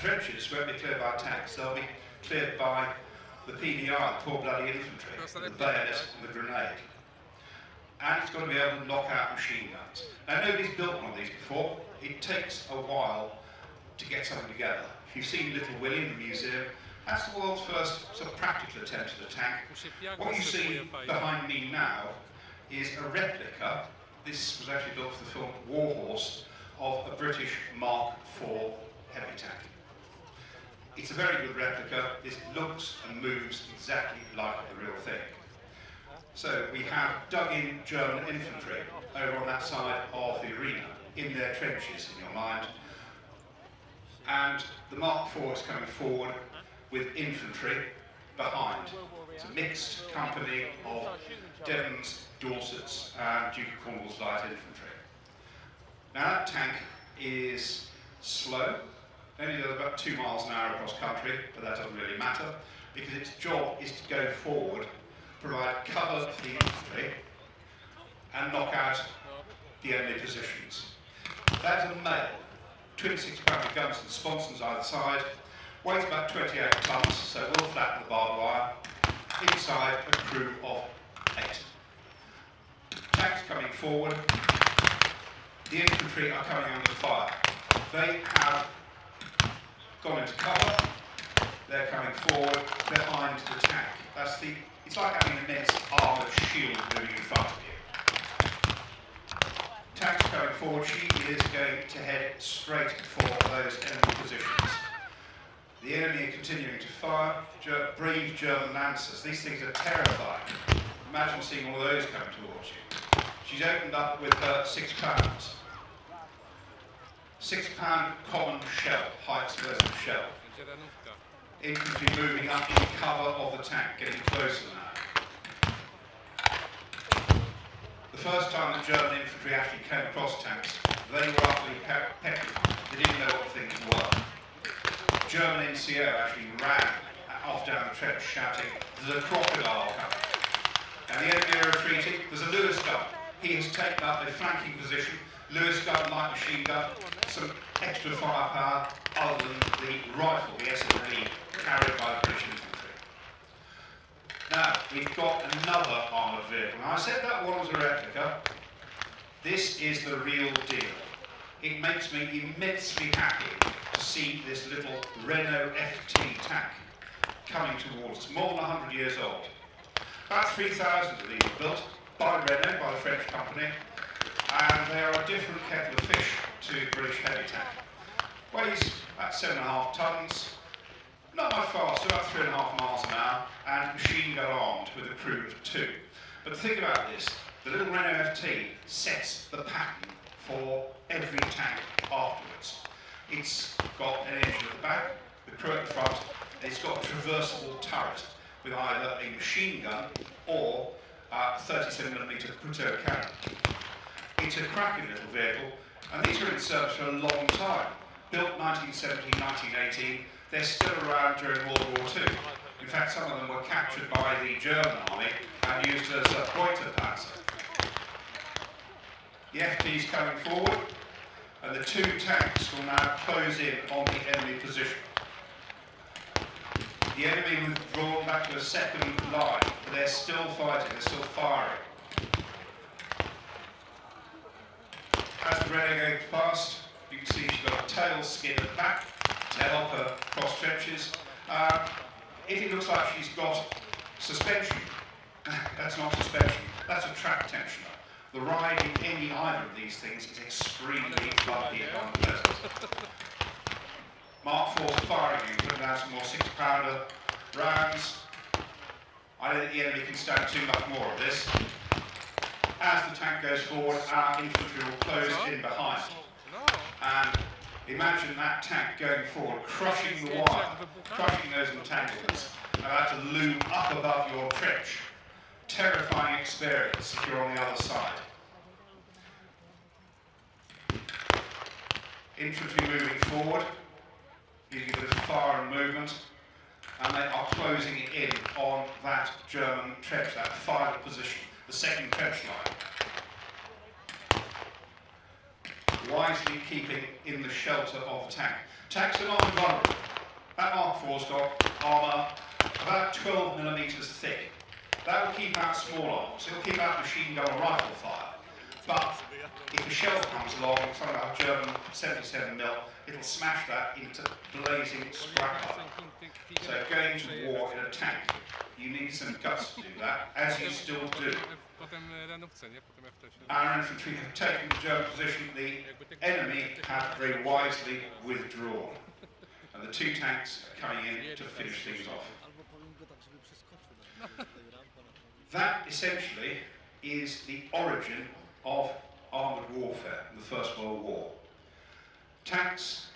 Trenches won't be cleared by tanks, they'll be cleared by the PDI, the poor bloody infantry, the bayonet and the grenade. And it's got to be able to knock out machine guns. Now nobody's built one of these before. It takes a while to get something together. If you've seen Little Willie in the museum, that's the world's first sort of practical attempt at a tank. What you see behind me now is a replica. This was actually built for the film War Horse of a British Mark IV heavy tank. It's a very good replica. It looks and moves exactly like the real thing. So we have dug-in German infantry over on that side of the arena, in their trenches in your mind. And the Mark IV is coming forward with infantry behind. It's a mixed company of Devons, Dorsets and Duke of Cornwall's light infantry. Now that tank is slow. Only does about 2 miles an hour across country, but that doesn't really matter because its job is to go forward, provide cover for the infantry and knock out the enemy positions. That's a male, 26-pounder guns and sponsons either side, weighs about 28 tons, so will flatten the barbed wire, inside a crew of 8. Tanks coming forward, the infantry are coming under fire. They have gone into cover, they're coming forward behind the tank. It's like having an immense armoured shield moving in front of you. Tank's coming forward, she is going to head straight for those enemy positions. The enemy are continuing to fire, brave German lancers. These things are terrifying. Imagine seeing all of those coming towards you. She's opened up with her 6 pounds. 6-pound common shell, high explosive shell. Infantry moving up in cover of the tank, getting closer now. The first time the German infantry actually came across tanks, they were utterly petrified. They didn't know what things were. German NCO actually ran off down the trench shouting, "There's a crocodile coming." And the enemy are retreating. There's a Lewis gun. He has taken up a flanking position. Lewis gun, light machine gun, some extra firepower other than the rifle, the SMG, carried by the British infantry. Now, we've got another armoured vehicle. Now, I said that one was a replica. This is the real deal. It makes me immensely happy to see this little Renault FT tank coming towards us, more than 100 years old. About 3,000 of these were built by Renault, by the French company, and they are a different kettle of fish to British heavy tank. Weighs about 7.5 tons, not much faster, about 3.5 miles an hour, and machine gun armed with a crew of 2. But think about this, the little Renault FT sets the pattern for every tank afterwards. It's got an engine at the back, the crew at the front, and it's got a traversable turret with either a machine gun or a 37mm Couteau cannon. It's a cracking little vehicle, and these are in service for a long time. Built 1917, 1918, they're still around during World War II. In fact, some of them were captured by the German army and used as a Beutepanzer. The FT is coming forward, and the 2 tanks will now close in on the enemy position. The enemy withdrawn back to a second line, but they're still fighting, they're still firing. As the Renault goes past, you can see she's got a tail skid at the back to help her cross trenches. If it looks like she's got suspension, that's not suspension, that's a track tensioner. The ride in any either of these things is extremely bumpy and unpleasant. Mark IV firing you, putting down some more 6-pounder rounds. I don't think the enemy can stand too much more of this. As the tank goes forward, our infantry will close in behind. And imagine that tank going forward, crushing the wire, crushing those entanglements, and about to loom up above your trench. Terrifying experience if you're on the other side. Infantry moving forward. using a bit of fire and movement, and they are closing in on that German trench, that final position, the second trench line. Wisely keeping in the shelter of the tank. Tanks are not invulnerable. That Mark IV's got armour about 12 millimetres thick. That will keep out small arms, it will keep out machine gun or rifle fire. But if a shell comes along, something like a German 77mm, it'll smash that into blazing scrap iron. So going to war in a tank, you need some guts to do that, as you still do. Our infantry have taken the German position, the enemy have very wisely withdrawn. And the two tanks are coming in to finish things off. That essentially is the origin of armoured warfare in the First World War. Tanks,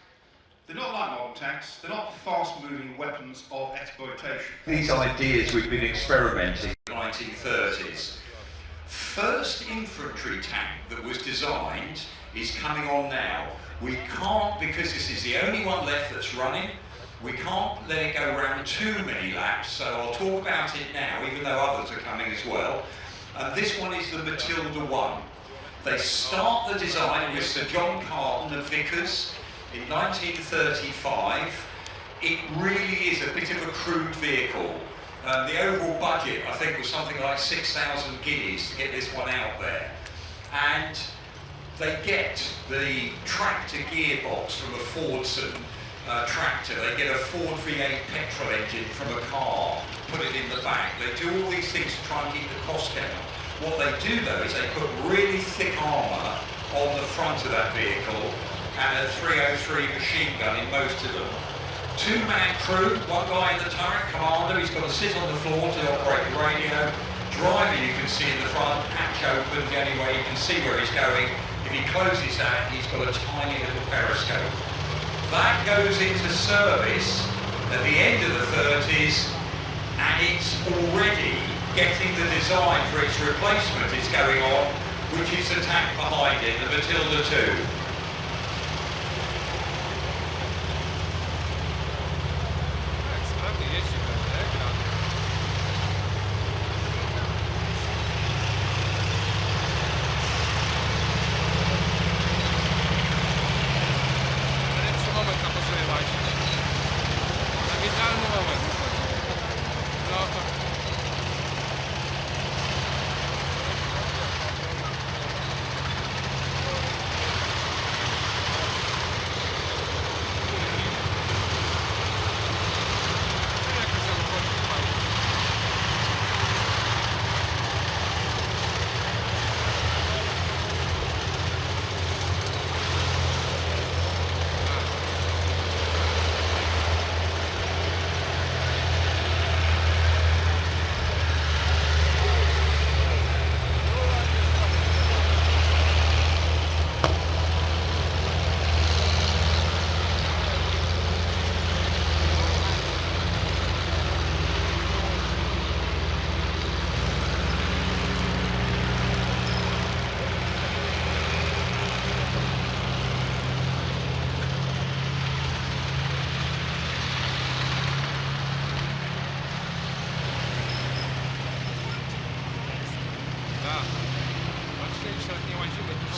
they're not like modern tanks, they're not fast-moving weapons of exploitation. These ideas we've been experimenting in the 1930s. First infantry tank that was designed is coming on now. We can't, because this is the only one left that's running, we can't let it go around too many laps, so I'll talk about it now, even though others are coming as well. And this one is the Matilda 1. They start the design with Sir John Carton of Vickers in 1935. It really is a bit of a crude vehicle. The overall budget, I think, was something like 6,000 guineas to get this one out there. And they get the tractor gearbox from a Fordson tractor. They get a Ford V8 petrol engine from a car, put it in the back. They do all these things to try and keep the cost down. What they do though is they put really thick armour on the front of that vehicle and a 303 machine gun in most of them. Two-man crew, one guy in the turret, commander, he's got to sit on the floor to operate the radio. Driver you can see in the front, hatch open, the only way you can see where he's going. If he closes that, he's got a tiny little periscope. That goes into service at the end of the 30s, and it's already getting the design for its replacement is going on, which is the tank behind it, the Matilda 2.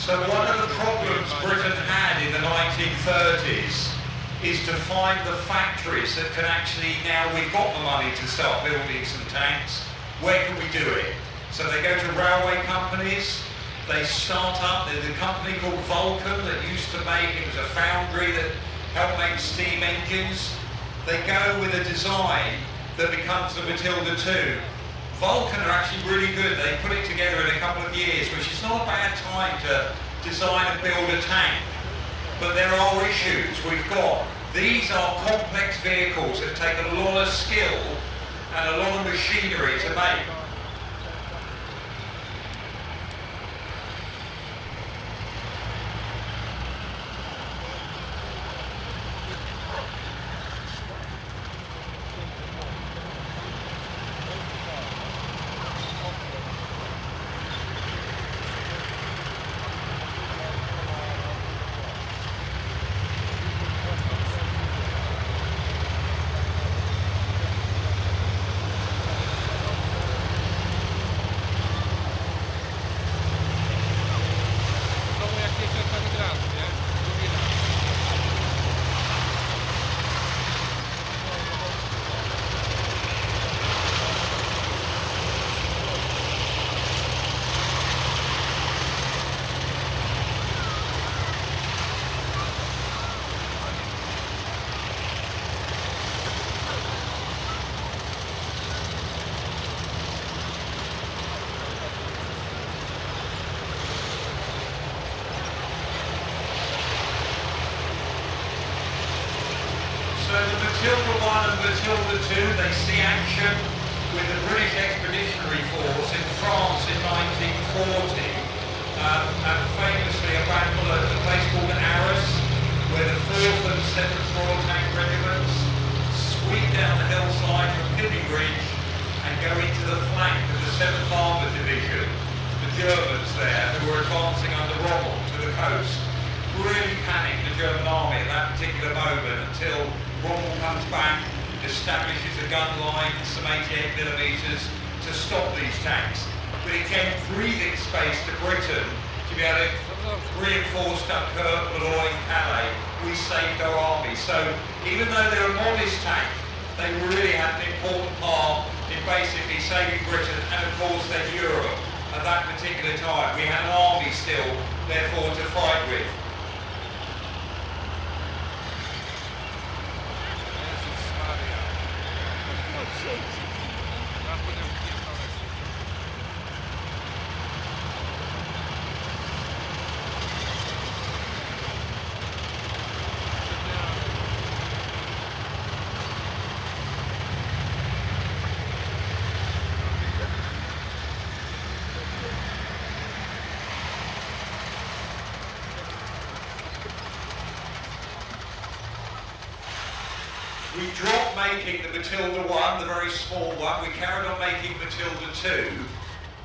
So one of the problems Britain had in the 1930s is to find the factories that can actually, now we've got the money to start building some tanks, where can we do it? So they go to railway companies, they start up, there's a company called Vulcan that used to make, it was a foundry that helped make steam engines. They go with a design that becomes the Matilda 2. Vulcan are actually really good. They put it together in a couple of years, which is not a bad time to design and build a tank. But there are issues. These are complex vehicles that take a lot of skill and a lot of machinery to make. Matilda I and Matilda II, they see action with the British Expeditionary Force in France in 1940, and famously a battle at a place called Arras, where the 4th and 7th Royal Tank Regiments sweep down the hillside from Pilly Bridge and go into the flank of the 7th Armoured Division, the Germans there, who were advancing under Rommel to the coast. Really panicked the German army at that particular moment until Rommel comes back, establishes a gun line, some 88mm to stop these tanks. But it gave breathing space to Britain to be able to reinforce Dunkirk, Boulogne, Calais. We saved our army. So even though they're a modest tank, they really had an important part in basically saving Britain and of course then Europe at that particular time. We had an army still, therefore, to fight with. We dropped making the Matilda I, the very small one. We carried on making Matilda II,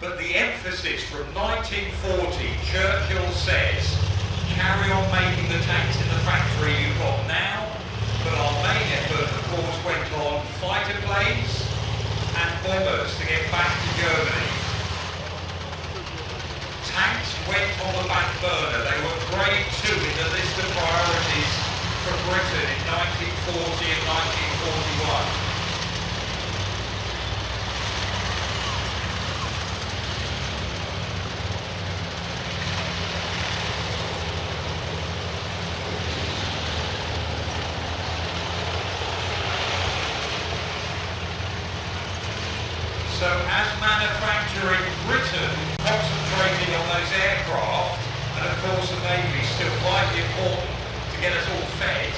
but the emphasis from 1940, Churchill says, carry on making the tanks in the factory you've got now, but our main effort, of course, went on fighter planes and bombers to get back to Germany. Tanks went on the back burner. They were grade 2 in the list of priorities for Britain in 1940 and 1941. So as manufacturing Britain concentrated on those aircraft, and of course the Navy still vitally important to get us all fed,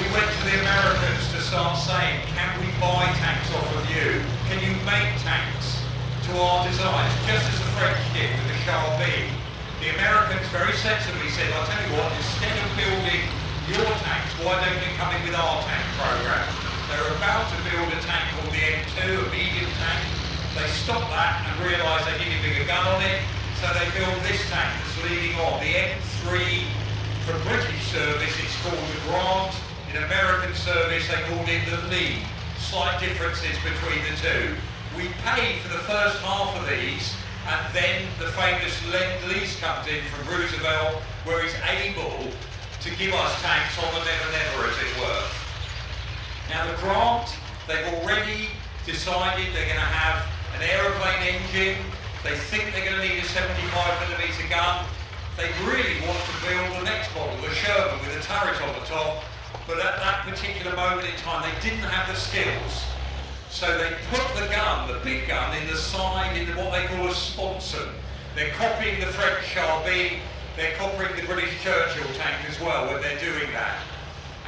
we went to the Americans to start saying, can we buy tanks off of you? Can you make tanks to our designs? Just as the French did with the Charbie. The Americans very sensibly said, I'll tell you what, instead of building your tanks, why don't you come in with our tank program? They're about to build a tank called the M2, a medium tank. They stopped that and realised they needed a bigger gun on it, so they built this tank that's leading on. The M3 for British service, it's called the Grant. In American service, they called it the Lee. Slight differences between the two. We paid for the first half of these, and then the famous Lend-Lease comes in from Roosevelt, where he's able to give us tanks on the never-never, as it were. Now the Grant, they've already decided they're going to have an aeroplane engine. They think they're going to need a 75mm gun. They really want to build the next model, the Sherman, with a turret on the top. But at that particular moment in time, they didn't have the skills. So they put the gun, the big gun, in the side, in what they call a sponson. They're copying the French Charbie. They're copying the British Churchill tank as well when they're doing that.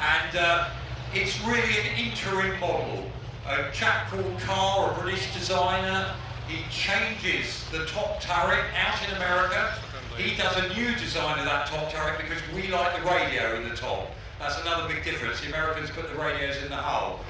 And it's really an interim model. A chap called Cały, a British designer, he changes the top turret out in America. He does a new design of that top turret because we like the radio in the top. That's another big difference. The Americans put the radios in the hull.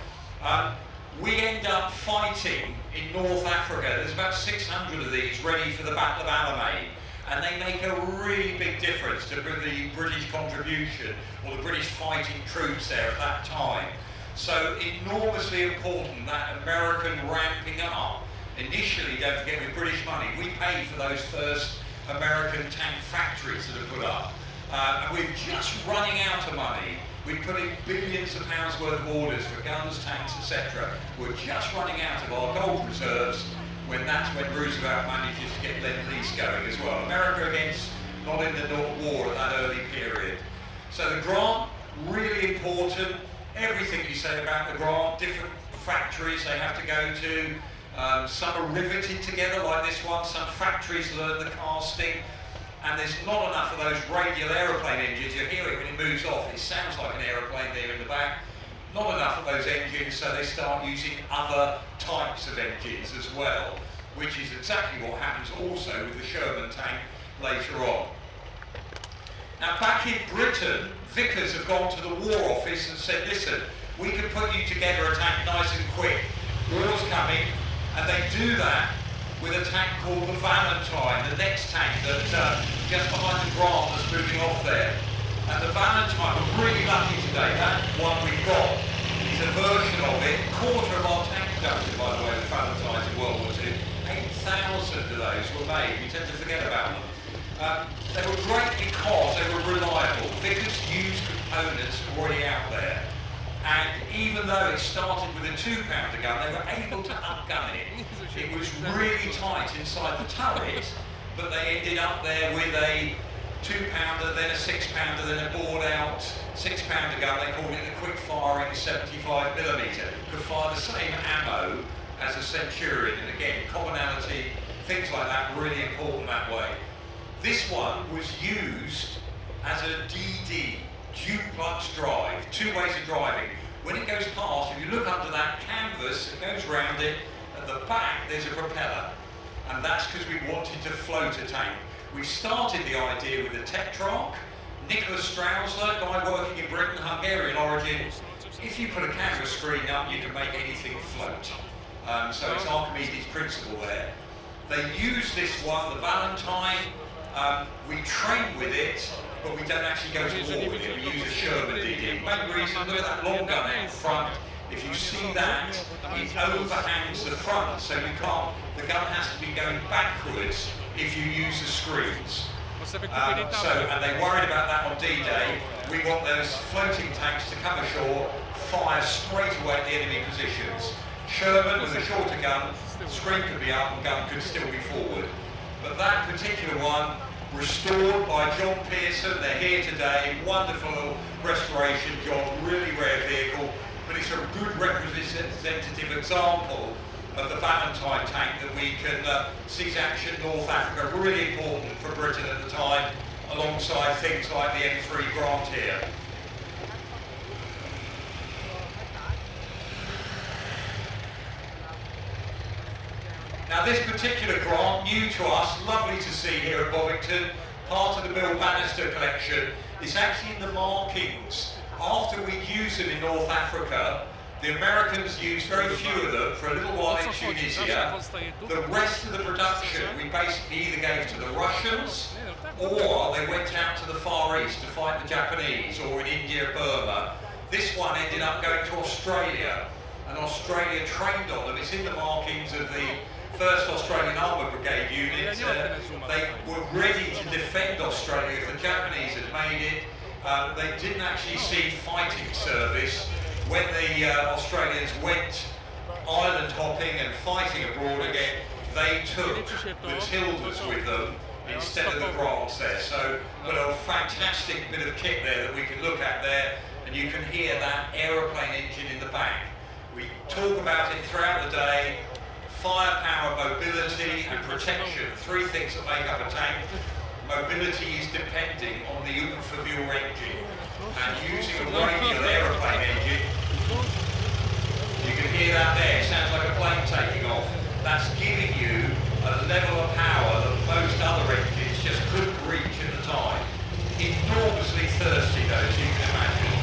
We end up fighting in North Africa. There's about 600 of these ready for the Battle of Alamein. And they make a really big difference to the British contribution, or the British fighting troops there at that time. So enormously important, that American ramping up. Initially, don't forget, with British money, we paid for those first American tank factories that are put up. And we're just running out of money. We put in billions of pounds worth of orders for guns, tanks, etc. We're just running out of our gold reserves, that's when Roosevelt manages to get Lend-Lease going as well. America against, not in the war at that early period. So the Grant, really important. Everything you say about the Grant, different factories they have to go to. Some are riveted together like this one. Some factories learn the casting. And there's not enough of those radial aeroplane engines. You hear it when it moves off. It sounds like an aeroplane there in the back. not enough of those engines, so they start using other types of engines as well, which is exactly what happens also with the Sherman tank later on. Now back in Britain, Vickers have gone to the War Office and said, listen, we can put you together a tank nice and quick. War's coming, and they do that with a tank called the Valentine, the next tank that just behind the Grant that's moving off there. And the Valentine, we're really lucky today, that one we've got is a version of it, a quarter of our tank production, by the way, the Valentines in World War II. 8,000 of those were made, we tend to forget about them. They were great because they were reliable. Vickers used components already out there. And even though it started with a 2-pounder gun, they were able to upgun it. It was really tight inside the turret, but they ended up there with a 2-pounder, then a 6-pounder, then a bored-out 6-pounder gun. They called it the quick-firing 75mm. Could fire the same ammo as a Centurion, and again, commonality, things like that, really important that way. This one was used as a DD, duplex drive, 2 ways of driving. When it goes past, if you look under that canvas, it goes round it, at the back there's a propeller. And that's because we wanted to float a tank. We started the idea with the Tetrarch. Nicholas Strausler, guy working in Britain, Hungarian origin. If you put a canvas screen up, you can make anything float. So it's Archimedes' principle there. They use this one, the Valentine. We train with it, but we don't actually go to war with it. We use a Sherman DD. Main reason, look at that long gun out front. If you see that, it overhangs the front, so you can't, the gun has to be going backwards if you use the screens. And they worried about that on D-Day. We want those floating tanks to come ashore, fire straight away at the enemy positions. Sherman with a shorter gun, screen could be up and gun could still be forward. But that particular one, restored by John Pearson, they're here today, wonderful restoration job, really rare vehicle, but it's a good representative example of the Valentine tank that we can seize action North Africa, really important for Britain at the time, alongside things like the M3 Grant here. Now this particular Grant, new to us, lovely to see here at Bovington, part of the Bill Bannister collection, is actually in the markings. After we used them in North Africa, the Americans used very few of them for a little while in Tunisia. The rest of the production we basically either gave to the Russians or they went out to the Far East to fight the Japanese, or in India, Burma. This one ended up going to Australia, and Australia trained on them. It's in the markings of the 1st Australian Armour Brigade unit. They were ready to defend Australia if the Japanese had made it. They didn't actually see fighting service. When the Australians went island hopping and fighting abroad again, they took the Tildas with them instead of the Grants there. So, but a fantastic bit of kit there that we can look at there, and you can hear that aeroplane engine in the back. We talk about it throughout the day. Firepower, mobility and protection, 3 things that make up a tank. Mobility is depending on the Unfavure engine, and using a radial aeroplane engine, you can hear that there, it sounds like a plane taking off. That's giving you a level of power that most other engines just couldn't reach at the time. Enormously thirsty though, as you can imagine.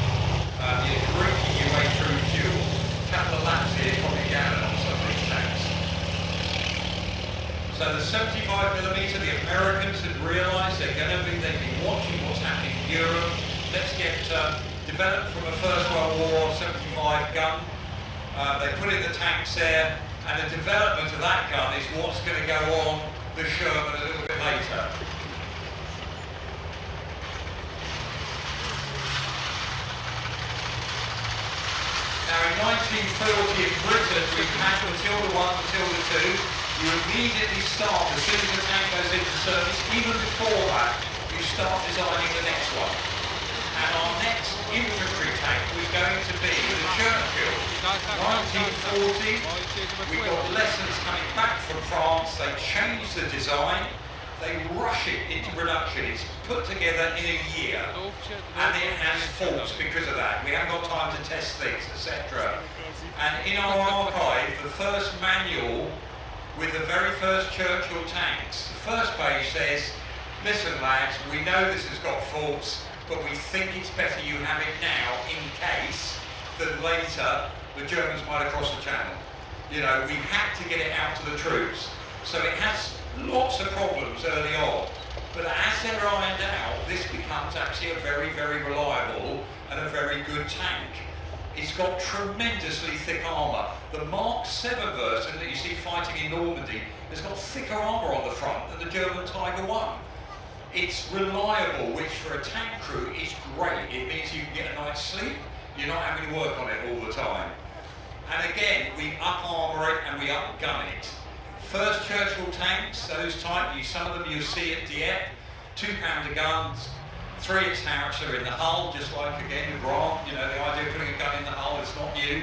You're drinking your way through fuel. A couple of laps here, probably down on some of these tanks. So the 75mm, the Americans had realised they've been watching what's happening in Europe. Let's get developed from a First World War 75 gun. They put in the tanks there, and the development of that gun is what's going to go on the Sherman a little bit later. Now in 1940 in Britain, we had Matilda 1, Matilda 2. You immediately start, as soon as the tank goes into service, even before that, you start designing the next one. And our next infantry tank was going to be the Churchill. 1940, we got lessons coming back from France. They changed the design. They rush it into production. It's put together in a year, and it has faults because of that. We haven't got time to test things, etc. And in our archive, the first manual with the very first Churchill tanks, the first page says, listen lads, we know this has got faults, but we think it's better you have it now in case that later the Germans might have crossed the channel. You know, we had to get it out to the troops. So it has lots of problems early on. But as they're ironed out, this becomes actually a very, very reliable and a very good tank. It's got tremendously thick armour. The Mark 7 version that you see fighting in Normandy has got thicker armour on the front than the German Tiger 1. It's reliable, which for a tank crew is great. It means you can get a night's sleep. You're not having to work on it all the time. And again, we up-armour it and we up-gun it. First Churchill tanks, those type, some of them you'll see at Dieppe, 2-pounder guns, 3-inch howitzer in the hull, just like again the Grant, you know, the idea of putting a gun in the hull, it's not new.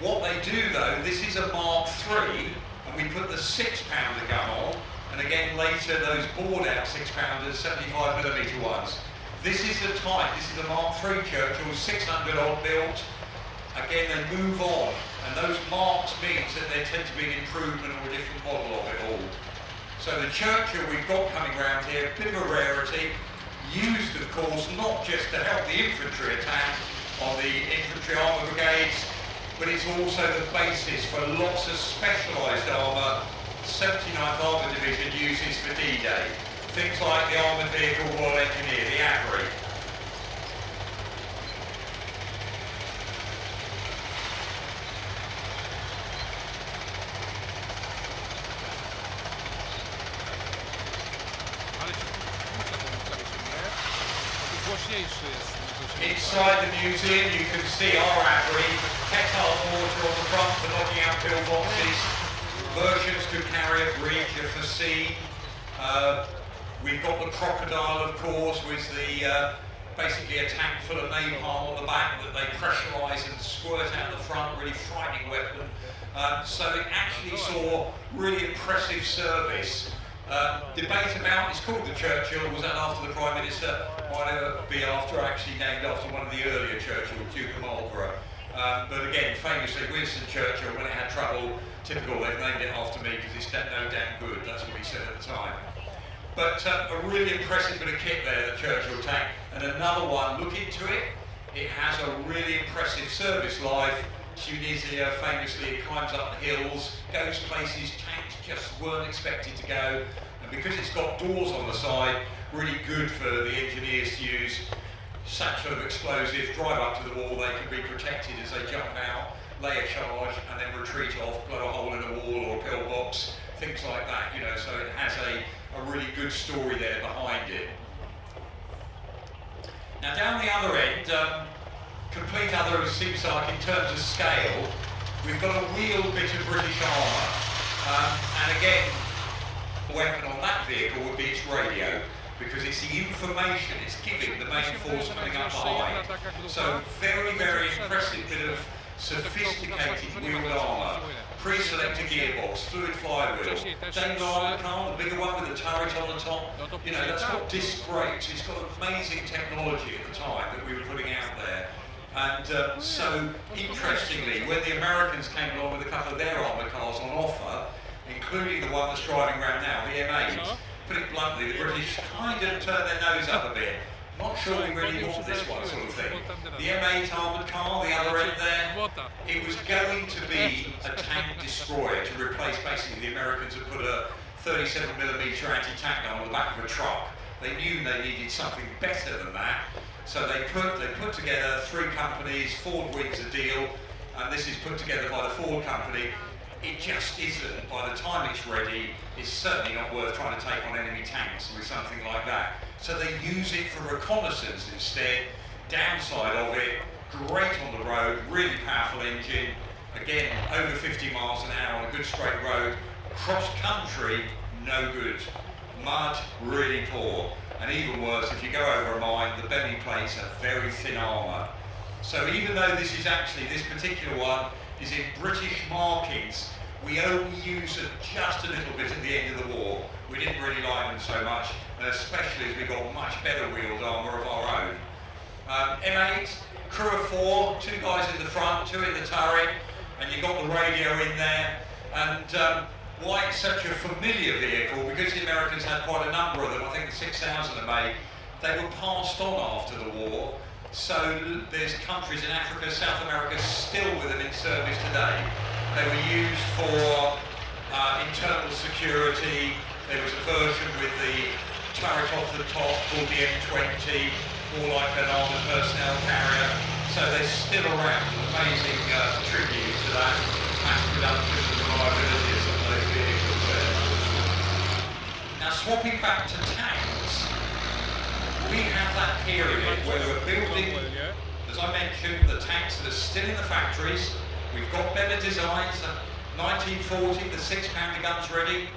What they do though, this is a Mark III, and we put the 6-pounder gun on, and again later those bored out 6-pounders, 75mm ones. This is the type, this is a Mark III Churchill, 600 odd built. Again, they move on, and those marks means that they tend to be an improvement or a different model of it all. So the Churchill we've got coming around here, a bit of a rarity, used of course not just to help the infantry attack on the infantry armour brigades, but it's also the basis for lots of specialised armour 79th Armoured Division uses for D-Day. Things like the Armoured Vehicle Royal Engineer, the Avery. Inside the museum you can see our Avery, Kettle mortar on the front for knocking out pillboxes. Versions could carry a bridge, a fascine. We've got the Crocodile, of course, with the basically a tank full of napalm on the back that they pressurise and squirt out the front, really frightening weapon. So it actually saw really impressive service. Debate about, it's called the Churchill, was that after the Prime Minister? Might be after, actually named after one of the earlier Churchill, Duke of Marlborough. But again, famously, Winston Churchill, when it had trouble, typical, they've named it after me because it's no damn good, that's what he said at the time. But a really impressive bit of kit there, the Churchill tank. And another one, look into it, it has a really impressive service life. Tunisia, famously, it climbs up the hills, goes places tanks just weren't expected to go. And because it's got doors on the side, really good for the engineers to use. Satchel of explosives, drive up to the wall, they can be protected as they jump out, lay a charge, and then retreat off, blow a hole in a wall or a pillbox, things like that, you know, so it has a really good story there behind it. Now down the other end, complete other, it seems like, in terms of scale, we've got a real bit of British armour. And again, the weapon on that vehicle would be its radio, because it's the information it's giving the main force coming up behind. So very, very impressive bit of sophisticated wheeled armour, pre-selected gearbox, fluid flywheel, Daimler armour car, the bigger one with the turret on the top. You know, that's got disc brakes. It's got amazing technology at the time that we were putting out there. And so, interestingly, when the Americans came along with a couple of their armour cars on offer, including the one that's driving around now, the M8, put it bluntly, the British kind of turned their nose up a bit. Not sure we really want this one, sort of thing. The M8 armoured car, the other end there, it was going to be a tank destroyer to replace, basically, the Americans had put a 37mm anti-tank gun on the back of a truck. They knew they needed something better than that. So they put together 3 companies, Ford wins a deal, and this is put together by the Ford company. It just isn't. By the time it's ready, it's certainly not worth trying to take on enemy tanks with something like that. So they use it for reconnaissance instead. Downside of it, great on the road, really powerful engine. Again, over 50 miles an hour on a good straight road. Cross country, no good. Mud, really poor. And even worse, if you go over a mine, the belly plates are very thin armour. So even though this is actually, this particular one is in British markings, We only used them just a little bit at the end of the war. We didn't really like them so much, and especially as we got much better wheeled armour of our own. M8, crew of 4, 2 guys in the front, 2 in the turret, and you got the radio in there. And why it's such a familiar vehicle, because the Americans had quite a number of them, I think 6,000 are made, they were passed on after the war. So there's countries in Africa, South America still with them in service today. They were used for internal security. There was a version with the turret off the top called the M20, more like an armoured personnel carrier. So they're still around. An amazing tribute to that mass production and reliability of some of those vehicles there. Now swapping back to tanks, we have that period where we're building, as I mentioned, the tanks that are still in the factories. We've got better designs. 1940, the 6-pounder guns ready.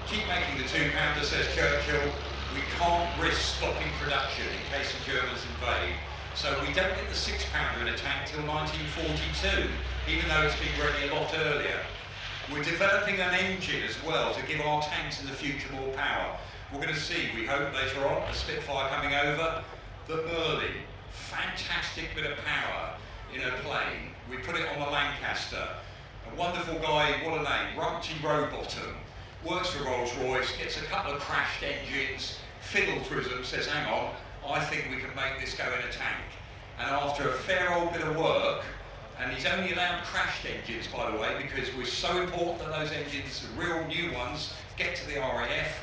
Keep making the 2-pounder, says Churchill. We can't risk stopping production in case the Germans invade. So we don't get the 6-pounder in a tank till 1942, even though it's been ready a lot earlier. We're developing an engine as well to give our tanks in the future more power. We're going to see, we hope later on, a Spitfire coming over, the Merlin. Fantastic bit of power in a plane. We put it on the Lancaster. A wonderful guy, what a name, Rumty Rowbottom. Works for Rolls-Royce, gets a couple of crashed engines, fiddles with them, says, hang on, I think we can make this go in a tank. And after a fair old bit of work, and he's only allowed crashed engines, by the way, because we're so important that those engines, the real new ones, get to the RAF.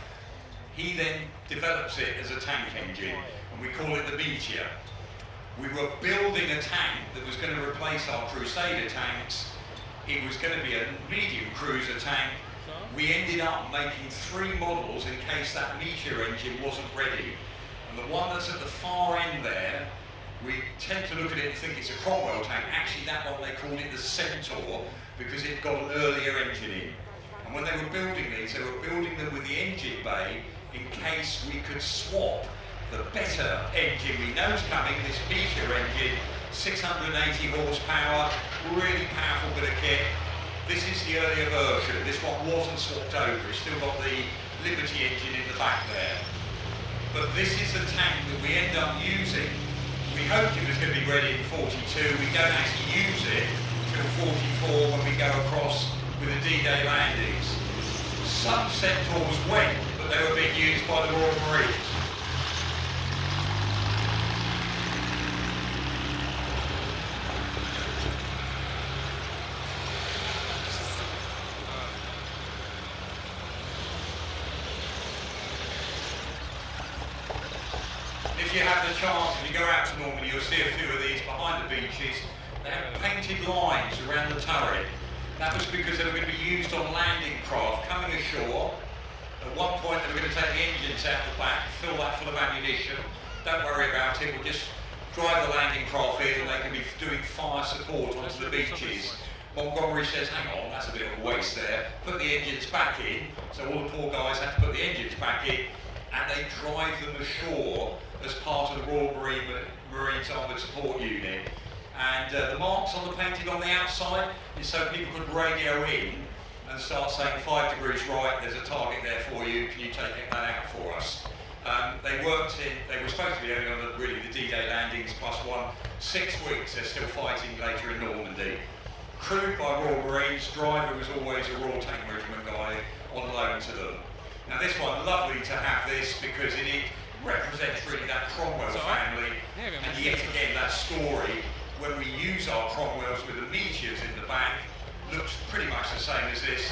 He then develops it as a tank engine, and we call it the Meteor. We were building a tank that was going to replace our Crusader tanks. It was going to be a medium cruiser tank. We ended up making 3 models in case that Meteor engine wasn't ready. And the one that's at the far end there, we tend to look at it and think it's a Cromwell tank. Actually, that one, they called it the Centaur because it got an earlier engine in. And when they were building these, they were building them with the engine bay in case we could swap the better engine we know is coming, this Meteor engine, 680 horsepower, really powerful bit of kit. This is the earlier version. This one wasn't swapped over. It's still got the Liberty engine in the back there. But this is the tank that we end up using. We hoped it was going to be ready in 42. We don't actually use it until 44 when we go across with the D-Day landings. Some Centaurs went, but they were being used by the Royal Marines. If you have the chance, if you go out to Normandy, you'll see a few of these behind the beaches. They have painted lines around the turret. That was because they were going to be used on landing craft coming ashore. At one point they were going to take the engines out the back, fill that full of ammunition. Don't worry about it, we'll just drive the landing craft in and they can be doing fire support onto the beaches. Montgomery says, hang on, that's a bit of a waste there. Put the engines back in. So all the poor guys had to put the engines back in and they drive them ashore as part of the Royal Marines Armoured Support Unit. And the marks on the painting on the outside is so people could radio in and start saying 5 degrees right, there's a target there for you, can you take that out for us? They were supposed to be only on the D-Day landings plus 6 weeks, they're still fighting later in Normandy. Crewed by Royal Marines, driver was always a Royal Tank Regiment guy on loan to them. Now this one, lovely to have this because it represents really that Cromwell family, and yet again that story, when we use our Cromwells with the Meteors in the back, looks pretty much the same as this.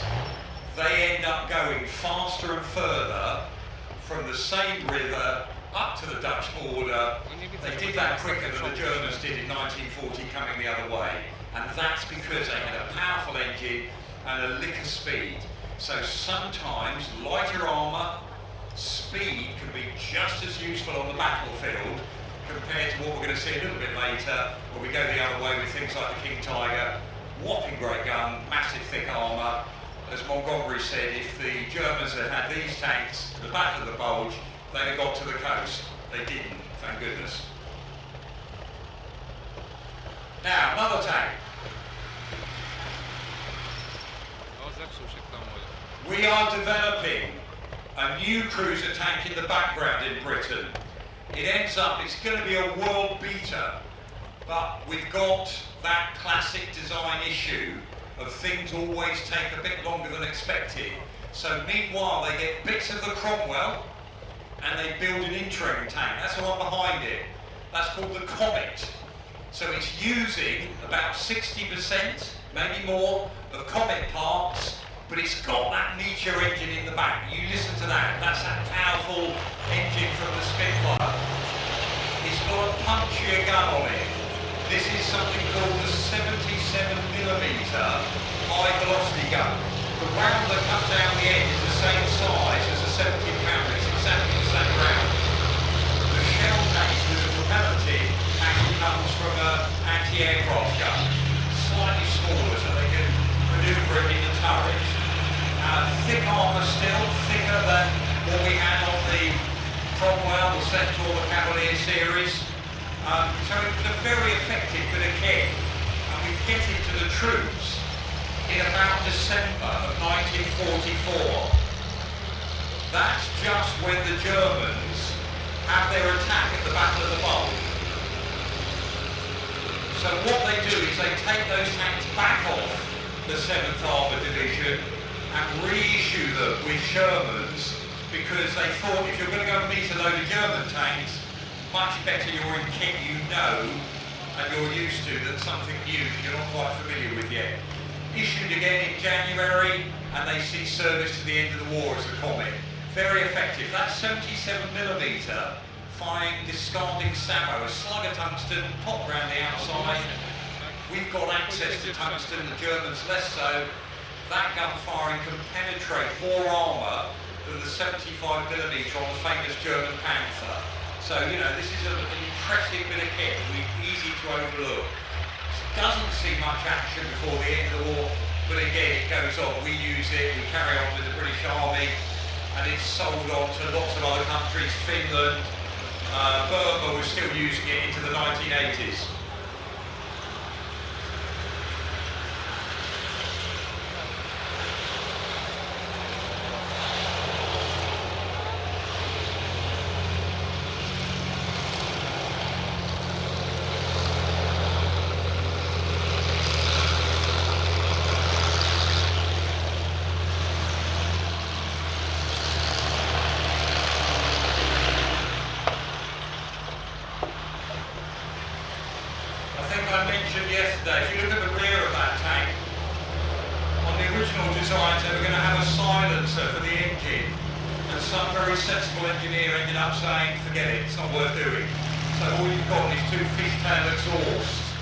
They end up going faster and further from the same river up to the Dutch border. They did that quicker than the Germans did in 1940 coming the other way. And that's because they had a powerful engine and a lick of speed. So sometimes lighter armour, speed can be just as useful on the battlefield compared to what we're going to see a little bit later, where we go the other way with things like the King Tiger. Whopping great gun, massive thick armour. As Montgomery said, if the Germans had had these tanks at the Battle of the Bulge, they'd have got to the coast. They didn't, thank goodness. Now, another tank. We are developing a new cruiser tank in the background in Britain. It ends up, it's going to be a world beater, but we've got that classic design issue of things always take a bit longer than expected. So meanwhile, they get bits of the Cromwell and they build an interim tank. That's the one behind it. That's called the Comet. So it's using about 60%, maybe more, of Comet parts, but it's got that Meteor engine in the back. You listen to that. That's that powerful engine from the Spitfire. It's got a punchier gun on it. This is something called the 77mm high velocity gun. The round that comes down the end is the same size as a 70-pounder. It's exactly the same round. The shell case with the propeller tip actually comes from an anti-aircraft gun, slightly smaller so they can maneuver it in the turret. Thick armour still, thicker than what we had on the Cromwell, the Centaur, the Cavalier series. So it's a very effective bit of kit, and we get it to the troops in about December of 1944. That's just when the Germans have their attack at the Battle of the Bulge. So what they do is they take those tanks back off the 7th Armour Division and reissue them with Shermans, because they thought if you're going to go and meet a load of German tanks, much better you're in kit you know and you're used to than something new you're not quite familiar with yet. Issued again in January, and they see service to the end of the war as the Comet. Very effective. That 77mm firing discarding Samo, a slug of tungsten, pop round the outside. We've got access to tungsten, the Germans less so. That gun firing can penetrate more armour than the 75mm on the famous German Panther. So, you know, this is an impressive bit of kit, easy to overlook. Doesn't see much action before the end of the war, but again, it goes on. We use it, we carry on with the British Army, and it's sold on to lots of other countries. Finland, Burma was still using it into the 1980s. Yesterday, if you look at the rear of that tank, on the original designs they were going to have a silencer for the engine, and some very sensible engineer ended up saying, forget it, it's not worth doing. So all you've got is two fishtail exhausts,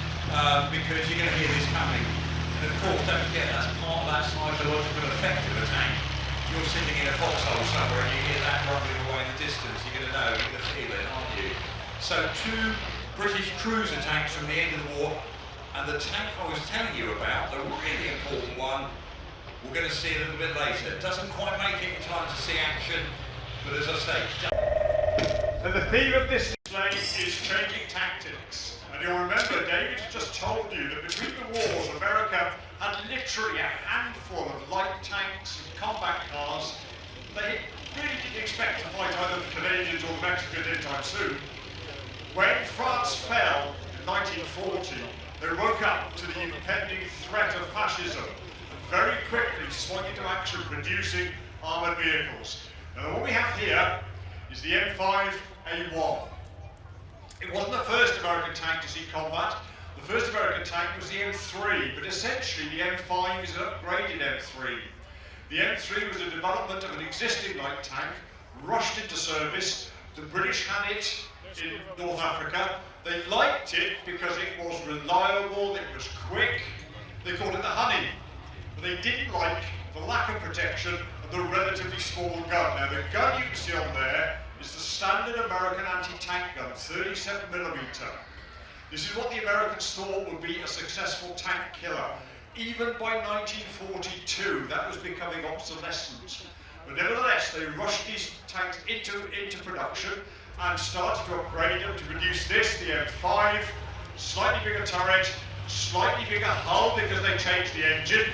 because you're going to hear this coming. And of course, don't forget, that's part of that psychological effect of a tank. If you're sitting in a foxhole somewhere and you hear that rumbling away in the distance, you're going to know, you're going to feel it, aren't you? So two British cruiser tanks from the end of the war. And the tank I was telling you about, the really important one, we're going to see a little bit later. It doesn't quite make it in time to see action, but as I say... And the theme of this display is changing tactics. And you'll remember David just told you that between the wars, America had literally a handful of light tanks and combat cars. They really didn't expect to fight either the Canadians or the Mexicans anytime soon. When France fell in 1940, they woke up to the impending threat of fascism and very quickly swung into action producing armoured vehicles. Now what we have here is the M5A1. It wasn't the first American tank to see combat. The first American tank was the M3, but essentially the M5 is an upgraded M3. The M3 was a development of an existing light tank, rushed into service. The British had it in North Africa. They liked it because it was reliable, it was quick. They called it the honey. But they didn't like the lack of protection and the relatively small gun. Now the gun you can see on there is the standard American anti-tank gun, 37mm. This is what the Americans thought would be a successful tank killer. Even by 1942, that was becoming obsolescent. But nevertheless, they rushed these tanks into production and started to upgrade them to produce this, the M5, slightly bigger turret, slightly bigger hull because they changed the engine.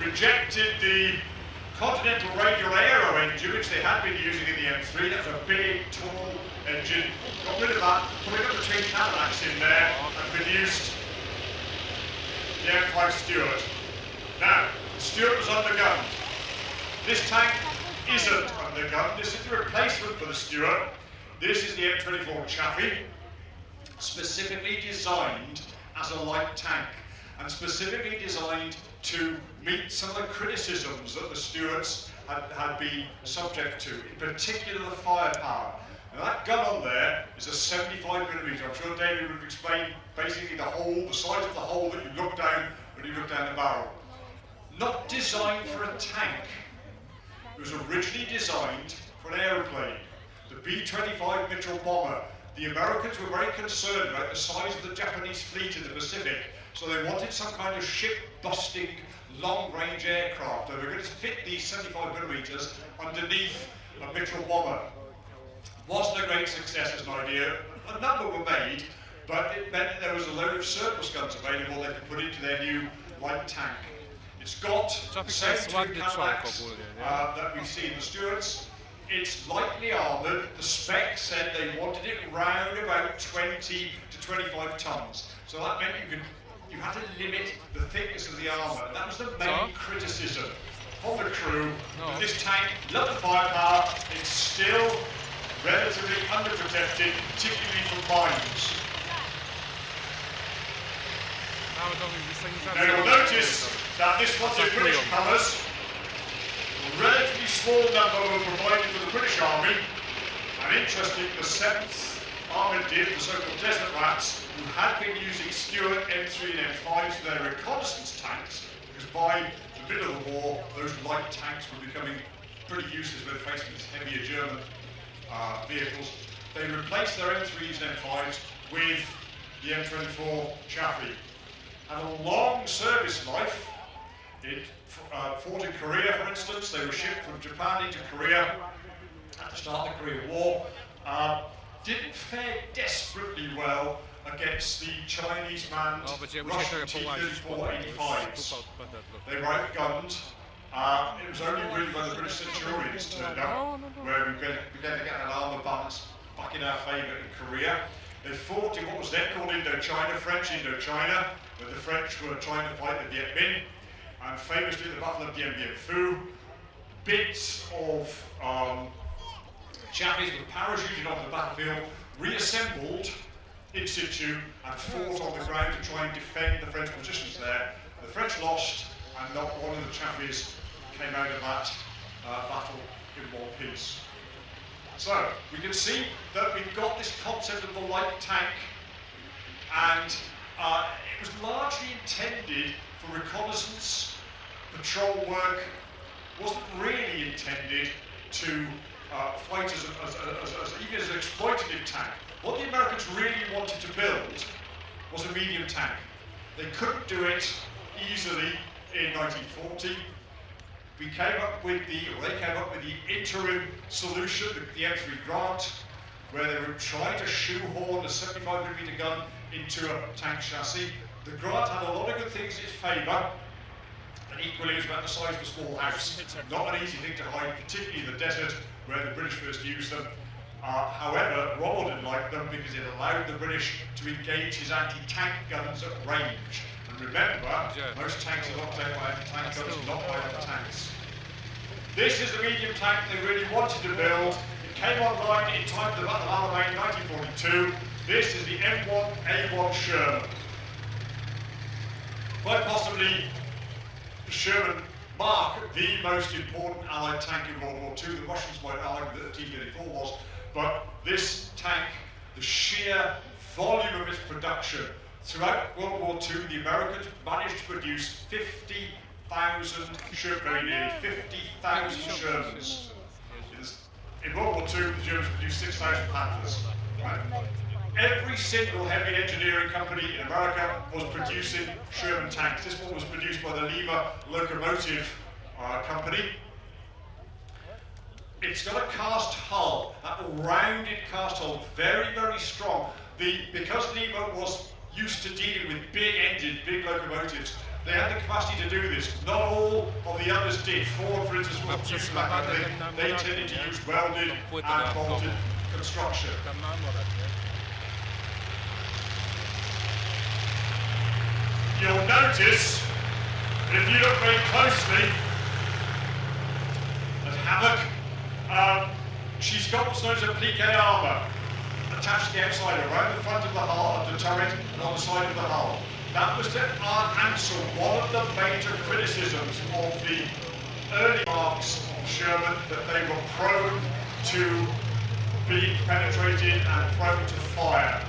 rejected the Continental Radial Aero engine, which they had been using in the M3. That was a big, tall engine. Got rid of that, put it up between Cadillacs in there, and produced the M5 Stuart. Now, the Stuart was undergunned. This tank isn't undergunned. This is the replacement for the Stuart. This is the M24 Chaffee, specifically designed as a light tank, and specifically designed to meet some of the criticisms that the Stuarts had been subject to, in particular the firepower. Now that gun on there is a 75mm. I'm sure David would explain basically the size of the hole that you look down when you look down the barrel. Not designed for a tank. It was originally designed for an aeroplane, the B-25 Mitchell bomber. The Americans were very concerned about the size of the Japanese fleet in the Pacific, so they wanted some kind of ship-busting, long-range aircraft. They were going to fit these 75mm underneath a Mitchell bomber. Wasn't a great success as an idea. A number were made, but it meant there was a load of surplus guns available they could put into their new light tank. It's got the same two Cadillacs that we see in the Stuarts. It's lightly armoured. The spec said they wanted it round about 20 to 25 tons. So that meant you had to limit the thickness of the armour. That was the main criticism of the crew. But this tank, love the firepower, it's still relatively underprotected, particularly from mines. Now you'll notice that this one's in British colours. A relatively small number were provided for the British Army, and interesting, the 7th Armoured Div, the so-called Desert Rats, who had been using Stuart M3 and M5s for their reconnaissance tanks, because by the middle of the war, those light tanks were becoming pretty useless when faced with heavier German vehicles. They replaced their M3s and M5s with the M24 Chaffee. Had a long service life. It fought in Korea, for instance. They were shipped from Japan into Korea at the start of the Korean War. Didn't fare desperately well against the Chinese-manned Russian T-34-85s. They were outgunned. It was only really when the British Centurions turned up where we began to get an armour balance back in our favour in Korea. They fought in what was then called Indochina, French Indochina, where the French were trying to fight the Viet Minh, and famously the Battle of Dien Bien Phu. Bits of Chafees were parachuted onto the battlefield, reassembled in situ, and fought on the ground to try and defend the French positions there. The French lost, and not one of the Chafees came out of that battle in one piece. So, we can see that we've got this concept of the light tank, and it was largely intended for reconnaissance, patrol work. Wasn't really intended to fight even as an exploitative tank. What the Americans really wanted to build was a medium tank. They couldn't do it easily in 1940. They came up with the interim solution, the M3 Grant, where they were trying to shoehorn a 75mm gun into a tank chassis. The Grant had a lot of good things in its favour, and equally it was about the size of a small house. Not an easy thing to hide, particularly in the desert, where the British first used them. However, Rommel didn't like them because it allowed the British to engage his anti-tank guns at range. And remember, most tanks are knocked out by anti-tank guns, not by other tanks. This is the medium tank they really wanted to build. It came online in time for the Battle of Alamein in 1942. This is the M1A1 Sherman. Quite possibly, the Sherman marked the most important Allied tank in World War II. The Russians might argue that the T-34 was, but this tank, the sheer volume of its production, throughout World War II, the Americans managed to produce 50,000 Shermans, 50,000 Shermans. In World War II, the Germans produced 6,000 Panthers. Right? Every single heavy engineering company in America was producing Sherman tanks. This one was produced by the Lima Locomotive Company. It's got a cast hull, a rounded cast hull, very, very strong. Because Lima was used to dealing with big engines, big locomotives. They had the capacity to do this. Not all of the others did. Ford, for instance, was used that kind of thing. They tended to use welded and bolted construction. You'll notice, if you look very closely at Havoc, she's got what's known as applique armour attached to the outside, around the front of the hull, of the turret, and on the side of the hull. That was to answer one of the major criticisms of the early marks of Sherman, that they were prone to being penetrated and prone to fire.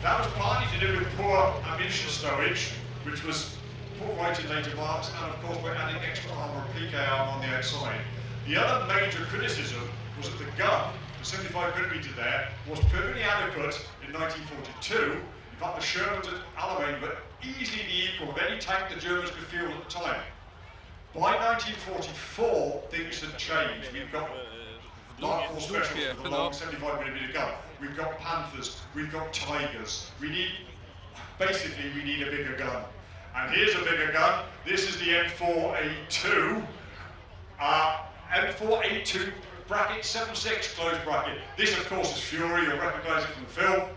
That was partly to do with poor ammunition stowage, which was put right in later marks, and of course by adding extra armour, applique armour on the outside. The other major criticism was that the gun, the 75mm there, was perfectly adequate in 1942. In fact, the Shermans at Alamein were easily the equal of any tank the Germans could field at the time. By 1944, things had changed. We've got Mark IV specials with a long 75mm gun. We've got Panthers. We've got Tigers. Basically, we need a bigger gun. And here's a bigger gun. This is the M4A2. M4A2 bracket 7.6 closed bracket. This, of course, is Fury. You'll recognise it from the film.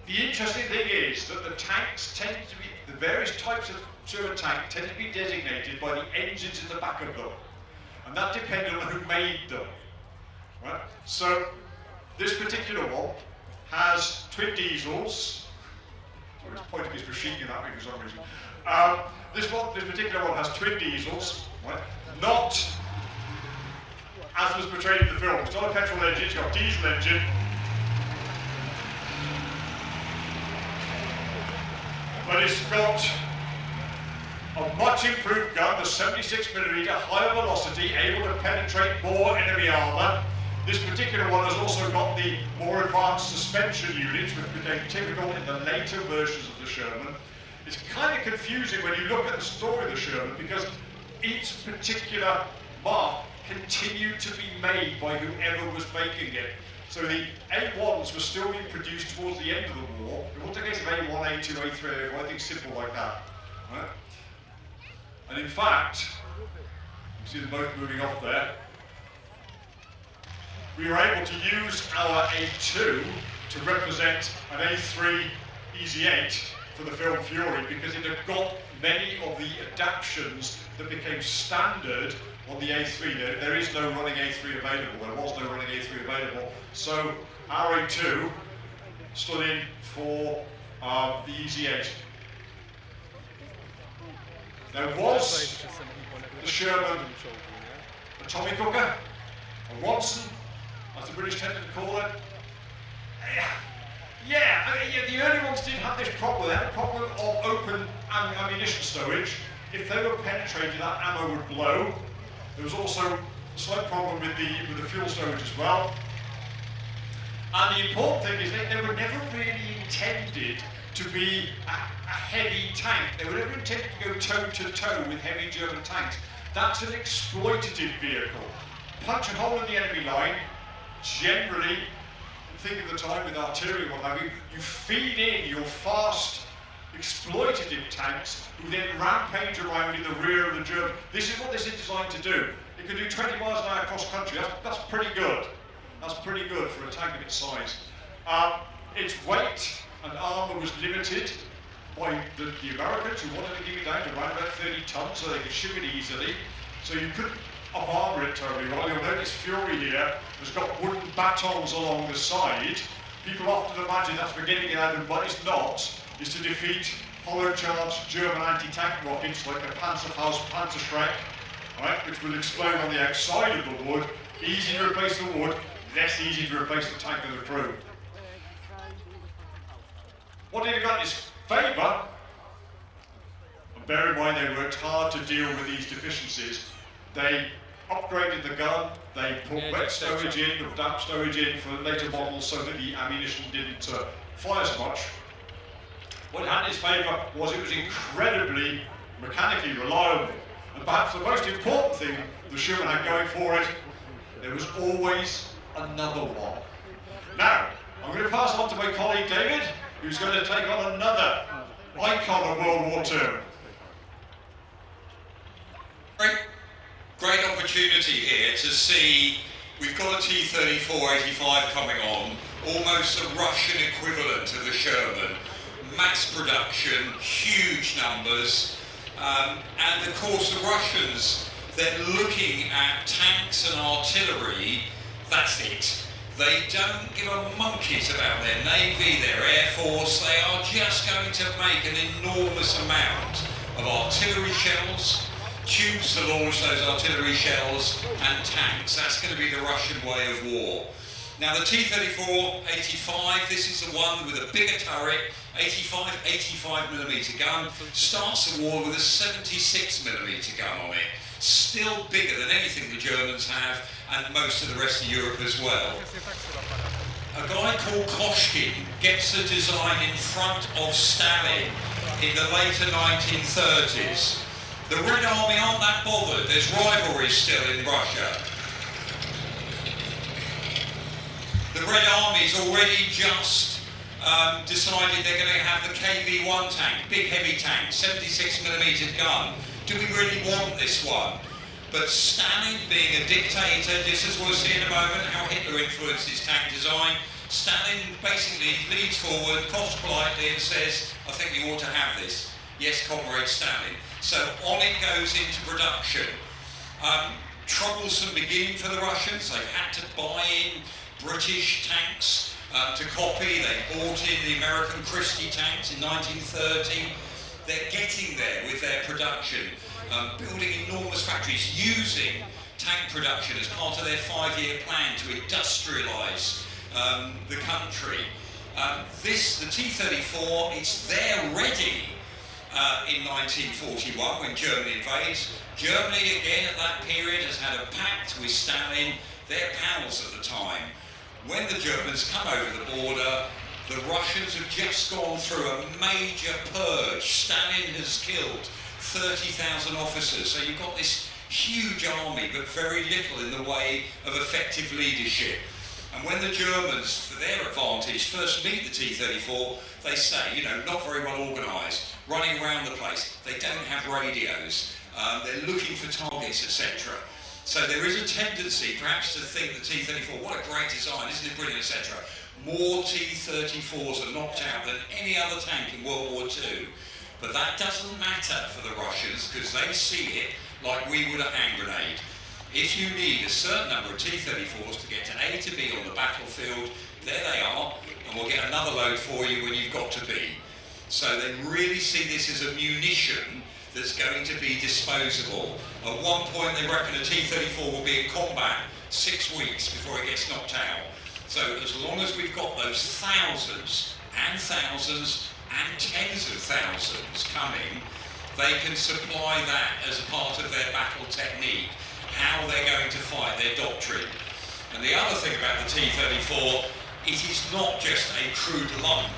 The interesting thing is that the tanks tend to be, the various types of German tank tend to be designated by the engines in the back of them. And that depended on who made them. Right? So, this particular one has twin diesels. Sorry, it's pointing his machine at me for some reason. This particular one has twin diesels, right? Not as was portrayed in the film. It's not a petrol engine, it's got a diesel engine. But it's got a much improved gun, the 76mm, higher velocity, able to penetrate more enemy armour. This particular one has also got the more advanced suspension units, which became typical in the later versions of the Sherman. It's kind of confusing when you look at the story of the Sherman, because each particular mark continued to be made by whoever was making it. So the A1s were still being produced towards the end of the war. It wasn't a case of A1, A2, A3, anything simple like that. Right? And in fact, you see them both moving off there. We were able to use our A2 to represent an A3 Easy 8 for the film Fury, because it had got many of the adaptions that became standard on the A3. There is no running A3 available. There was no running A3 available. So our A2 stood in for the Easy 8. There was the Sherman atomic hooker, a Watson, as the British tended to call it. Yeah, the early ones didn't have this problem. They had a problem of open ammunition stowage. If they were penetrated, that ammo would blow. There was also a slight problem with the fuel stowage as well. And the important thing is that they were never really intended to be a heavy tank. They were never intended to go toe-to-toe with heavy German tanks. That's an exploitative vehicle. Punch a hole in the enemy line, generally, think of the time with artillery and what have you, you feed in your fast, exploitative tanks who then rampage around in the rear of the German. This is what this is designed to do. It can do 20 miles an hour across country. That's pretty good. That's pretty good for a tank of its size. Its weight and armour was limited by the Americans, who wanted to keep it down to around about 30 tons so they could ship it easily. So you couldn't armour it terribly well. You'll notice Fury here has got wooden batons along the side. People often imagine that's for getting it out of, but it's not. It's to defeat hollow-charged German anti-tank rockets like the Panzerfaust, Panzerschreck, right, which will explode on the outside of the wood. Easy to replace the wood, less easy to replace the tank and the crew. What did it got in its favour? And bear in mind they worked hard to deal with these deficiencies. They upgraded the gun, they put wet stowage in, or damp stowage in for later models so that the ammunition didn't fly so much. What it had in its favour was it was incredibly mechanically reliable. And perhaps the most important thing the Sherman had going for it, there was always another one. Now, I'm going to pass on to my colleague David, who's going to take on another icon of World War II. Great opportunity here to see, we've got a T-34-85 coming on, almost a Russian equivalent of the Sherman. Mass production, huge numbers, and of course the Russians, they're looking at tanks and artillery, that's it. They don't give a monkeys about their Navy, their Air Force. They are just going to make an enormous amount of artillery shells, tubes to launch those artillery shells, and tanks. That's going to be the Russian way of war. Now the T-34-85, this is the one with a bigger turret, 85mm gun, starts the war with a 76mm gun on it. Still bigger than anything the Germans have, and most of the rest of Europe as well. A guy called Koshkin gets the design in front of Stalin in the later 1930s. The Red Army aren't that bothered, there's rivalry still in Russia. The Red Army's already just decided they're going to have the KV-1 tank, big heavy tank, 76mm gun. Do we really want this one? But Stalin, being a dictator, just as we'll see in a moment how Hitler influenced his tank design, Stalin basically leads forward, coughs politely and says, I think you ought to have this. Yes, comrade Stalin. So on it goes into production. Troublesome beginning for the Russians. They've had to buy in British tanks to copy. They bought in the American Christie tanks in 1930. They're getting there with their production, building enormous factories, using tank production as part of their 5-year plan to industrialise the country. The T-34, it's there ready in 1941 when Germany invades. Germany, again, at that period has had a pact with Stalin. They're pals at the time. When the Germans come over the border, the Russians have just gone through a major purge. Stalin has killed 30,000 officers. So you've got this huge army, but very little in the way of effective leadership. And when the Germans, for their advantage, first meet the T-34, they say, you know, not very well organised, running around the place. They don't have radios. They're looking for targets, etc. So there is a tendency, perhaps, to think the T-34, what a great design, isn't it brilliant, etc. More T-34s are knocked out than any other tank in World War II. But that doesn't matter for the Russians, because they see it like we would a hand grenade. If you need a certain number of T-34s to get to A to B on the battlefield, there they are, and we'll get another load for you when you've got to B. So they really see this as a munition that's going to be disposable. At one point they reckon a T-34 will be in combat 6 weeks before it gets knocked out. So as long as we've got those thousands and thousands and tens of thousands coming, they can supply that as a part of their battle technique, how they're going to fight, their doctrine. And the other thing about the T-34, it is not just a crude lump,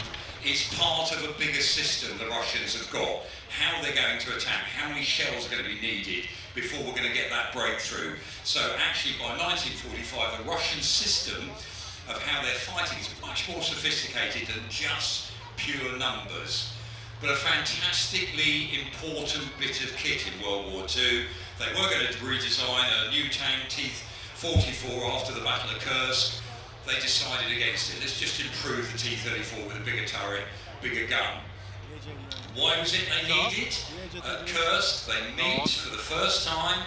it's part of a bigger system the Russians have got. How they're going to attack, how many shells are going to be needed before we're going to get that breakthrough. So actually by 1945, the Russian system of how they're fighting is much more sophisticated than just pure numbers. But a fantastically important bit of kit in World War II. They were going to redesign a new tank, T-44, after the Battle of Kursk. They decided against it. Let's just improve the T-34 with a bigger turret, bigger gun. Why was it they needed? At Kursk, they meet for the first time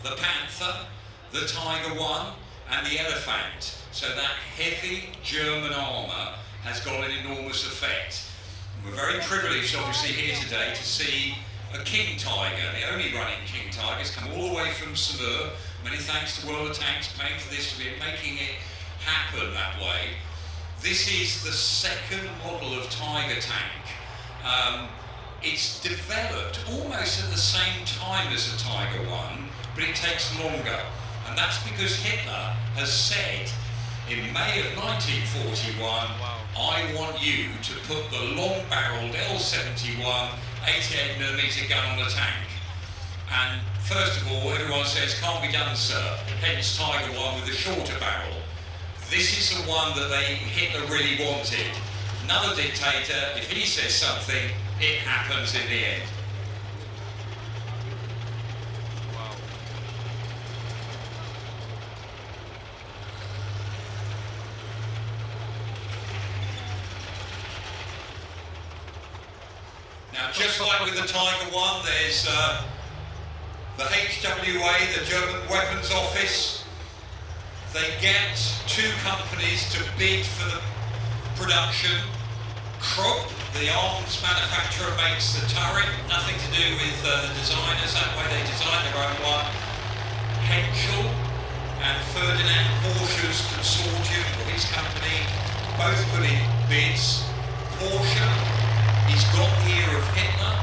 the Panther, the Tiger I, and the Elephant. So that heavy German armour has got an enormous effect. And we're very privileged, obviously, here today to see a King Tiger, the only running King Tigers, come all the way from Savur. Many thanks to World of Tanks paying for this, to be making it happen that way. This is the second model of Tiger tank. It's developed almost at the same time as the Tiger I, but it takes longer. And that's because Hitler has said in May of 1941, I want you to put the long-barreled L-71 88mm gun on the tank. And first of all, everyone says, can't be done, sir. Hence Tiger I with the shorter barrel. This is the one that Hitler really wanted. Another dictator, if he says something, it happens in the end. Now, just like with the Tiger One, there's the HWA, the German Weapons Office. They get two companies to bid for the production. Krupp, the arms manufacturer, makes the turret, nothing to do with the designers, that way they design their own one. Henschel and Ferdinand Porsche's consortium, or his company, both put in bids. Porsche, he's got the ear of Hitler,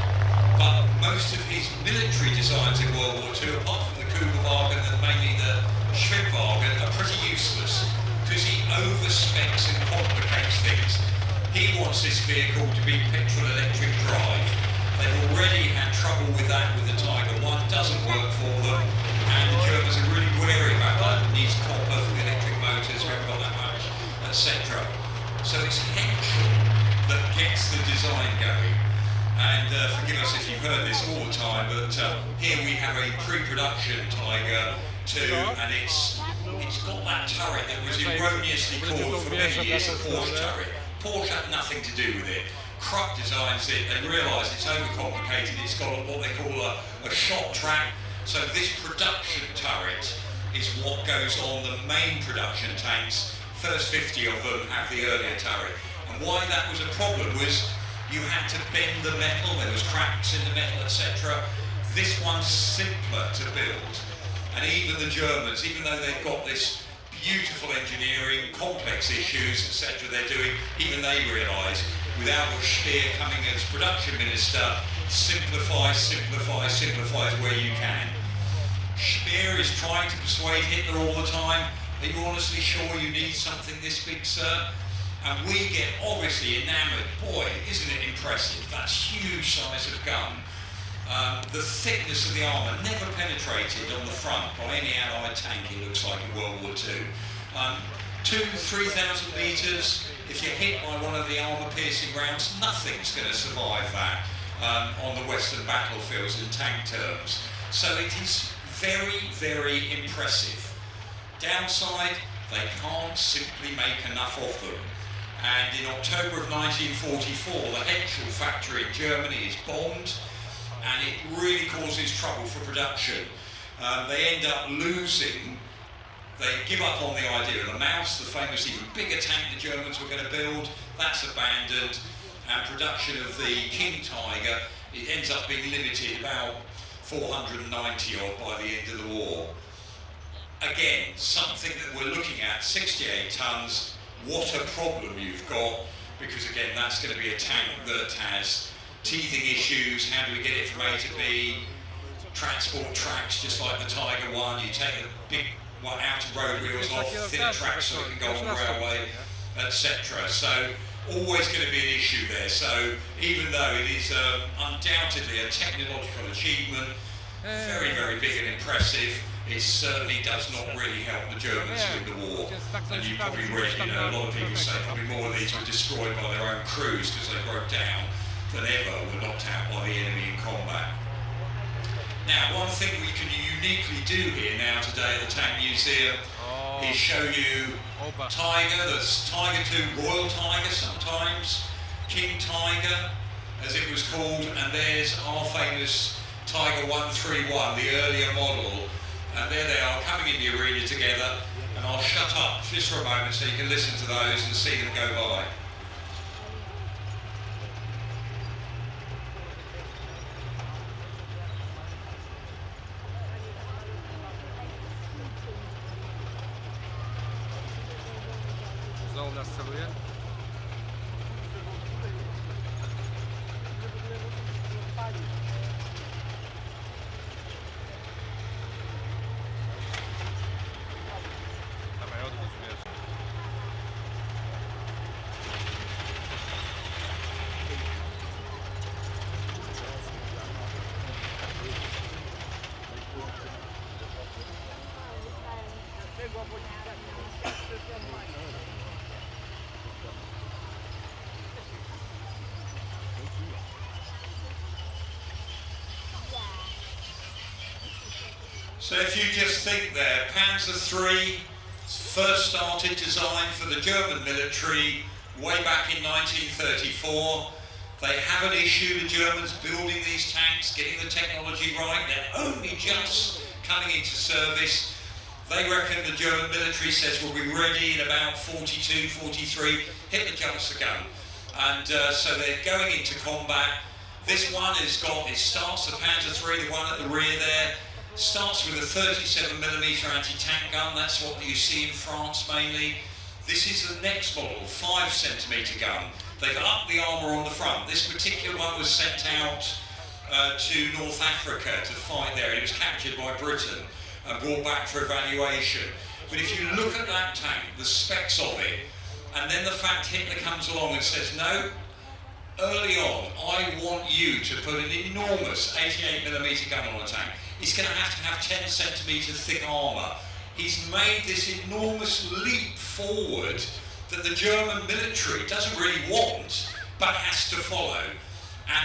but most of his military designs in World War II, apart from the Kugelwagen and mainly the Schwibwagen, are pretty useless because he overspecs and complicates things. He wants this vehicle to be petrol-electric drive. They've already had trouble with that with the Tiger One, doesn't work for them, and the Germans are really wary about that. It needs copper for the electric motors, we haven't got that much, etc. So it's Henschel that gets the design going. And forgive us if you've heard this all the time, but here we have a pre-production Tiger 2, and it's got that turret that was erroneously called for many years a Porsche turret. Porsche had nothing to do with it. Krupp designs it, they realise it's overcomplicated, it's got what they call a shot track. So this production turret is what goes on the main production tanks. First 50 of them have the earlier turret. And why that was a problem was you had to bend the metal, there was cracks in the metal, etc. This one's simpler to build. And even the Germans, even though they've got this beautiful engineering, complex issues, etc. they're doing, even they realise, without Speer coming as production minister, simplify where you can. Speer is trying to persuade Hitler all the time. Are you honestly sure you need something this big, sir? And we get obviously enamoured. Boy, isn't it impressive? That's huge size of gun. The thickness of the armour never penetrated on the front by any Allied tank, it looks like, in World War II. 2,000–3,000 metres, if you're hit by one of the armour-piercing rounds, nothing's going to survive that on the Western battlefields in tank terms. So it is very, very impressive. Downside, they can't simply make enough of them. And in October of 1944, the Henschel factory in Germany is bombed, and it really causes trouble for production. They end up losing, they give up on the idea of the Maus, the famous even bigger tank the Germans were going to build. That's abandoned, and production of the King Tiger, it ends up being limited about 490 odd by the end of the war. Again, something that we're looking at, 68 tons, what a problem you've got, because again, that's going to be a tank that has teething issues. How do we get it from A to B? Transport tracks, just like the Tiger One. You take the big outer road wheels off, thinner tracks so it can go on the railway, etc. So always going to be an issue there. So even though it is undoubtedly a technological achievement, very, very big and impressive, it certainly does not really help the Germans win the war. And you probably read, a lot of people say probably more of these were destroyed by their own crews because they broke down than ever were knocked out by the enemy in combat. Now, one thing we can uniquely do here now today at the Tank Museum is show you Tiger, that's Tiger 2, Royal Tiger sometimes, King Tiger as it was called, and there's our famous Tiger 131, the earlier model. And there they are, coming in the arena together, and I'll shut up just for a moment so you can listen to those and see them go by. Znowu nas celuje? Dawaj, odwróć, wiesz. So if you just think there, Panzer III first started designed for the German military way back in 1934. They have an issue, the Germans, building these tanks, getting the technology right. They're only just coming into service. They reckon the German military says we'll be ready in about 42, 43. Hitler jumps the gun. And so they're going into combat. This one has got, it starts, the Panzer III, the one at the rear there, starts with a 37mm anti-tank gun. That's what you see in France mainly. This is the next model, 5cm gun. They've upped the armour on the front. This particular one was sent out to North Africa to fight there. It was captured by Britain and brought back for evaluation. But if you look at that tank, the specs of it, and then the fact Hitler comes along and says, no, early on, I want you to put an enormous 88mm gun on a tank. He's going to have 10cm thick armour. He's made this enormous leap forward that the German military doesn't really want, but has to follow.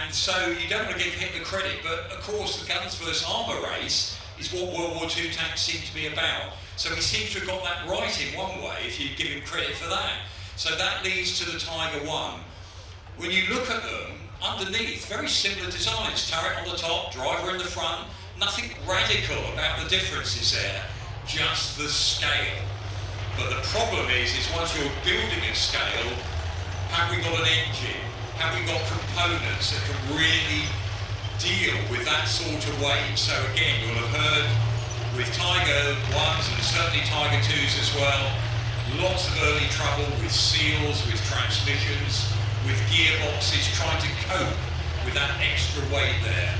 And so you don't want to give Hitler credit, but of course the guns versus armour race is what World War II tanks seem to be about. So he seems to have got that right in one way, if you give him credit for that. So that leads to the Tiger I. When you look at them, underneath, very similar designs. Turret on the top, driver in the front, nothing radical about the differences there, just the scale. But the problem is once you're building at scale, have we got an engine? Have we got components that can really deal with that sort of weight? So again, you'll have heard with Tiger 1s and certainly Tiger 2s as well, lots of early trouble with seals, with transmissions, with gearboxes, trying to cope with that extra weight there.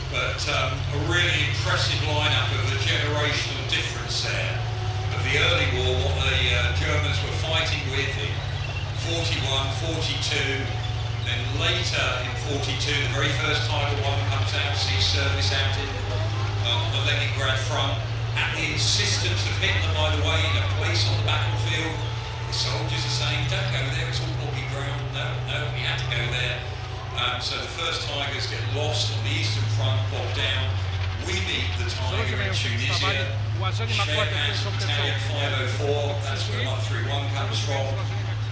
But a really impressive lineup of the generational difference there. Of the early war, what the Germans were fighting with in 41, 42, then later in 42, the very first Tiger I comes out, sees service out in the Leningrad front, at the insistence of Hitler, by the way, in a place on the battlefield. The soldiers are saying, don't go there, it's all boggy ground. No, we had to go there. So the first Tigers get lost on the eastern front, bogged down. We meet the Tiger in Tunisia. Shared Panzer Battalion 504, that's where 131 comes from.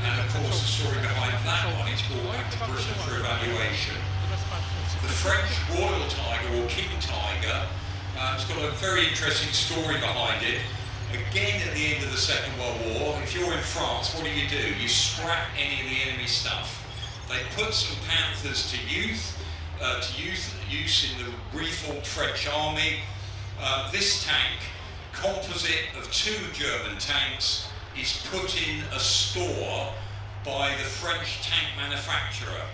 And of course the story behind that one is brought back to Britain for evaluation. The French Royal Tiger, or King Tiger, it's got a very interesting story behind it. Again, at the end of the Second World War, if you're in France, what do? You scrap any of the enemy stuff. They put some Panthers to use in the reformed French army. This tank, composite of 2 German tanks, is put in a store by the French tank manufacturer.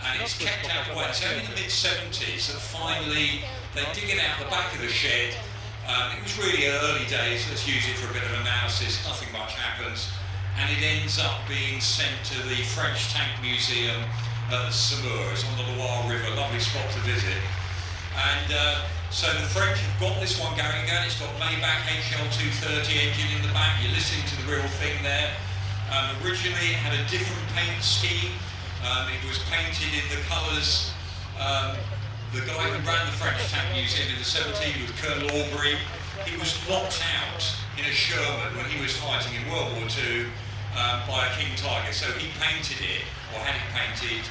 And it's kept out of the way. It's only in the mid-70s that finally they dig it out the back of the shed. It was really early days, let's use it for a bit of analysis, nothing much happens. And it ends up being sent to the French Tank Museum at Saumur. It's on the Loire River, lovely spot to visit. And so the French have got this one going again. It's got Maybach HL230 engine in the back. You're listening to the real thing there. Originally it had a different paint scheme. It was painted in the colours. The guy who ran the French Tank Museum in the 70s was Colonel Aubrey. He was knocked out in a Sherman when he was fighting in World War II by a King Tiger. So he painted it, or had it painted,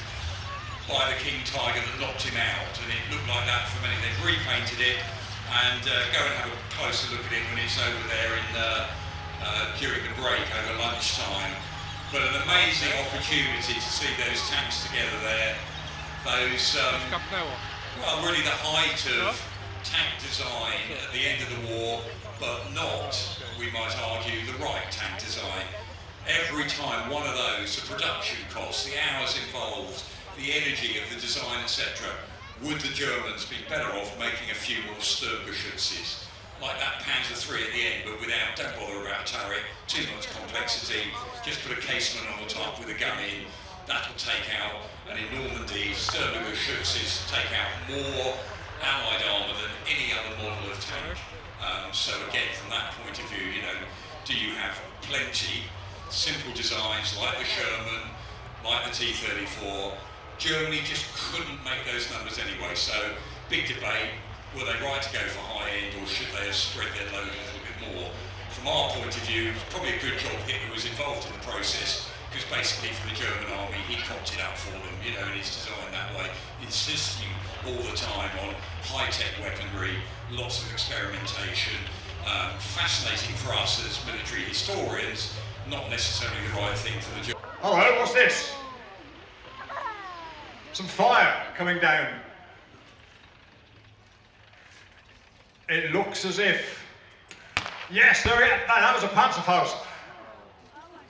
by the King Tiger that knocked him out. And it looked like that for many. They've repainted it, and go and have a closer look at it when it's over there during the break over lunchtime. But an amazing opportunity to see those tanks together there. Those, well, really the height of tank design at the end of the war, but not, we might argue, the right tank design. Every time one of those, the production costs, the hours involved, the energy of the design, etc., would the Germans be better off making a few more Sturmgeschützes? Like that Panzer III at the end, but without, don't bother about a turret, too much complexity, just put a casement on the top with a gun in, that'll take out, and in Normandy, Sturmgeschützes take out more Allied armour than any other model of tank. So again, from that point of view, do you have plenty simple designs like the Sherman, like the T-34? Germany just couldn't make those numbers anyway, so big debate. were they right to go for high end, or should they have spread their load a little bit more? From our point of view, it's probably a good job Hitler was involved in the process, because basically for the German army, he cocked it up for them, you know, and it's designed that way, insisting all the time on high-tech weaponry, lots of experimentation, fascinating for us as military historians, not necessarily the right thing for the German. Hello, what's this? Some fire coming down. It looks as if, yes, there we are. That was a Panzerfaust.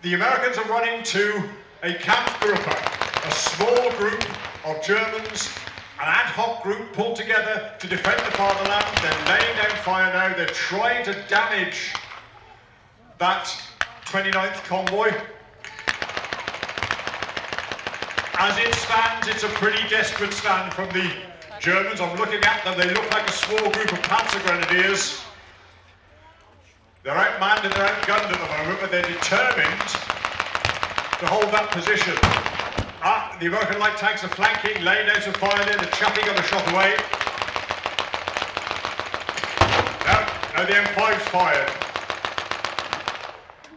The Americans are running to a Kampfgruppe, a small group of Germans, an ad hoc group pulled together to defend the fatherland. They're laying down fire now. They're trying to damage that 29th convoy. As it stands, it's a pretty desperate stand from the Germans. I'm looking at them. They look like a small group of Panzer Grenadiers. They're outmanned and they're outgunned at the moment, but they're determined to hold that position. The American light tanks are flanking, laying down some fire there. The Chappie got a shot away. Now the M5's fired.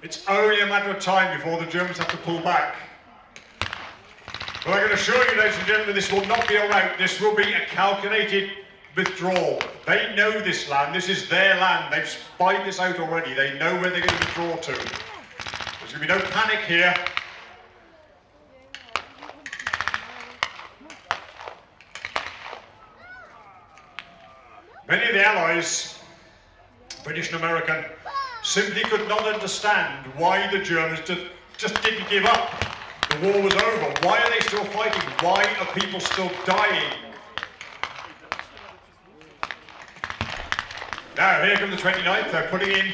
It's only a matter of time before the Germans have to pull back. But I can assure you, ladies and gentlemen, this will not be a rout. This will be a calculated withdrawal. They know this land. This is their land. They've spied this out already. They know where they're going to withdraw to. There's going to be no panic here. Many of the Allies, British and American, simply could not understand why the Germans just didn't give up. The war was over. Why are they still fighting? Why are people still dying? Now, here come the 29th. They're putting in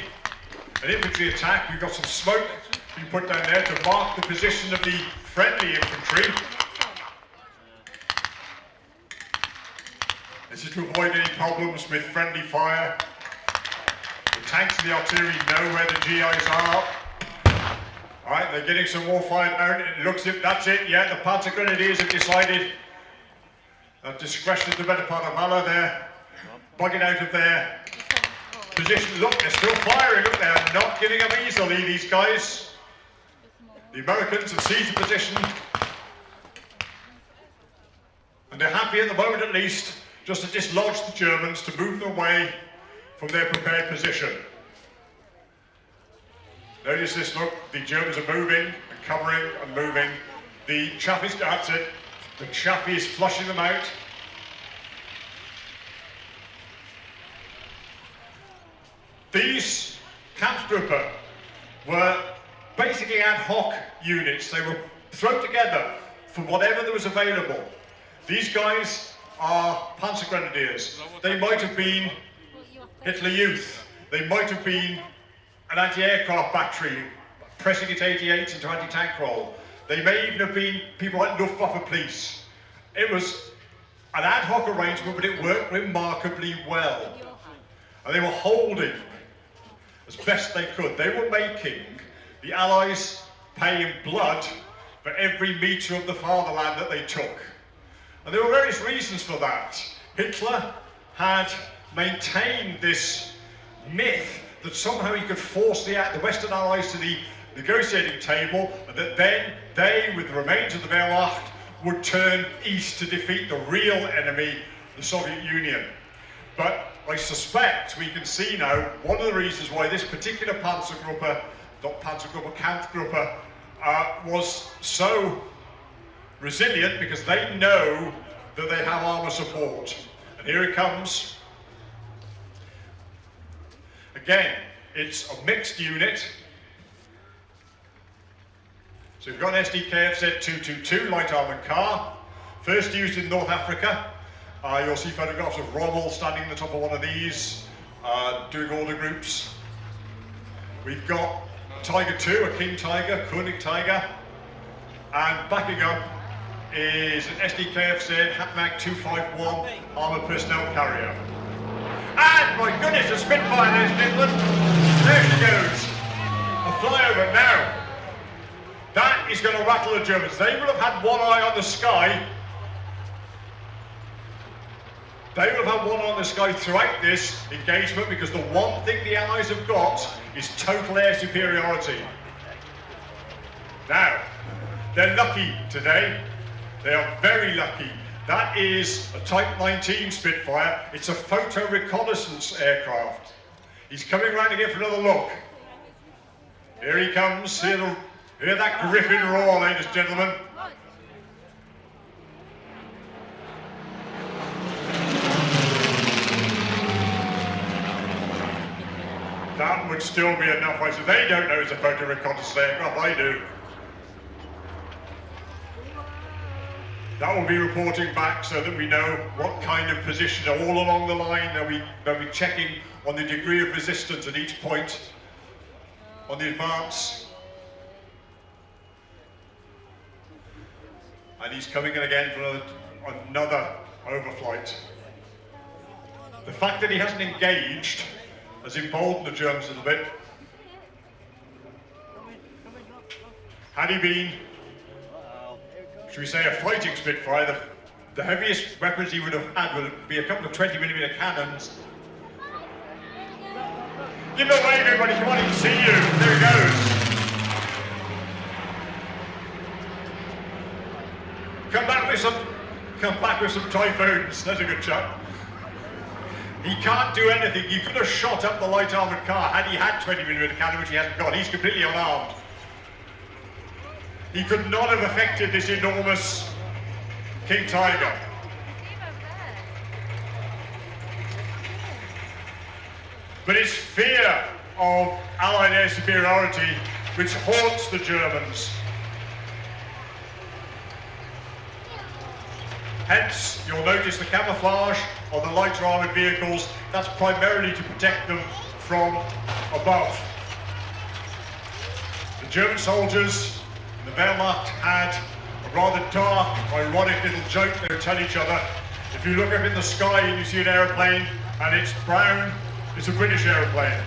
an infantry attack. We've got some smoke being put down there to mark the position of the friendly infantry. This is to avoid any problems with friendly fire. The tanks and the artillery know where the GIs are. Alright, they're getting some more fire down. It looks as if that's it. Yeah, the Panzer Grenadiers have decided that discretion is the better part of valor. They're bugging out of their position. Look, they're still firing. Look, they're not giving up easily, these guys. The Americans have seized the position. And they're happy at the moment, at least, just to dislodge the Germans, to move them away from their prepared position. Notice this, look, the Germans are moving and covering and moving. The Chaffee's, that's it, the Chaffee is flushing them out. These Kampfgruppe were basically ad hoc units. They were thrown together for whatever there was available. These guys are Panzer Grenadiers. They might have been Hitler Youth. They might have been an anti-aircraft battery pressing its 88s into anti-tank role. They may even have been people like Luftwaffe police. It was an ad hoc arrangement, but it worked remarkably well. And they were holding as best they could. They were making the Allies pay in blood for every metre of the fatherland that they took. And there were various reasons for that. Hitler had maintained this myth that somehow he could force the Western Allies to the negotiating table, and that then they, with the remains of the Wehrmacht, would turn east to defeat the real enemy, the Soviet Union. But I suspect we can see now one of the reasons why this particular Panzergruppe, not Panzergruppe, Kampfgruppe, was so resilient, because they know that they have armour support. And here it comes. Again, it's a mixed unit. So we've got an SDKFZ 222 light armoured car, first used in North Africa. You'll see photographs of Rommel standing on the top of one of these, doing order groups. We've got Tiger 2, a King Tiger, König Tiger, and backing up is an SDKFZ Hatmag 251 armoured personnel carrier. And my goodness, a Spitfire, ladies and gentlemen. There she goes. A flyover now. That is going to rattle the Germans. They will have had one eye on the sky. They will have one on the sky throughout this engagement because the one thing the Allies have got is total air superiority. Now, they're lucky today. They are very lucky. That is a Type 19 Spitfire. It's a photo reconnaissance aircraft. He's coming round again for another look. Here he comes. Hear that Griffin roar, ladies and gentlemen. That would still be enough. So they don't know it's a photo reconnaissance aircraft. I do. That will be reporting back so that we know what kind of position all along the line. They'll be checking on the degree of resistance at each point on the advance. And he's coming in again for another overflight. The fact that he hasn't engaged has emboldened the Germans a little bit. Had he been, should we say, a fighting Spitfire, the heaviest weapons he would have had would be a couple of 20mm cannons. Give him a wave, everybody, come on, he can see you. There he goes. Come back with some Typhoons. That's a good shot. He can't do anything. He could have shot up the light armoured car had he had 20mm cannon, which he hasn't got. He's completely unarmed. He could not have affected this enormous King Tiger. But it's fear of Allied air superiority which haunts the Germans. Hence, you'll notice the camouflage on the lighter armoured vehicles. That's primarily to protect them from above. The German soldiers, the Wehrmacht, had a rather dark, ironic little joke they would tell each other. If you look up in the sky and you see an aeroplane and it's brown, it's a British aeroplane.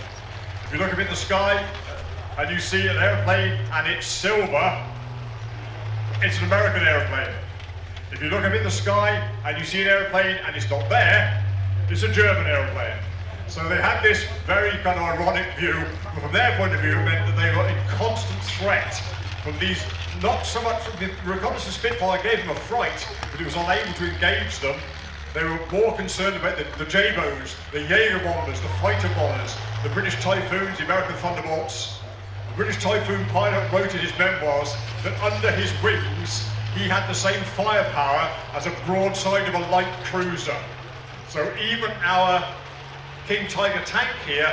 If you look up in the sky and you see an aeroplane and it's silver, it's an American aeroplane. If you look up in the sky and you see an aeroplane and it's not there, it's a German aeroplane. So they had this very kind of ironic view, but from their point of view it meant that they were in constant threat from these, not so much, the reconnaissance Spitfire gave them a fright, but it was unable to engage them. They were more concerned about the J-bows, the Jaeger bombers, the fighter bombers, the British Typhoons, the American Thunderbolts. The British Typhoon pilot wrote in his memoirs that under his wings he had the same firepower as a broadside of a light cruiser. So even our King Tiger tank here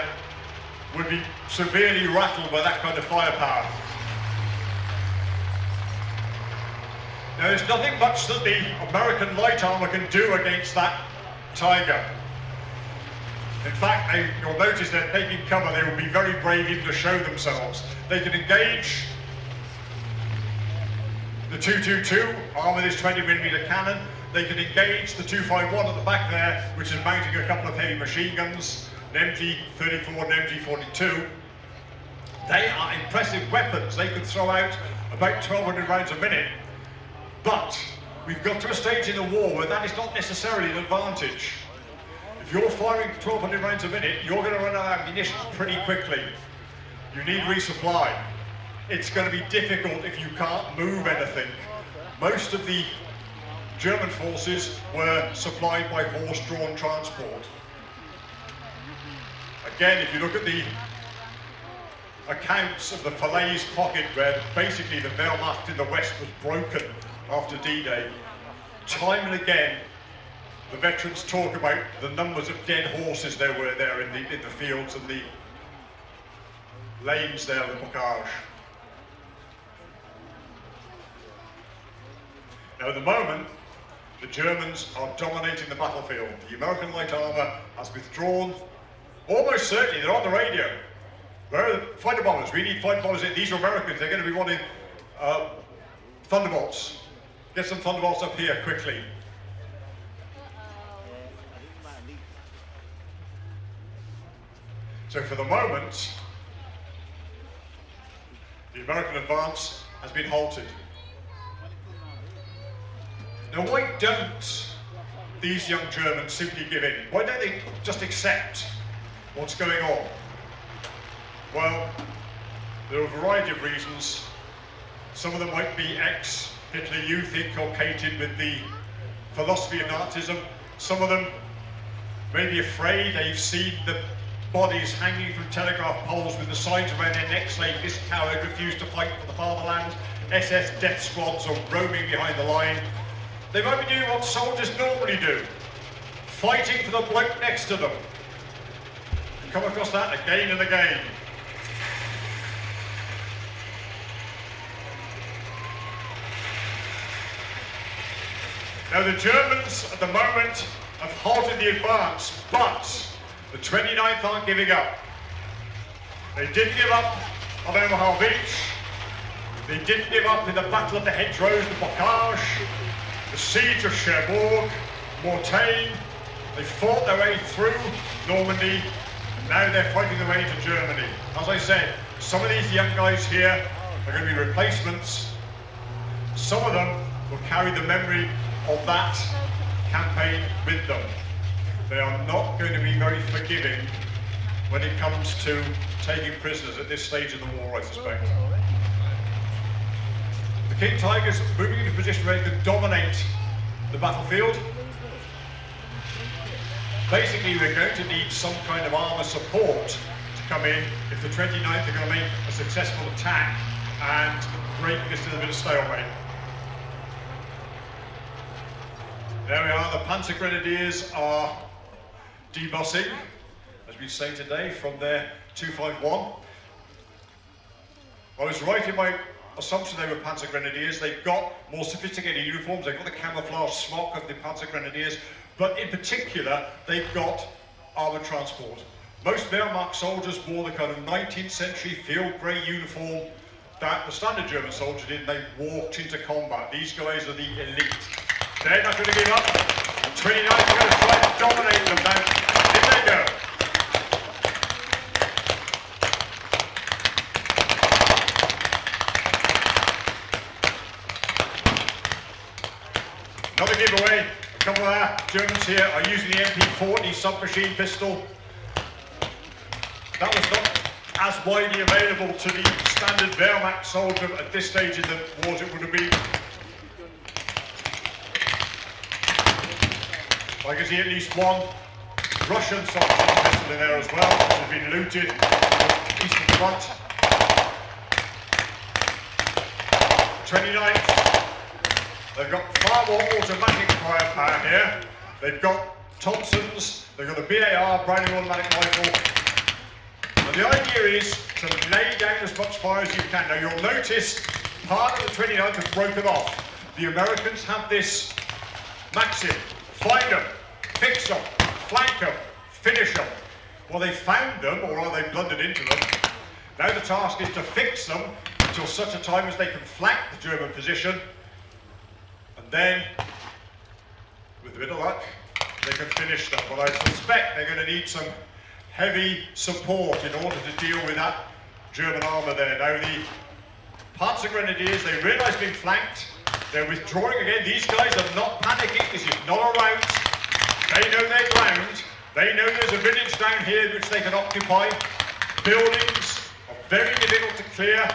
would be severely rattled by that kind of firepower. Now there's nothing much that the American light armour can do against that Tiger. In fact, you'll notice they're taking cover. They will be very brave even to show themselves. They can engage the 222 armed with his 20mm cannon. They can engage the 251 at the back there, which is mounting a couple of heavy machine guns, an MG34 and an MG42. They are impressive weapons. They can throw out about 1,200 rounds a minute. But we've got to a stage in the war where that is not necessarily an advantage. If you're firing 1,200 rounds a minute, you're going to run out of ammunition pretty quickly. You need resupply. It's going to be difficult if you can't move anything. Most of the German forces were supplied by horse-drawn transport. Again, if you look at the accounts of the Falaise pocket, where basically the Wehrmacht in the west was broken after D-Day, time and again the veterans talk about the numbers of dead horses there were there in the fields and the lanes there, the pokaz. Now at the moment, the Germans are dominating the battlefield. The American light armour has withdrawn. Almost certainly, they're on the radio. Where are the fighter bombers? We need fighter bombers. These are Americans. They're going to be wanting Thunderbolts. Get some Thunderbolts up here quickly. So for the moment, the American advance has been halted. Now why don't these young Germans simply give in? Why don't they just accept what's going on? Well, there are a variety of reasons. Some of them might be ex-Hitler youth inculcated with the philosophy of Nazism. Some of them may be afraid. They've seen the bodies hanging from telegraph poles with the signs around their necks saying this coward refused to fight for the fatherland. SS death squads are roaming behind the line. They might be doing what soldiers normally do, fighting for the bloke next to them. You come across that again and again. Now the Germans at the moment have halted the advance, but the 29th aren't giving up. They didn't give up on Omaha Beach. They didn't give up in the Battle of the Hedgerows, the Bocage, the Siege of Cherbourg, Mortain. They fought their way through Normandy, and now they're fighting their way into Germany. As I said, some of these young guys here are going to be replacements. Some of them will carry the memory of that campaign with them. They are not going to be very forgiving when it comes to taking prisoners at this stage of the war, I suspect. The King Tigers moving into a position where they can dominate the battlefield. Basically, they're going to need some kind of armour support to come in if the 29th are going to make a successful attack and break this little bit of stalemate. There we are, the Panzer Grenadiers are debussing, as we say today, from their 251. I was right in my assumption they were Panzer Grenadiers. They've got more sophisticated uniforms, they've got the camouflage smock of the Panzer Grenadiers, but in particular, they've got armoured transport. Most Wehrmacht soldiers wore the kind of 19th century field grey uniform that the standard German soldier did. They walked into combat. These guys are the elite. They're not going to give up. The 29th are going to try to dominate them now. In they go. Another giveaway. A couple of our Germans here are using the MP40 submachine pistol. That was not as widely available to the standard Wehrmacht soldier at this stage in the war as it would have been. I can see at least one Russian submachine pistol in there as well, which has been looted on the eastern front. 29th, they've got far more automatic firepower here. They've got Thompsons, they've got a BAR, Browning automatic rifle. And the idea is to lay down as much fire as you can. Now you'll notice part of the 29th have broken off. The Americans have this maxim: find them, fix them, flank them, finish them. Well, they found them, or are they blundered into them? Now the task is to fix them until such a time as they can flank the German position. And then, with a bit of luck, they can finish them. But I suspect they're going to need some heavy support in order to deal with that German armour there. Now the Panzer Grenadiers, they realise being flanked. They're withdrawing again. These guys are not panicking. This is not a rout. They know their ground. They know there's a village down here which they can occupy. Buildings are very difficult to clear.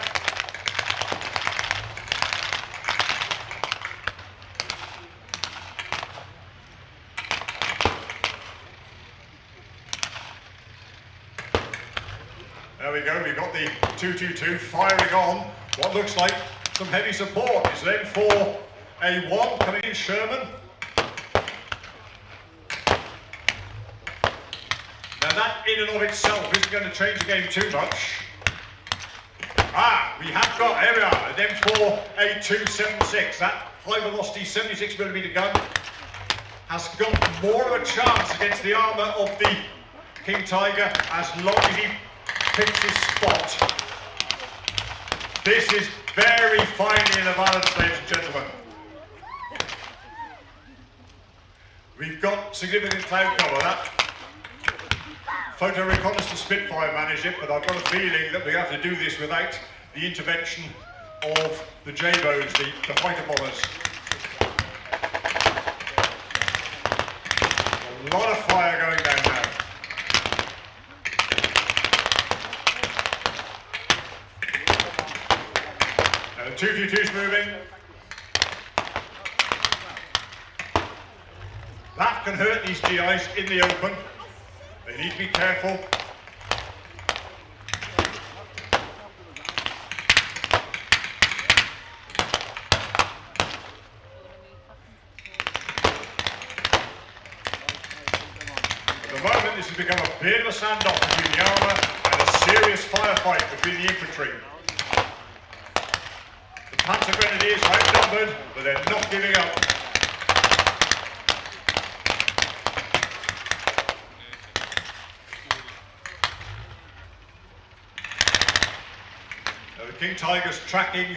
There we go. We've got the 222 firing on what looks like some heavy support. Is then for A1 coming in, Sherman. Now that in and of itself isn't going to change the game too much. We have got, here we are, an M4 A276. That high velocity 76mm gun has got more of a chance against the armour of the King Tiger as long as he picks his spot. This is very finely in the balance, ladies and gentlemen. We've got significant cloud cover. That photo reconnaissance Spitfire managed it, but I've got a feeling that we have to do this without the intervention of the J-boats, the fighter bombers. A lot of fire going down now. Now the 222's moving. That can hurt these GIs in the open. They need to be careful. At the moment, this has become a bit of a standoff between the armour and a serious firefight between the infantry. The Panzer Grenadiers are outnumbered, but they're not giving up. King Tiger's tracking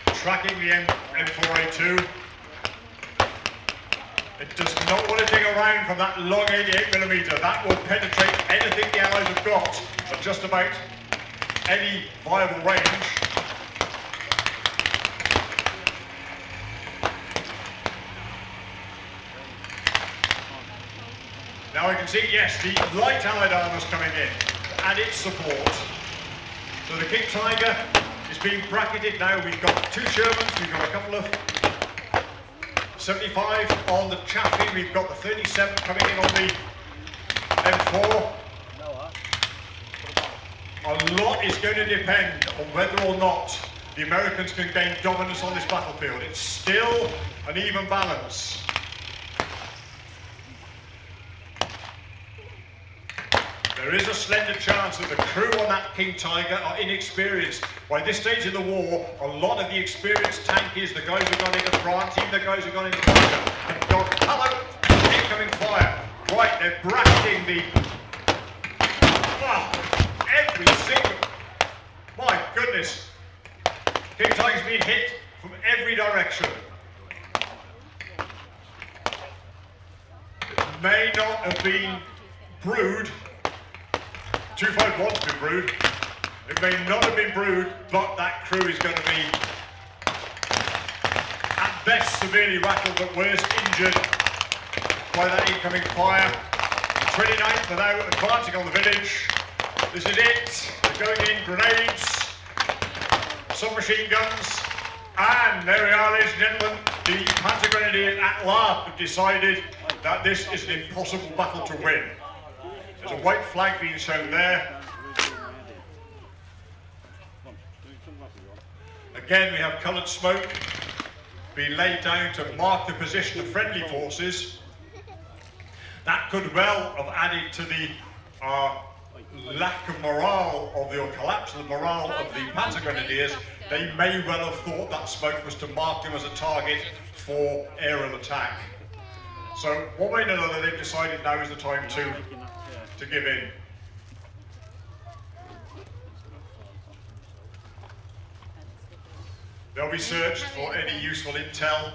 the M4A2. It does not want to dig around from that long 88mm. That will penetrate anything the Allies have got at just about any viable range. Now I can see, yes, the light Allied armour's coming in and its support. So the King Tiger is being bracketed now. We've got 2 Shermans, we've got a couple of 75 on the Chaffee, we've got the 37 coming in on the M4. A lot is going to depend on whether or not the Americans can gain dominance on this battlefield. It's still an even balance. There is a slender chance that the crew on that King Tiger are inexperienced. By this stage in the war, a lot of the experienced tankies, the guys who've gone into France, even the guys who've gone into Russia, have gone, hello, incoming fire. Right, they're bracketing the... every single... My goodness. King Tiger's been hit from every direction. It may not have been brewed. 251's been brewed. It may not have been brewed, but that crew is going to be at best severely rattled, but worse injured by that incoming fire. The 29th are now advancing on the village. This is it. They're going in grenades, submachine guns, and there we are, ladies and gentlemen. The Panzer Grenadiers at last have decided that this is an impossible battle to win. There's a white flag being shown there. Again, we have coloured smoke being laid down to mark the position of friendly forces. That could well have added to the lack of morale or collapse of the morale of the Panzer Grenadiers. They may well have thought that smoke was to mark them as a target for aerial attack. So one way or another, they've decided now is the time to give in. They'll be searched for any useful intel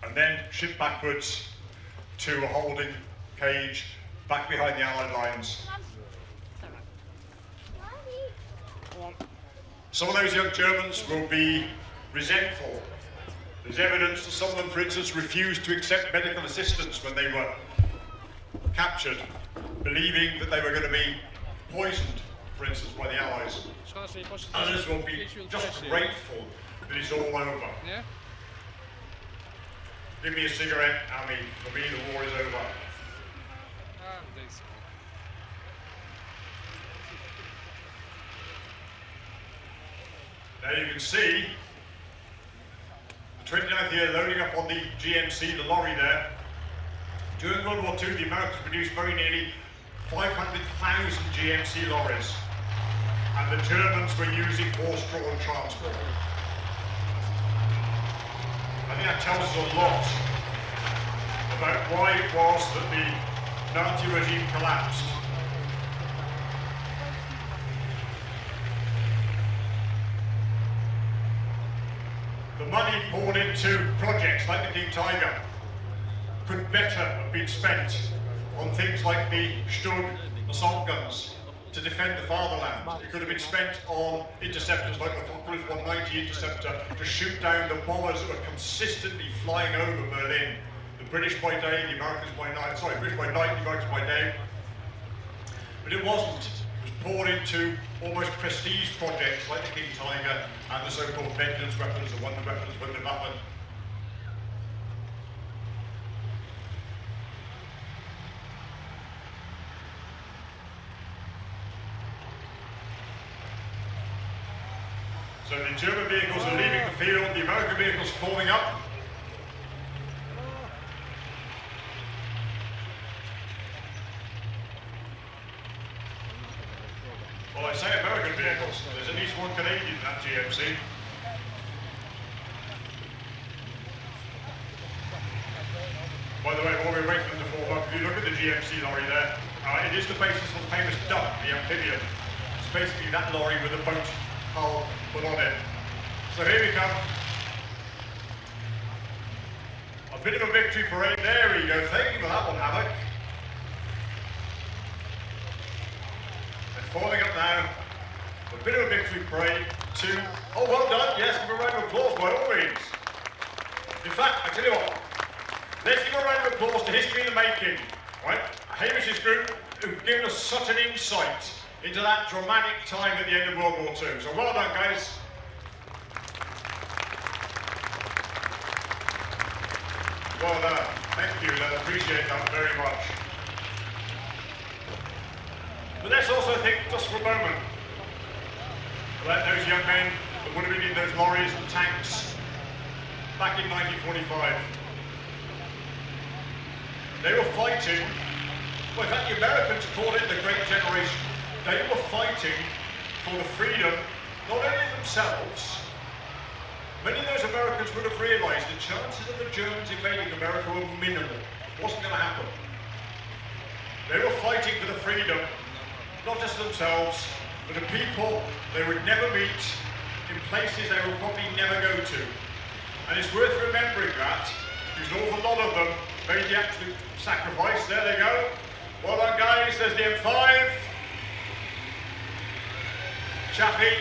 and then shipped backwards to a holding cage back behind the Allied lines. Some of those young Germans will be resentful. There's evidence that some of them, for instance, refused to accept medical assistance when they were captured, believing that they were going to be poisoned, for instance, by the Allies. Others will be just grateful that it's all over. Yeah? Give me a cigarette, Amy. For me, the war is over. Now you can see the 29th here loading up on the GMC, the lorry there. During World War II, the Americans produced very nearly 500,000 GMC lorries, and the Germans were using horse-drawn transport. I think that tells us a lot about why it was that the Nazi regime collapsed. The money poured into projects like the King Tiger could better have been spent on things like the Stug assault guns, to defend the fatherland. It could have been spent on interceptors like the Focke-Wulf 190 interceptor to shoot down the bombers that were consistently flying over Berlin. The British by day, the Americans by night. Sorry, British by night, the Americans by day. But it wasn't. It was poured into almost prestige projects like the King Tiger and the so-called vengeance weapons, the wonder weapons, Wunderwaffen. So the German vehicles are leaving the field, the American vehicles forming up. Well, I say American vehicles, there's at least one Canadian in that GMC. By the way, while we're waiting for them to form up, if you look at the GMC lorry there, it is the basis for the famous Duck, the amphibian. It's basically that lorry with a boat hull put on it. So here we come. A bit of a victory parade. There we go. Thank you for that one, Havoc. They're forming up now. A bit of a victory parade to... Oh, well done. Yes, give a round of applause by all means. In fact, I tell you what. Let's give a round of applause to History in the Making. Right? Hamish's group who've given us such an insight into that dramatic time at the end of World War II. So well done, guys. Well done. Thank you. I appreciate that very much. But let's also think just for a moment about those young men that would have been in those lorries and tanks back in 1945. They were fighting, well, in fact the Americans called it the Great Generation. They were fighting for the freedom, not only of themselves. Many of those Americans would have realised the chances of the Germans invading America were minimal. It wasn't going to happen. They were fighting for the freedom, not just themselves, but the people they would never meet in places they would probably never go to. And it's worth remembering that, because an awful lot of them made the absolute sacrifice. There they go. Well done, guys. There's the M5. Chappie.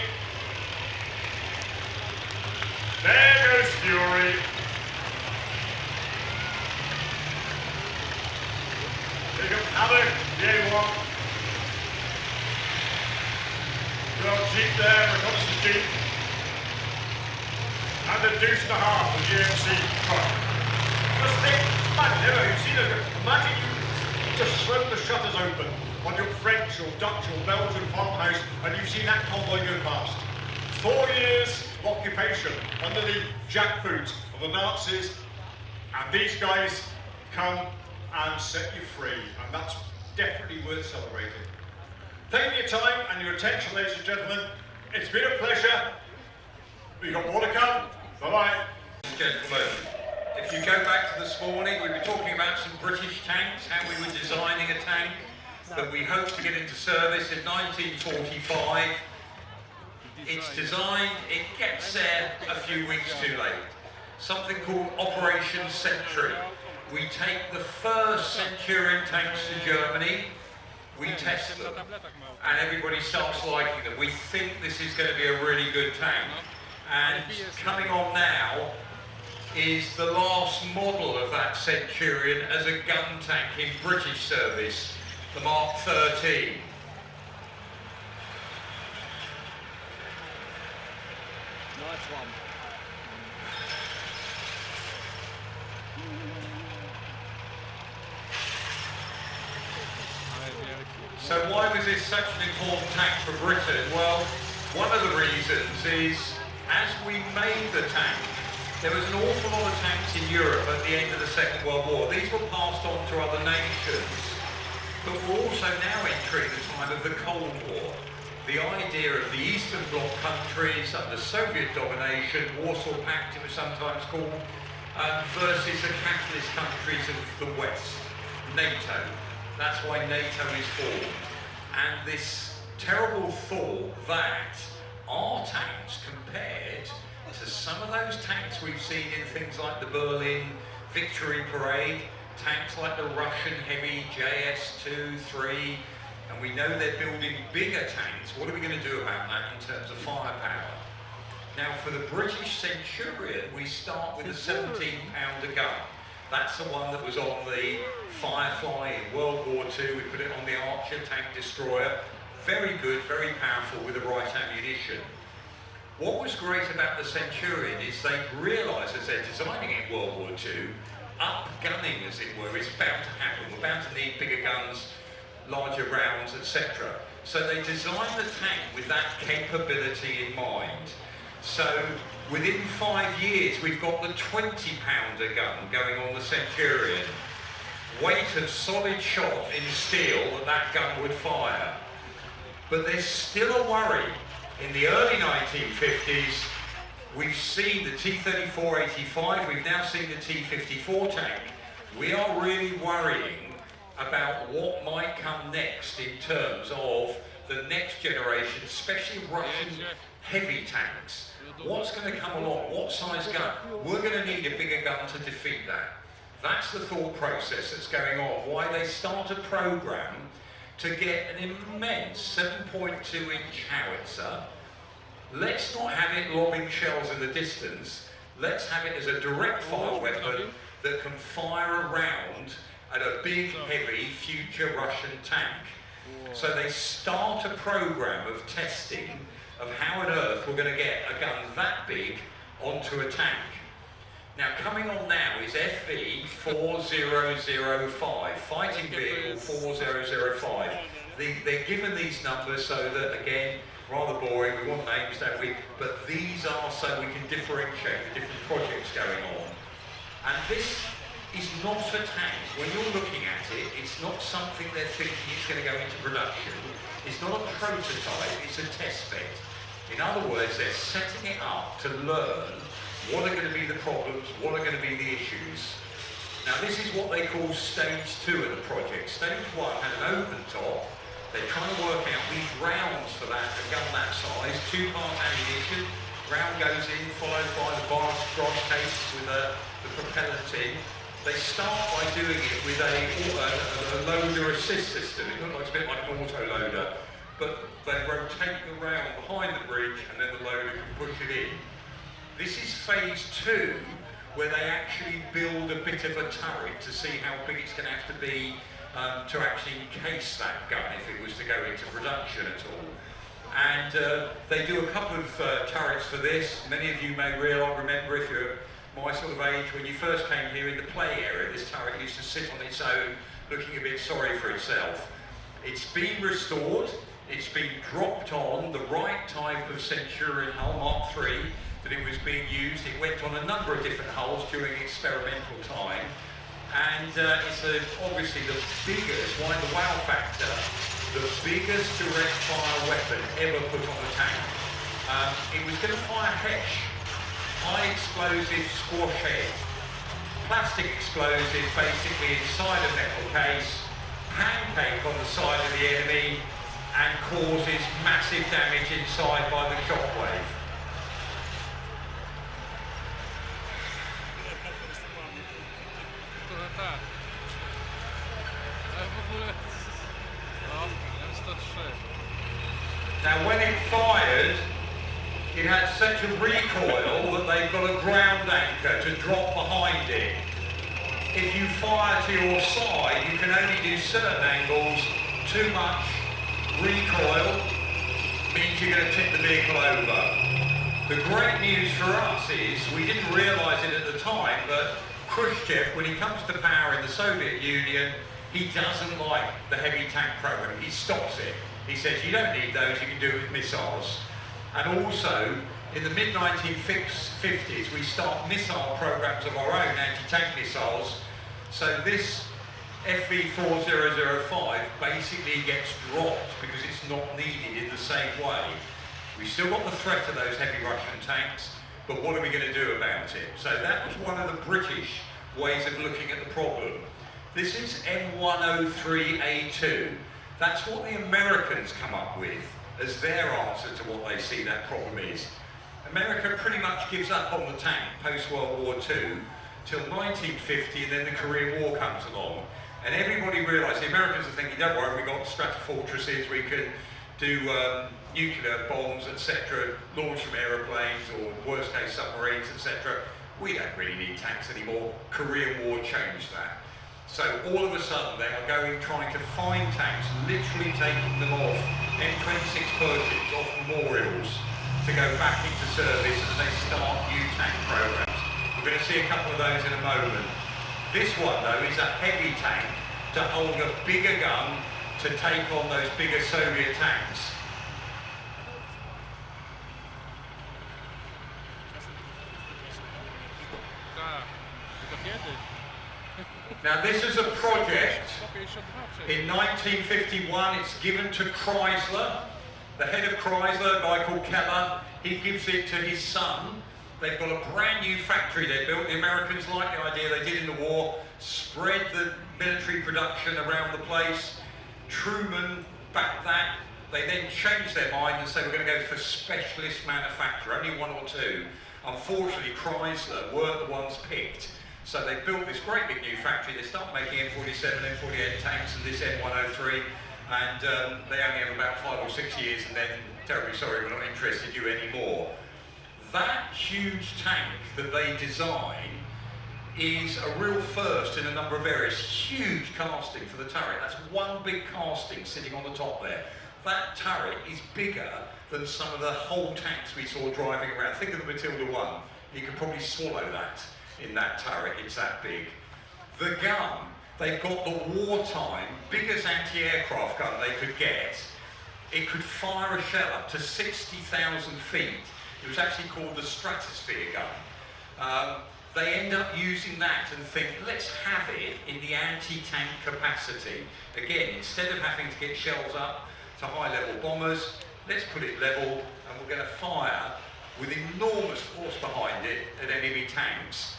There goes Fury. Here comes Havoc, the A1. Good old Jeep there, reconnaissance Jeep. And the Deuce and a half, the GMC truck. Just think, imagine you just slammed the shutters open on your French or Dutch or Belgian farmhouse and you've seen that convoy go past. 4 years of occupation under the jackboot of the Nazis, and these guys come and set you free, and that's definitely worth celebrating. Thank you for your time and your attention, ladies and gentlemen. It's been a pleasure. We've got more to come. Bye-bye. Gentlemen, if you go back to this morning, we were talking about some British tanks, how we were designing a tank that we hoped to get into service in 1945. It's designed, it gets there a few weeks too late. Something called Operation Sentry. We take the first Centurion tanks to Germany, we test them, and everybody starts liking them. We think this is going to be a really good tank. And coming on now is the last model of that Centurion as a gun tank in British service, the Mark 13. Nice one. So why was this such an important tank for Britain? Well, one of the reasons is, as we made the tank, there was an awful lot of tanks in Europe at the end of the Second World War. These were passed on to other nations, but we're also now entering the time of the Cold War. The idea of the Eastern Bloc countries under Soviet domination, Warsaw Pact it was sometimes called, versus the capitalist countries of the West, NATO. That's why NATO is formed. And this terrible thought that our tanks compared to some of those tanks we've seen in things like the Berlin Victory Parade, tanks like the Russian heavy JS-2, 3, and we know they're building bigger tanks. What are we going to do about that in terms of firepower? Now, for the British Centurion, we start with a 17-pounder gun. That's the one that was on the Firefly in World War II. We put it on the Archer tank destroyer. Very good, very powerful with the right ammunition. What was great about the Centurion is they realised as they're designing it in World War II, up-gunning, as it were, is bound to happen. We're bound to need bigger guns, larger rounds, etc. So they designed the tank with that capability in mind. So within 5 years, we've got the 20-pounder gun going on the Centurion. Weight of solid shot in steel that gun would fire. But there's still a worry. In the early 1950s, we've seen the T-34-85, we've now seen the T-54 tank. We are really worrying about what might come next in terms of the next generation, especially Russian heavy tanks. What's going to come along? What size gun? We're going to need a bigger gun to defeat that. That's the thought process that's going on. Why they start a program to get an immense 7.2-inch howitzer. Let's not have it lobbing shells in the distance. Let's have it as a direct fire weapon that can fire around at a big, heavy future Russian tank. So they start a program of testing of how on earth we're going to get a gun that big onto a tank. Now coming on now is FV 4005, Fighting Vehicle 4005. They're given these numbers so that, again, rather boring, we want names, don't we? But these are so we can differentiate the different projects going on. And this is not a tank. When you're looking at it, it's not something they're thinking it's going to go into production. It's not a prototype, it's a test bed. In other words, they're setting it up to learn what are going to be the problems, what are going to be the issues. Now this is what they call stage 2 of the project. Stage 1 had an open top. They're trying to work out these rounds for that, a gun that size, 2-part ammunition. Round goes in, followed by the brass case with the propeller tin. They start by doing it with a loader assist system. It looks like it's a bit like an auto loader, but they rotate the round behind the bridge and then the loader can push it in. This is phase 2, where they actually build a bit of a turret to see how big it's going to have to be to actually encase that gun if it was to go into production at all. And they do a couple of turrets for this. Many of you may remember, if you're my sort of age, when you first came here in the play area, this turret used to sit on its own, looking a bit sorry for itself. It's been restored, it's been dropped on the right type of Centurion hull, Mark III, that it was being used. It went on a number of different hulls during experimental time. And it's obviously the biggest, why the wow factor, the biggest direct fire weapon ever put on a tank. It was going to fire HESH, high explosive squash head. Plastic explosive basically inside a metal case, pancake on the side of the enemy, and causes massive damage inside by the shockwave. Now when it fired, it had such a recoil that they've got a ground anchor to drop behind it. If you fire to your side, you can only do certain angles. Too much recoil means you're going to tip the vehicle over. The great news for us is, we didn't realise it at the time, but Khrushchev, when he comes to power in the Soviet Union, he doesn't like the heavy tank program. He stops it. He says, you don't need those, you can do it with missiles. And also, in the mid-1950s, we start missile programs of our own, anti-tank missiles. So this FV4005 basically gets dropped because it's not needed in the same way. We've still got the threat of those heavy Russian tanks, but what are we going to do about it? So that was one of the British ways of looking at the problem. This is M103A2. That's what the Americans come up with as their answer to what they see that problem is. America pretty much gives up on the tank post-World War II till 1950, and then the Korean War comes along. And everybody realised, the Americans are thinking, don't worry, we've got stratofortresses, we can do nuclear bombs, etc., launch from aeroplanes or worst case submarines, etc. We don't really need tanks anymore. Korean War changed that. So all of a sudden they are trying to find tanks, literally taking them off M26 Pershings, off memorials, to go back into service as they start new tank programs. We're going to see a couple of those in a moment. This one though is a heavy tank to hold a bigger gun to take on those bigger Soviet tanks. Now this is a project in 1951, it's given to Chrysler. The head of Chrysler, a guy called Keller, he gives it to his son. They've got a brand new factory they built. The Americans liked the idea, they did in the war, spread the military production around the place. Truman backed that. They then changed their mind and said we're going to go for specialist manufacture, only one or two. Unfortunately, Chrysler weren't the ones picked. So they built this great big new factory. They start making M47, M48 tanks and this M103, and they only have about 5 or 6 years and then, terribly sorry, we're not interested in you anymore. That huge tank that they design is a real first in a number of areas. Huge casting for the turret. That's one big casting sitting on the top there. That turret is bigger than some of the whole tanks we saw driving around. Think of the Matilda 1. You could probably swallow that in that turret, it's that big. The gun, they've got the wartime biggest anti-aircraft gun they could get. It could fire a shell up to 60,000 feet. It was actually called the Stratosphere gun. They end up using that and think, let's have it in the anti-tank capacity. Again, instead of having to get shells up to high-level bombers, let's put it level and we're going to fire with enormous force behind it at enemy tanks.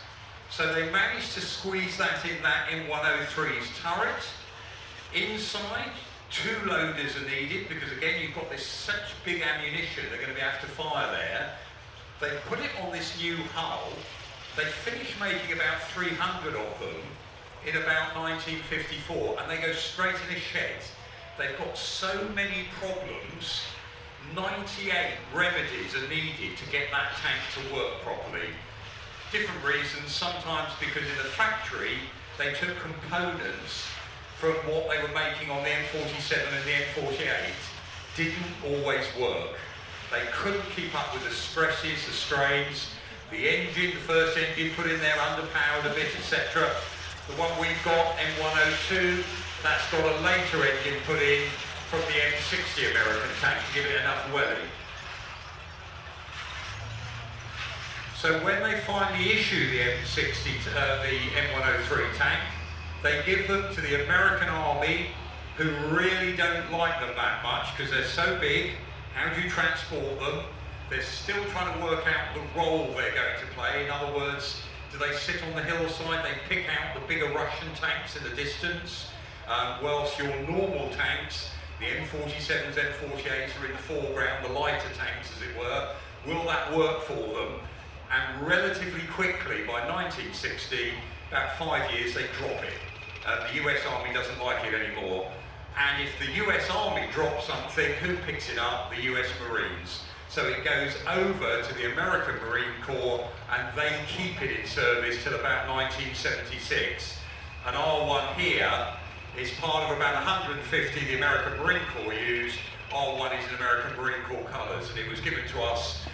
So they managed to squeeze that in that M103's turret. Inside, 2 loaders are needed because again you've got this such big ammunition they're going to be able to fire there. They put it on this new hull. They finished making about 300 of them in about 1954 and they go straight in a shed. They've got so many problems, 98 remedies are needed to get that tank to work properly. Different reasons, sometimes because in the factory they took components from what they were making on the M47 and the M48, didn't always work. They couldn't keep up with the stresses, the strains, the engine, the first engine put in there underpowered a bit, etc. The one we've got, M102, that's got a later engine put in from the M60 American tank to give it enough welly. So when they finally issue the M60, the M103 tank, they give them to the American Army, who really don't like them that much because they're so big. How do you transport them? They're still trying to work out the role they're going to play. In other words, do they sit on the hillside? They pick out the bigger Russian tanks in the distance, whilst your normal tanks, the M47s, M48s are in the foreground, the lighter tanks as it were. Will that work for them? And relatively quickly, by 1960, about 5 years, they drop it. The US Army doesn't like it anymore. And if the US Army drops something, who picks it up? The US Marines. So it goes over to the American Marine Corps and they keep it in service till about 1976. And R1 here is part of about 150 the American Marine Corps used. R1 is in American Marine Corps colours and it was given to us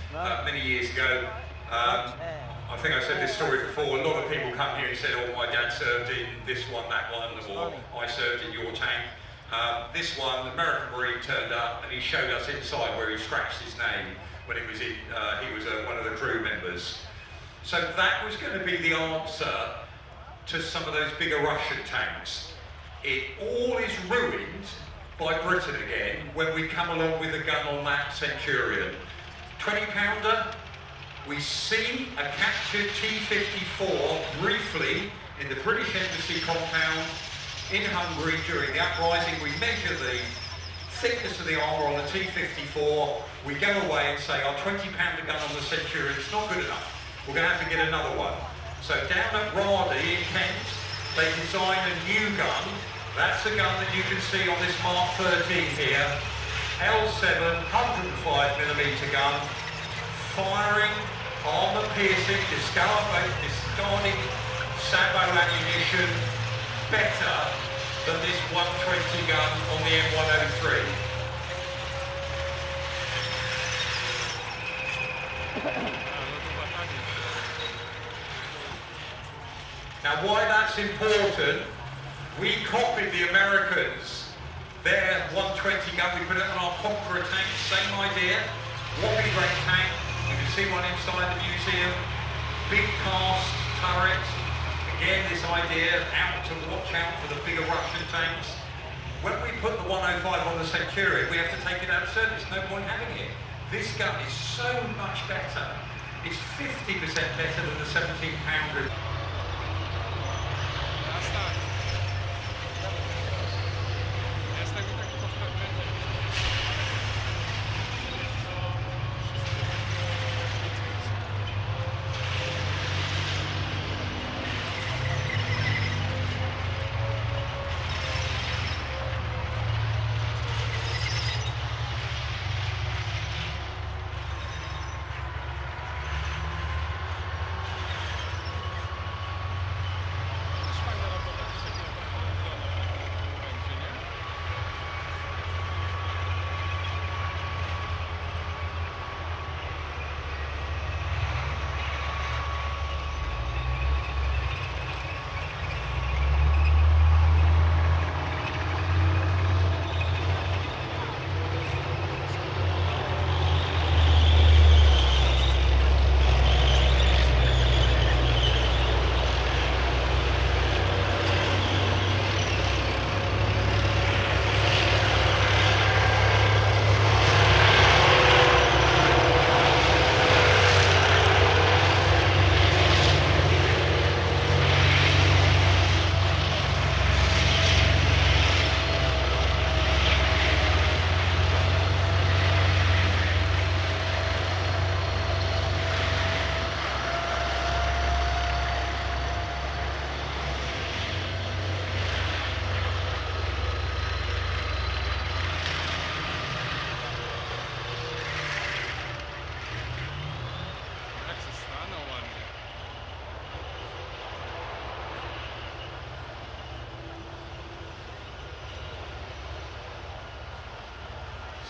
many years ago. I think I said this story before. A lot of people come here and said, oh, my dad served in this one, that one, or I served in your tank. This one, the American Marine turned up and he showed us inside where he scratched his name when he was in, he was one of the crew members. So that was going to be the answer to some of those bigger Russian tanks. It all is ruined by Britain again when we come along with a gun on that Centurion. 20-pounder. We see a captured T-54 briefly in the British Embassy compound in Hungary during the uprising. We measure the thickness of the armour on the T-54. We go away and say our 20-pounder gun on the Centurion is not good enough. We're going to have to get another one. So down at Radi in Kent, they designed a new gun. That's the gun that you can see on this Mark 13 here. L7 105mm gun, firing armour-piercing, discarding Sambo ammunition better than this 120 gun on the M103. Now why that's important, we copied the Americans, their 120 gun, we put it on our Conqueror tank, same idea, whopping great tank, you can see one inside the museum, big cast turret, again this idea, out to watch out for the bigger Russian tanks. When we put the 105 on the Centurion, we have to take it out of service, no point having it. This gun is so much better, it's 50% better than the 17-pounder.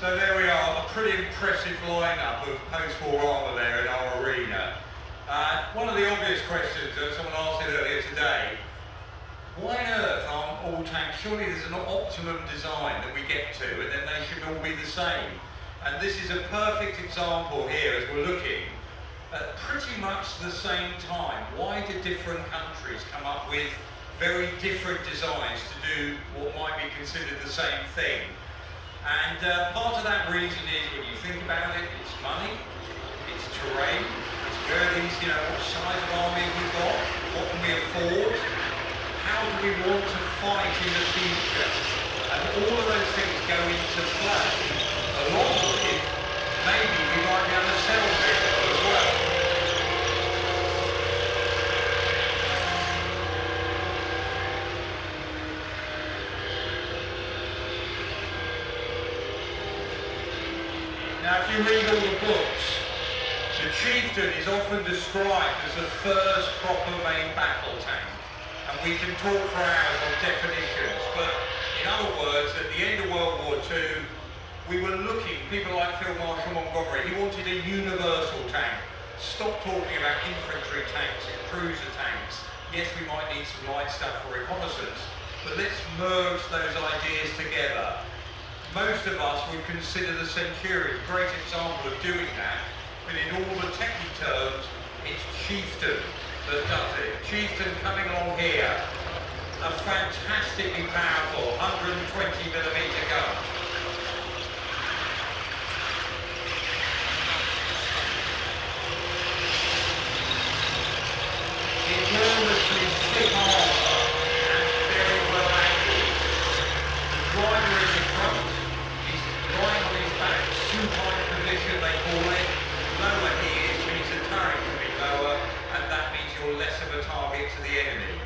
So there we are, a pretty impressive lineup of post-war armour there in our arena. One of the obvious questions that someone asked it earlier today, why on earth aren't all tanks, surely there's an optimum design that we get to and then they should all be the same. And this is a perfect example here as we're looking at pretty much the same time. Why do different countries come up with very different designs to do what might be considered the same thing? And part of that reason is, when you think about it, it's money, it's terrain, it's where these, what size of army we've got, what can we afford, how do we want to fight in the future, and all of those things go into play, along with maybe we might be able to sell them as well. Now, if you read all the books, the Chieftain is often described as the first proper main battle tank. And we can talk for hours on definitions, but in other words, at the end of World War II, we were looking, people like Field Marshal Montgomery, he wanted a universal tank. Stop talking about infantry tanks and cruiser tanks. Yes, we might need some light stuff for reconnaissance, but let's merge those ideas together. Most of us would consider the Centurion a great example of doing that, but in all the technical terms, it's Chieftain that does it. Chieftain coming along here, a fantastically powerful 120mm gun. Enormously thick armour and very well angled. The driver in the front. Lying on his back, supine position they call it. Lower he is means the turret can be lower, and that means you're less of a target to the enemy.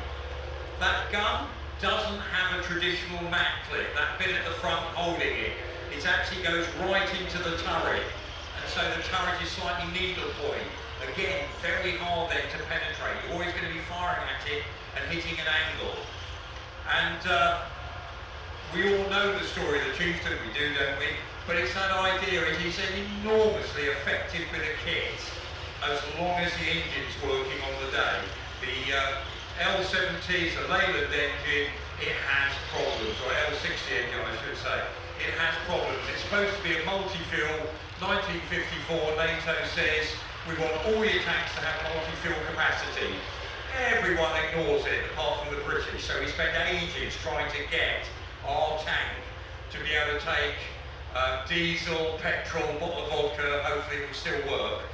That gun doesn't have a traditional mag clip, that bit at the front holding it. It actually goes right into the turret, and so the turret is slightly needle point. Again, very hard then to penetrate. You're always going to be firing at it and hitting an angle. And we all know the story of the Chieftain, we do, don't we? But it's that idea, it is an enormously effective bit of kit as long as the engine's working on the day. The L70 is a Leyland engine, it has problems, or L60 engine I should say. It has problems. It's supposed to be a multi-fuel. 1954, NATO says we want all your tanks to have multi-fuel capacity. Everyone ignores it apart from the British, so we spent ages trying to get our tank to be able to take diesel, petrol, bottle of vodka, hopefully it will still work.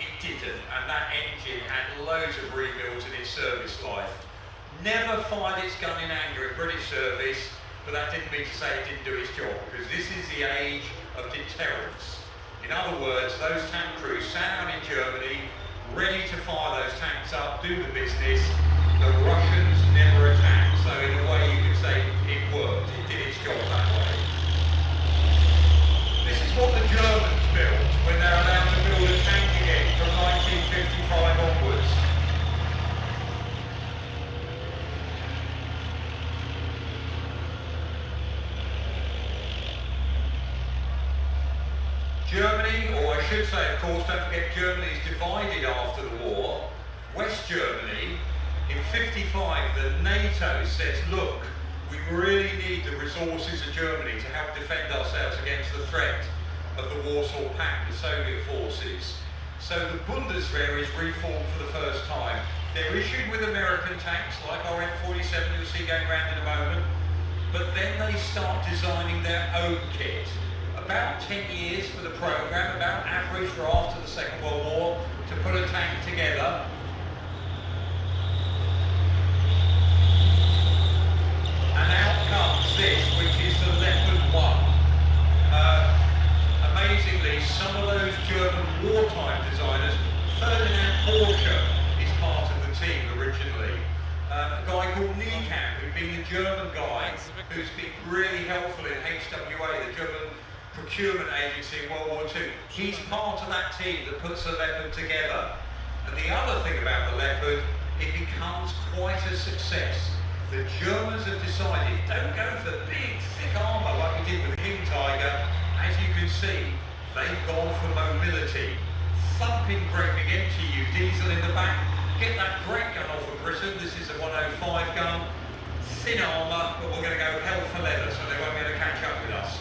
It didn't, and that engine had loads of rebuilds in its service life. Never fired its gun in anger in British service, but that didn't mean to say it didn't do its job, because this is the age of deterrence. In other words, those tank crews sat out in Germany, ready to fire those tanks up, do the business. The Russians never attacked, so in a way you could say it worked, it did its job that way. This is what the Germans built when they're allowed to build a tank again from 1955 onwards. Germany, or I should say, of course, don't forget Germany is divided after the war. West Germany, in 55, the NATO says, look, we really need the resources of Germany to help defend ourselves against the threat of the Warsaw Pact, the Soviet forces. So the Bundeswehr is reformed for the first time. They're issued with American tanks, like our M47 you'll see going around in a moment, but then they start designing their own kit. About 10 years for the program, about average for after the Second World War, to put a tank together. And out comes this, which is the Leopard 1. Amazingly, some of those German wartime designers, Ferdinand Porsche is part of the team originally. A guy called Niekamp, who'd been a German guy, who's been really helpful in HWA, the German procurement agency in World War II. He's part of that team that puts the Leopard together. And the other thing about the Leopard, it becomes quite a success. The Germans have decided, don't go for big, thick armour like we did with the King Tiger. As you can see, they've gone for mobility. Thumping great big MTU diesel in the back. Get that great gun off of Britain. This is a 105 gun. Thin armour, but we're going to go hell for leather, so they won't be able to catch up with us.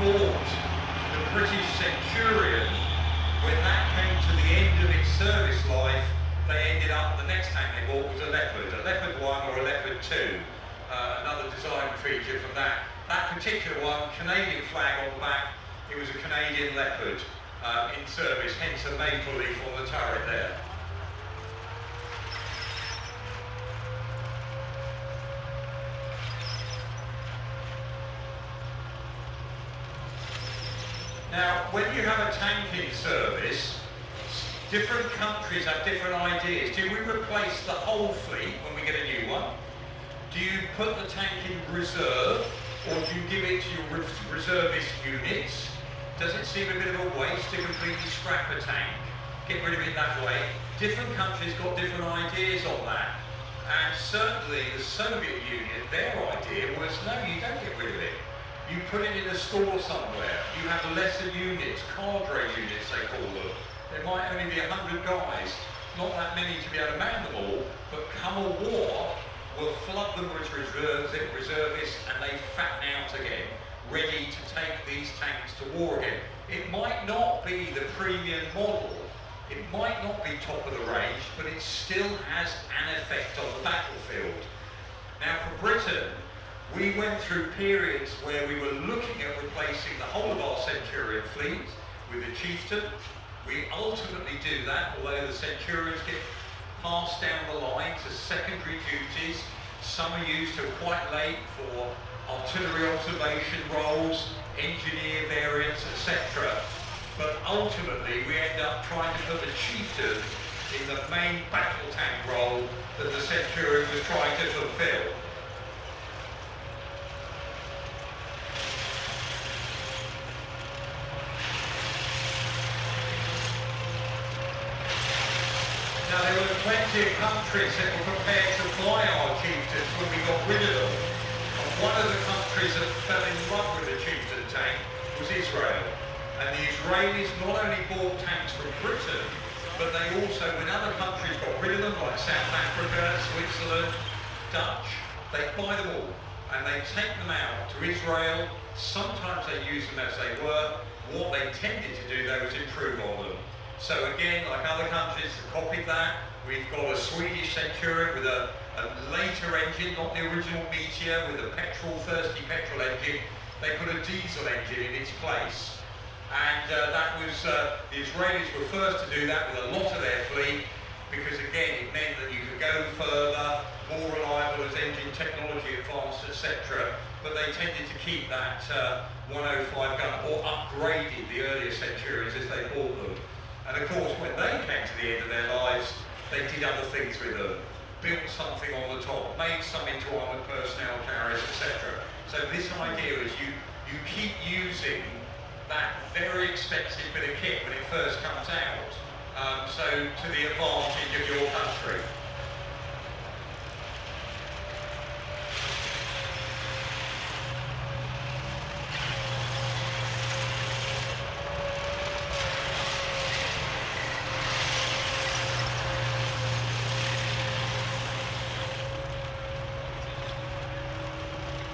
Bought the British Centurion, when that came to the end of its service life, they ended up, the next tank they bought was a Leopard 1 or a Leopard 2, another design feature from that. That particular one, Canadian flag on the back, it was a Canadian Leopard in service, hence a maple leaf on the turret there. Now, when you have a tank in service, different countries have different ideas. Do we replace the whole fleet when we get a new one? Do you put the tank in reserve, or do you give it to your reservist units? Does it seem a bit of a waste to completely scrap a tank? Get rid of it that way? Different countries got different ideas on that. And certainly the Soviet Union, their idea was, no, you don't get rid of it. You put it in a store somewhere. You have lesser units, cadre units they call them. There might only be 100 guys, not that many to be able to man them all, but come a war, we'll flood them with reservists and they fatten out again, ready to take these tanks to war again. It might not be the premium model, it might not be top of the range, but it still has an effect on the battlefield. Now for Britain, we went through periods where we were looking at replacing the whole of our Centurion fleet with a Chieftain. We ultimately do that, although the Centurions get passed down the line to secondary duties. Some are used till quite late for artillery observation roles, engineer variants, etc. But ultimately we end up trying to put the chieftain in the main battle tank role that the Centurion was trying to fulfill. Now there were plenty of countries that were prepared to fly our chieftains when we got rid of them. And one of the countries that fell in love with the chieftain tank was Israel. And the Israelis not only bought tanks from Britain, but they also, when other countries got rid of them, like South Africa, Switzerland, Dutch, they buy them all. And they take them out to Israel. Sometimes they use them as they were. What they tended to do, though, was improve on them. So again, like other countries that copied that, we've got a Swedish Centurion with a later engine, not the original Meteor, with a thirsty petrol engine. They put a diesel engine in its place. And that was, the Israelis were first to do that with a lot of their fleet, because again, it meant that you could go further, more reliable as engine technology advanced, etc. But they tended to keep that 105 gun, or upgraded the earlier Centurions as they bought them. And of course, when they came to the end of their lives, they did other things with them. Built something on the top, made some into armoured personnel carriers, etc. So this idea is you keep using that very expensive bit of kit when it first comes out, so to the advantage of your country.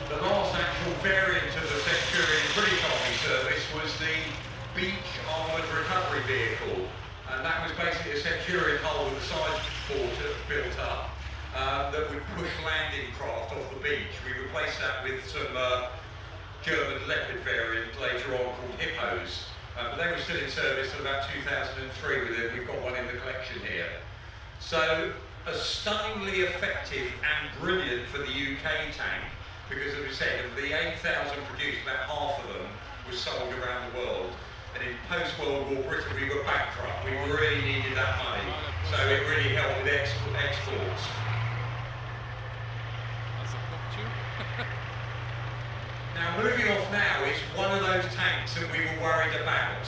The last actual variant of the Centurion British Army service was the Beach Armoured Recovery Vehicle, and that was basically a Centurion hull with a side supporter built up that would push landing craft off the beach. We replaced that with some German Leopard variant later on called Hippos, but they were still in service until about 2003 with it. We've got one in the collection here. So a stunningly effective and brilliant for the UK tank, because as we said, of the 8,000 produced, about half of them was sold around the world. And in post-World War Britain, we were bankrupt. We really needed that money. So it really helped with exports. Now, moving off now is one of those tanks that we were worried about.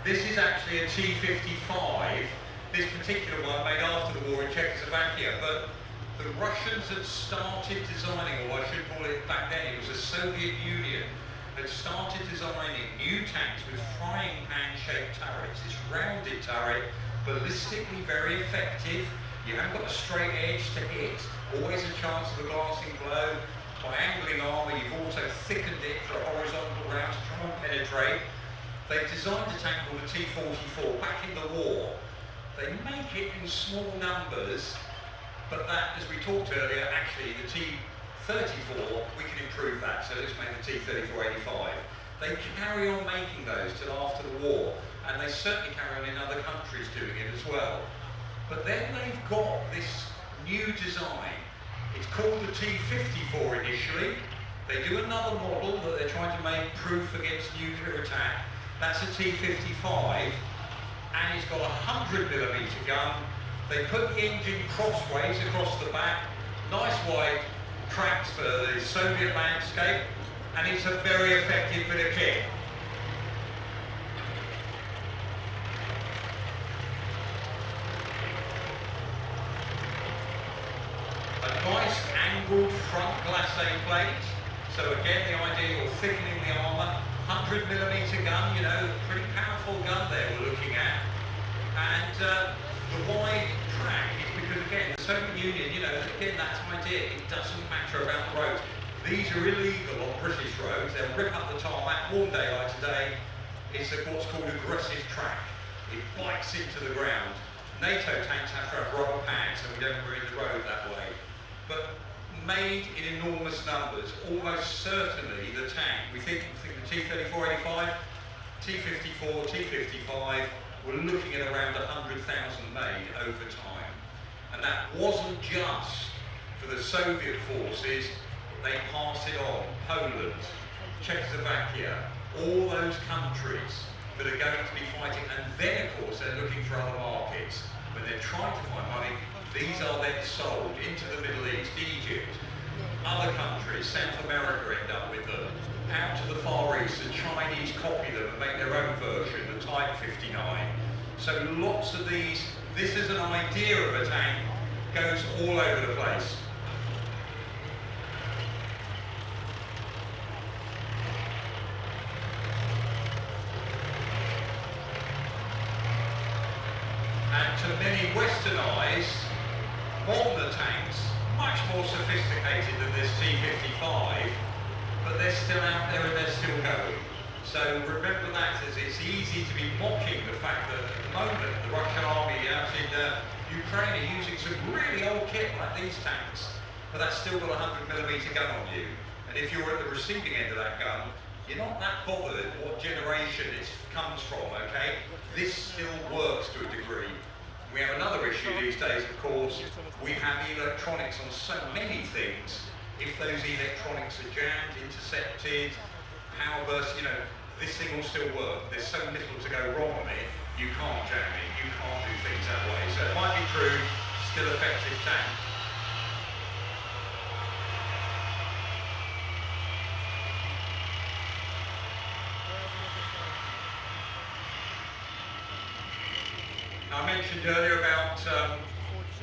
This is actually a T-55. This particular one made after the war in Czechoslovakia, but the Russians had started designing, or I should call it back then, it was the Soviet Union, had started designing new tanks with frying pan-shaped turrets. This rounded turret, ballistically very effective. You haven't got a straight edge to hit, always a chance of a glancing blow. By angling armour, you've also thickened it for a horizontal round to try and penetrate. They've designed a tank called the T-44 back in the war. They make it in small numbers, but that, as we talked earlier, actually the T-34, we can improve that, so let's make the T-34-85. They carry on making those till after the war, and they certainly carry on in other countries doing it as well. But then they've got this new design. It's called the T-54 initially. They do another model that they're trying to make proof against nuclear attack. That's a T-55, and it's got a 100mm gun. They put the engine crossways across the back, nice wide tracks for the Soviet landscape, and it's a very effective bit of kit. A nice angled front glacé plate, so again the idea of thickening the armour, 100mm gun, you know, pretty powerful gun there we're looking at, and the wide track is because, again, the Soviet Union, you know, again, that idea, it doesn't matter about the roads. These are illegal on British roads. They'll rip up the tarmac. One day like today, it's what's called aggressive track. It bites into the ground. NATO tanks have to have rubber pads, so we don't ruin the road that way. But made in enormous numbers, almost certainly the tank, we think the T-34-85, T-54, T-55, we're looking at around 100,000 made over time. And that wasn't just for the Soviet forces, they passed it on. Poland, Czechoslovakia, all those countries that are going to be fighting, and then of course they're looking for other markets. When they're trying to find money, these are then sold into the Middle East, Egypt, other countries, South America end up with them, out to the Far East, the Chinese copy them and make their own version, the Type 59. So lots of these, this is an idea of a tank, goes all over the place. And to many Western eyes, modern tanks, much more sophisticated than this T-55, but they're still out there and they're still going. So remember that, as it's easy to be mocking the fact that at the moment the Russian army out in Ukraine are using some really old kit like these tanks, but that's still got a 100mm gun on you. And if you're at the receiving end of that gun, you're not that bothered what generation it comes from, okay? This still works to a degree. We have another issue these days, of course. We have electronics on so many things. If those electronics are jammed, intercepted, power burst, you know, this thing will still work. There's so little to go wrong on it, you can't jam it, you can't do things that way. So it might be true, still effective tank. I mentioned earlier about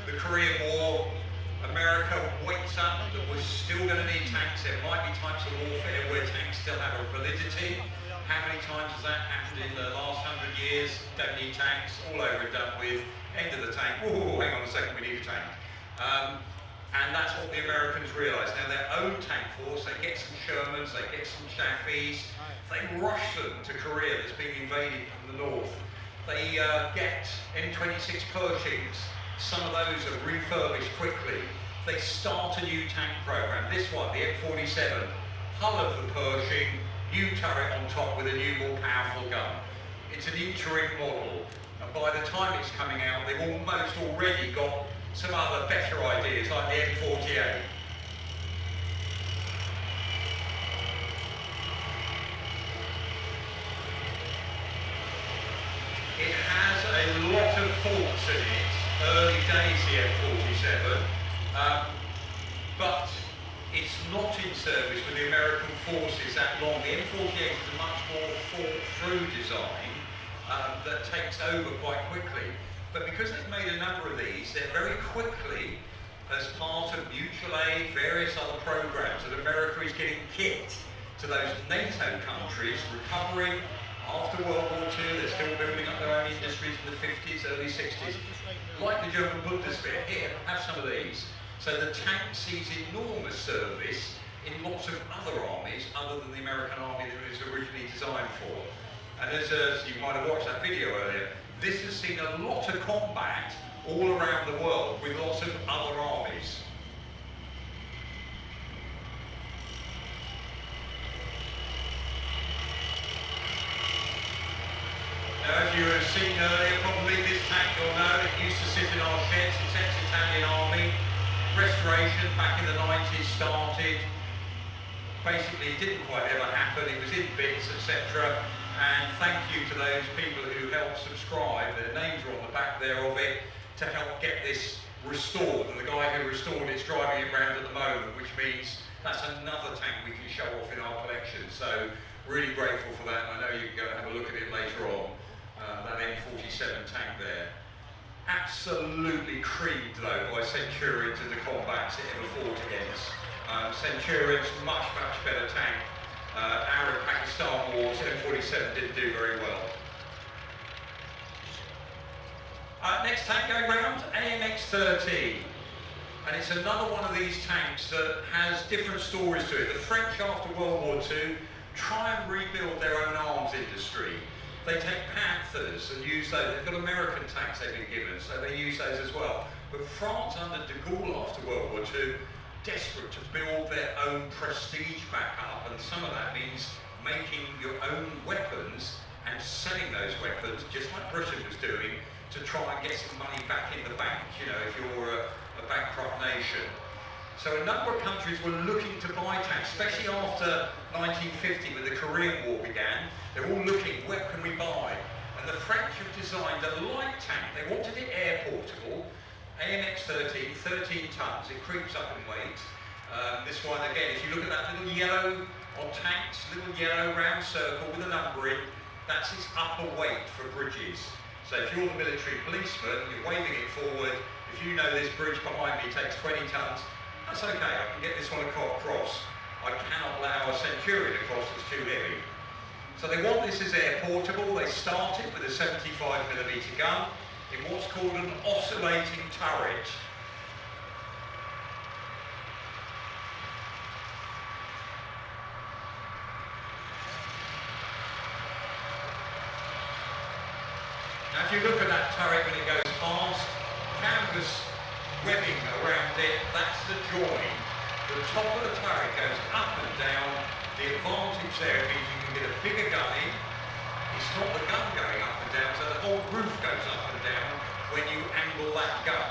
the Korean War. America wakes up that we're still going to need tanks. There might be types of warfare where tanks still have a validity. How many times has that happened in the last 100 years? Don't need tanks, all over and done with. End of the tank. Oh, hang on a second, we need a tank. And that's what the Americans realise. Now their own tank force, they get some Shermans, they get some Chaffees, they rush them to Korea that's being invaded from the north. They get M26 Pershings. Some of those are refurbished quickly. They start a new tank program. This one, the M47, hull of the Pershing, new turret on top with a new, more powerful gun. It's an interim model, and by the time it's coming out, they've almost already got some other better ideas, like the M48. It has a lot of faults in it. Early days, the M47, but it's not in service with the American forces that long. The M48 is a much more thought-through design that takes over quite quickly. But because they've made a number of these, they're very quickly, as part of mutual aid, various other programs, that America is getting kit to those NATO countries, recovering after World War II. They're still building up their own industries in the 50s, early 60s. Like the German Bundeswehr, here, have some of these. So the tank sees enormous service in lots of other armies other than the American army that it was originally designed for. And as you might have watched that video earlier, this has seen a lot of combat all around the world with lots of other armies. Now, as you have seen earlier, probably this tank you'll know, it used to sit in our sheds. It's ex-Italian army. Restoration back in the 90s started. Basically, it didn't quite ever happen. It was in bits, etc. And thank you to those people who helped subscribe. Their names are on the back there of it to help get this restored. And the guy who restored it's driving it around at the moment, which means that's another tank we can show off in our collection. So really grateful for that. I know you can go and have a look at it later on. That M47 tank there. Absolutely creamed though by Centurions in the combats it ever fought against. Centurions, much better tank. Arab-Pakistan wars, M47 didn't do very well. Next tank going round, AMX-13. And it's another one of these tanks that has different stories to it. The French after World War II try and rebuild their own arms industry. They take Panthers and use those. They've got American tanks they've been given, so they use those as well. But France under de Gaulle after World War II, desperate to build their own prestige back up, and some of that means making your own weapons and selling those weapons, just like Britain was doing, to try and get some money back in the bank, you know, if you're a bankrupt nation. So a number of countries were looking to buy tanks, especially after 1950 when the Korean War began. They're all looking, where can we buy? And the French have designed a light tank. They wanted it air portable, AMX-13, 13 tons. It creeps up in weight. This one, again, if you look at that little yellow on tanks, little yellow round circle with a number in, that's its upper weight for bridges. So if you're the military policeman, you're waving it forward, if you know this bridge behind me takes 20 tons, that's okay, I can get this one across. I cannot allow a Centurion across, it's too heavy. So they want this as air portable. They start it with a 75mm gun in what's called an oscillating turret. Now if you look at that turret when it goes past, canvas webbing around it, that's the join. The top of the turret goes up and down. The advantage there means you can get a bigger gun in. It's not the gun going up and down, so the whole roof goes up and down when you angle that gun.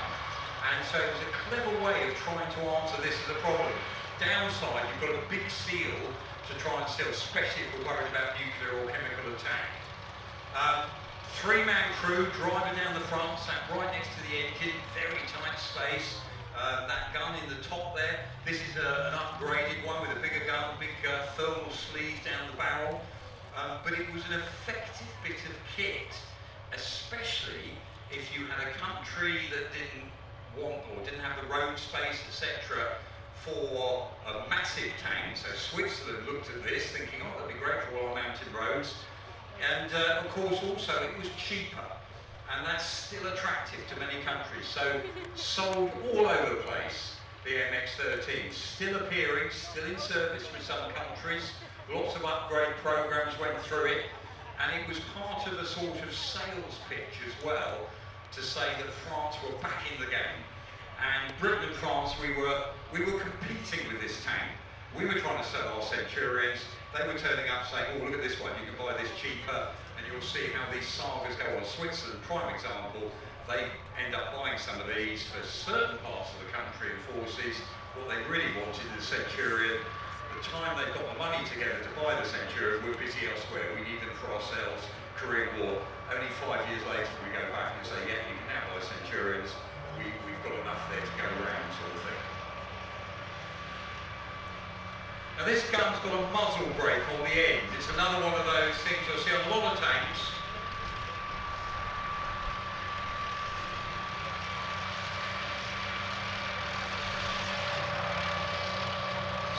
And so it was a clever way of trying to answer this as a problem. Downside, you've got a big seal to try and seal, especially if we're worried about nuclear or chemical attack. Three-man crew, driver down the front, sat right next to the engine, very tight space. That gun in the top there, this is an upgraded one with a bigger gun, big thermal sleeve down the barrel. But it was an effective bit of kit, especially if you had a country that didn't want or didn't have the road space, etc., for a massive tank. So Switzerland looked at this thinking, oh, that'd be great for all our mountain roads. And of course also it was cheaper, and that's still attractive to many countries. So sold all over the place, the MX-13, still appearing, still in service with some countries. Lots of upgrade programs went through it, and it was part of a sort of sales pitch as well to say that France were back in the game. And Britain and France, we were competing with this tank. We were trying to sell our Centurions. They were turning up saying, oh, look at this one, you can buy this cheaper, and you'll see how these sagas go on. Switzerland, prime example, they end up buying some of these for certain parts of the country and forces. What they really wanted is the Centurion. The time they've got the money together to buy the Centurion, we're busy elsewhere. We need them for ourselves. Korean War. Only 5 years later we go back and say, yeah, you can now buy Centurions. We've got enough there to go around, sort of thing. Now this gun's got a muzzle brake on the end. It's another one of those things you'll see on a lot of tanks.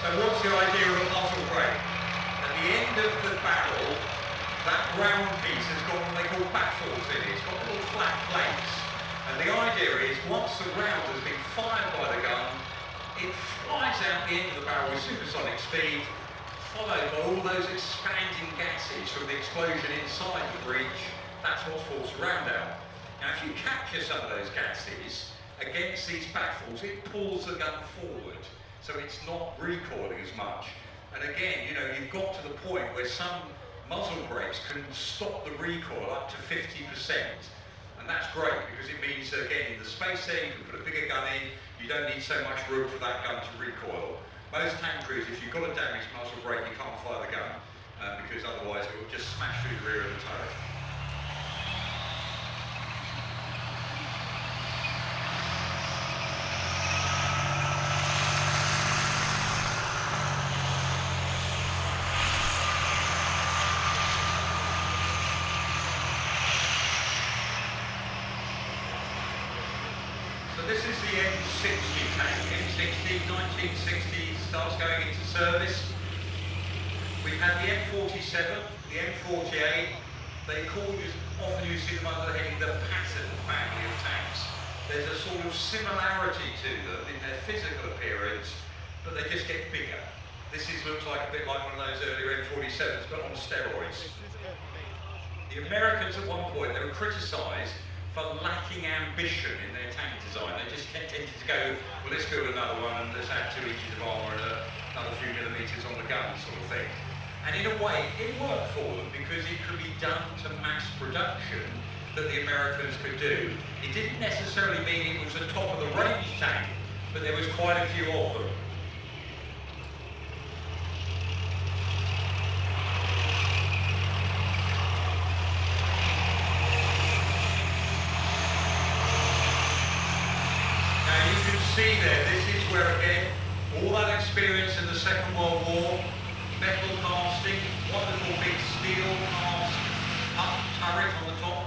So what's the idea of a muzzle brake? At the end of the barrel, that round piece has got what they call baffles in it. It's got little flat plates. And the idea is once the round has been fired by the gun, it flies out the end of the barrel with supersonic speed, followed by all those expanding gases from the explosion inside the breech. That's what forced the round out. Now if you capture some of those gases against these baffles, it pulls the gun forward, so it's not recoiling as much. And again, you know, you've got to the point where some muzzle brakes can stop the recoil up to 50%. And that's great because it means, again, in the space there, you can put a bigger gun in, you don't need so much room for that gun to recoil. Most tank crews, if you've got a damaged muzzle brake, you can't fire the gun because otherwise it will just smash through the rear of the turret. So this is the M60 tank. M60, 1960, starts going into service. We've had the M47, the M48. They often you see them under the heading the pattern family of tanks. There's a sort of similarity to them in their physical appearance, but they just get bigger. This looks like a bit like one of those earlier M47s, but on steroids. The Americans at one point, they were criticised for lacking ambition in their tank design. They just tended to go, well, let's build another one and let's add 2 inches of armour and another few millimetres on the gun, sort of thing. And in a way, it worked for them because it could be done to mass production that the Americans could do. It didn't necessarily mean it was a top-of-the-range tank, but there was quite a few of them. Now you can see there, this is where again, all that experience in the Second World War, metal casting, wonderful big steel cast up turret on the top,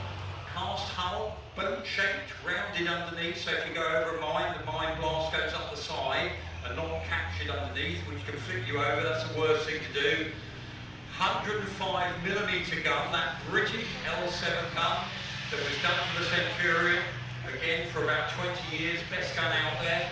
cast hull, boat-shaped, rounded underneath, so if you go over a mine, the mine blast goes up the side and not captured underneath, which can flip you over. That's the worst thing to do. 105mm gun, that British L7 gun that was done for the Centurion, again for about 20 years, best gun out there.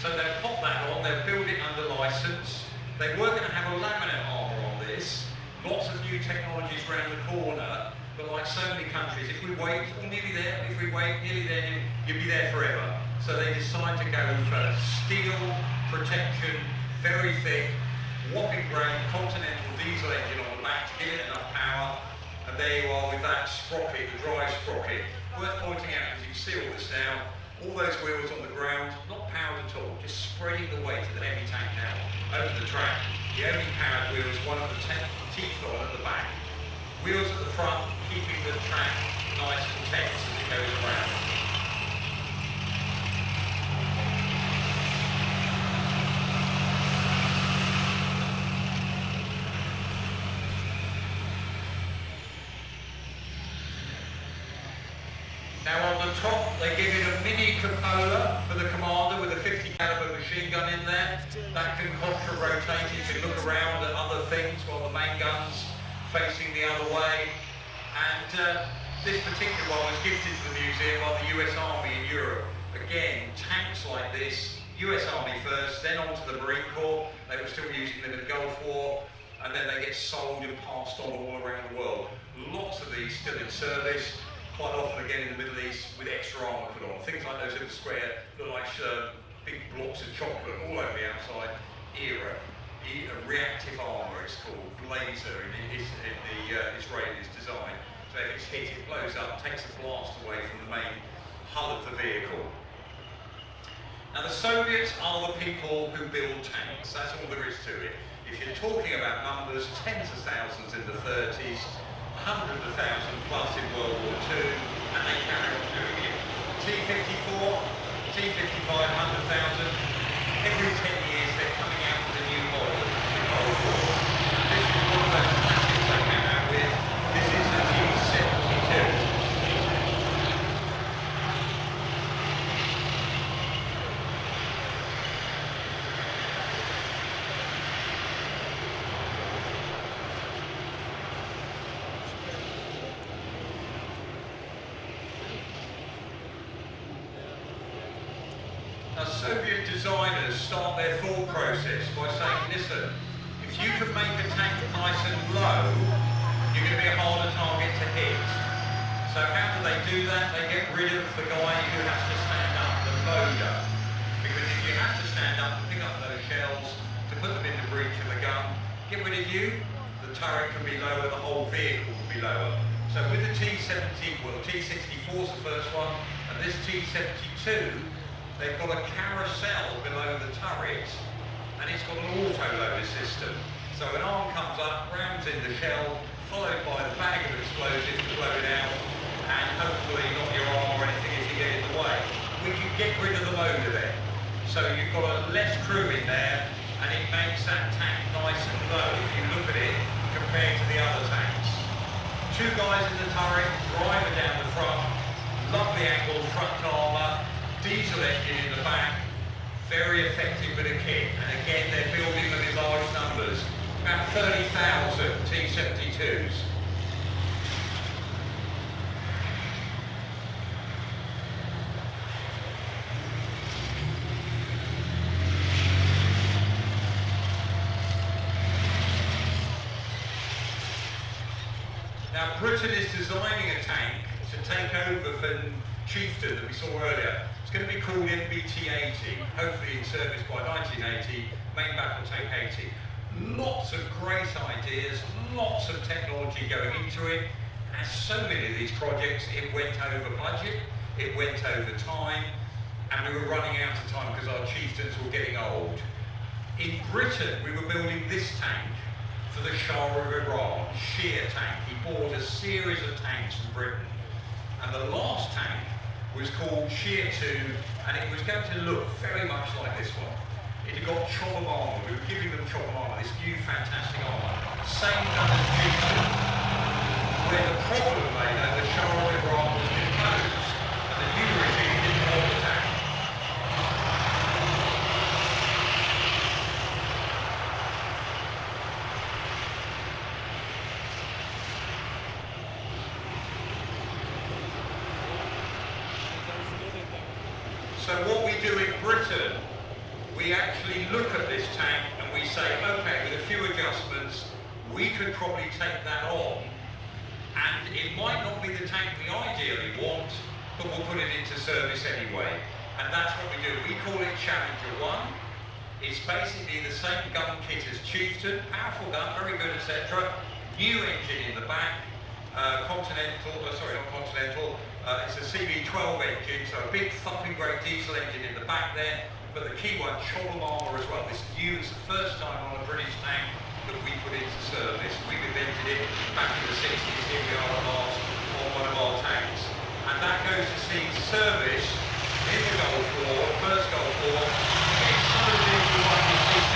So they'll pop that on, they'll build it under license. They were going to have a laminate armour on this, lots of new technologies around the corner, but like so many countries, if we wait, oh, nearly there, if we wait, nearly there, you'll be there forever. So they decide to go for steel protection, very thick, whopping grain, continental diesel engine on the back to give it enough power, and there you are with that sprocket, the drive sprocket. Worth pointing out, as you can see all this now, all those wheels on the ground, not powered at all, just spreading the weight of the heavy tank now over the track. The only powered wheel is one of the teeth on at the back. Wheels at the front, keeping the track nice and tense as it goes around. Now on the top, they give it a mini cupola for the commander with a 50 caliber machine gun in there. That can contra-rotate, you can look around at other things while the main gun's facing the other way. And this particular one was gifted to the museum by the US Army in Europe. Again, tanks like this, US Army first, then on to the Marine Corps. They were still using them in the Gulf War, and then they get sold and passed on all around the world. Lots of these still in service. Quite often again in the Middle East with extra armour put on. Things like those in the square look like big blocks of chocolate all over the outside. ERA, reactive armour it's called, laser in the Israelis design. So if it's hit, it blows up, takes the blast away from the main hull of the vehicle. Now the Soviets are the people who build tanks, that's all there is to it. If you're talking about numbers, tens of thousands in the 30s, hundreds of thousands plus in World War II, and they carry on doing it. T-54, T-55, 100,000. Every 10 years they're coming out with a new model. This is one of those classics they came out with. This is the T-72. Now, Soviet designers start their thought process by saying, listen, if you can make a tank nice and low, you're going to be a harder target to hit. So how do they do that? They get rid of the guy who has to stand up, the loader. Because if you have to stand up and pick up those shells to put them in the breech of the gun, get rid of you, the turret can be lower, the whole vehicle will be lower. So with the T-70, well, the T-64 is the first one, and this T-72, they've got a carousel below the turret, and it's got an auto-loader system. So an arm comes up, rams in the shell, followed by the bag of explosives to blow it out, and hopefully not your arm or anything if you get in the way. We can get rid of the loader there. So you've got a less crew in there, and it makes that tank nice and low if you look at it compared to the other tanks. Two guys in the turret, driver down the front, lovely angled front armour, diesel engine in the back, very effective with a kit, and again they're building them in large numbers, about 30,000 T-72s. Now Britain is designing a tank to take over from Chieftain that we saw earlier. It's going to be called MBT-80, hopefully in service by 1980, main battle tank 80. Lots of great ideas, lots of technology going into it. As so many of these projects, it went over budget, it went over time. and we were running out of time because our chieftains were getting old. In Britain, we were building this tank for the Shah of Iran, sheer tank. He bought a series of tanks from Britain, and the last tank was called Sheer 2, and it was going to look very much like this one. It had got chopper armour. We were giving them chopper armour, this new fantastic armour. Same gun as G2, where the problem lay that the Shah of Iran was deposed, and the new regime didn't want the tank. So what we do in Britain, we actually look at this tank and we say, okay, with a few adjustments, we could probably take that on, and it might not be the tank we ideally want, but we'll put it into service anyway. And that's what we do. We call it Challenger 1. It's basically the same gun kit as Chieftain, powerful gun, very good, etc. New engine in the back, it's a CB12 engine, so a big thumping great diesel engine in the back there, but the key one, shoulder armour as well. This is new, it's the first time on a British tank that we put into service. We've invented it back in the 60s, here we are at last on one of our tanks. And that goes to see service in the Gulf War, first Gulf War. It's some of the vehicle like you see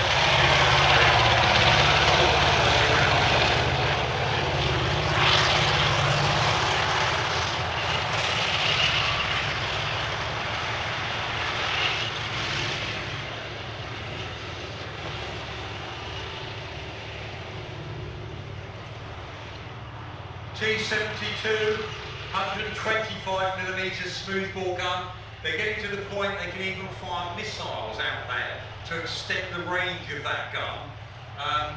T-72, 125mm smoothbore gun. They're getting to the point they can even fire missiles out there to extend the range of that gun.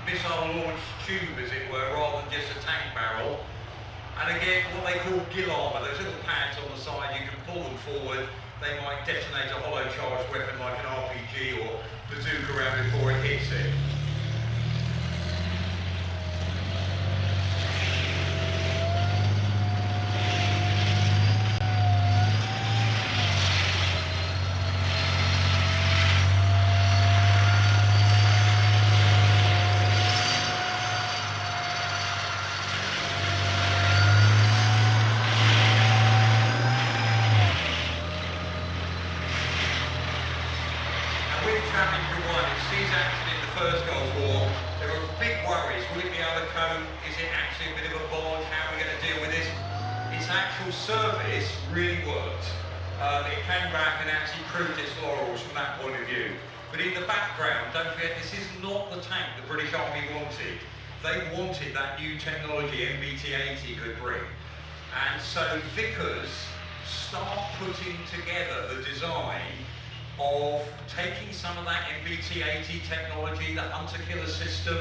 Missile launch tube, as it were, rather than just a tank barrel. And again, what they call gill armour, those little pads on the side, you can pull them forward. They might detonate a hollow charged weapon like an RPG or bazooka round before it hits it. Service really worked. It came back and actually proved its laurels from that point of view. But in the background, don't forget, this is not the tank the British Army wanted. They wanted that new technology MBT-80 could bring. And so Vickers start putting together the design of taking some of that MBT-80 technology, the hunter-killer system,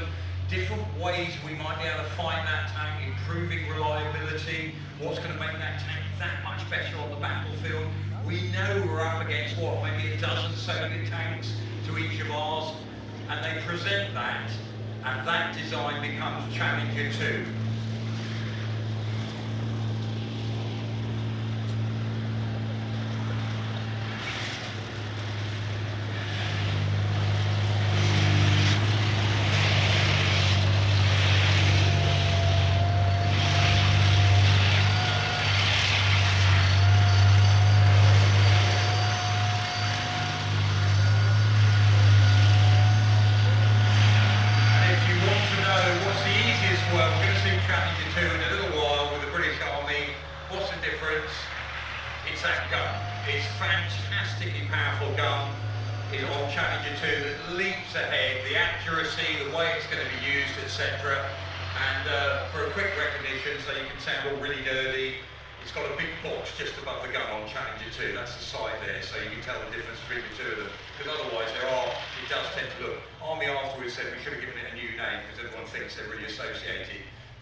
different ways we might be able to find that tank, improving reliability, what's going to make that tank that much better on the battlefield. We know we're up against, what, maybe a dozen Soviet tanks to each of ours, and they present that, and that design becomes Challenger 2.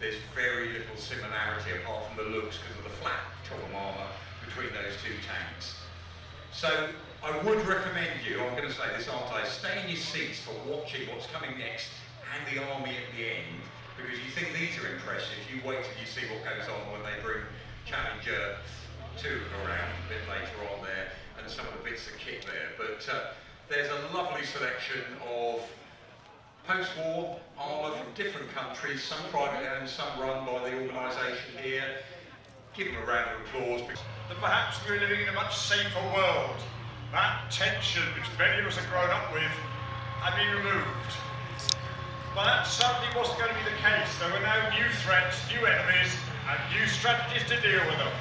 There's very little similarity apart from the looks because of the flat chopper armour between those two tanks. So I would recommend you, I'm going to say this, aren't I, stay in your seats for watching what's coming next and the army at the end, because you think these are impressive. You wait till you see what goes on when they bring Challenger 2 around a bit later on there. and some of the bits of kit there. But there's a lovely selection of post-war armour from different countries, some privately owned, some run by the organisation here. Give them a round of applause. That perhaps we're living in a much safer world. That tension which many of us have grown up with had been removed. But that certainly wasn't going to be the case. There were now new threats, new enemies, and new strategies to deal with them.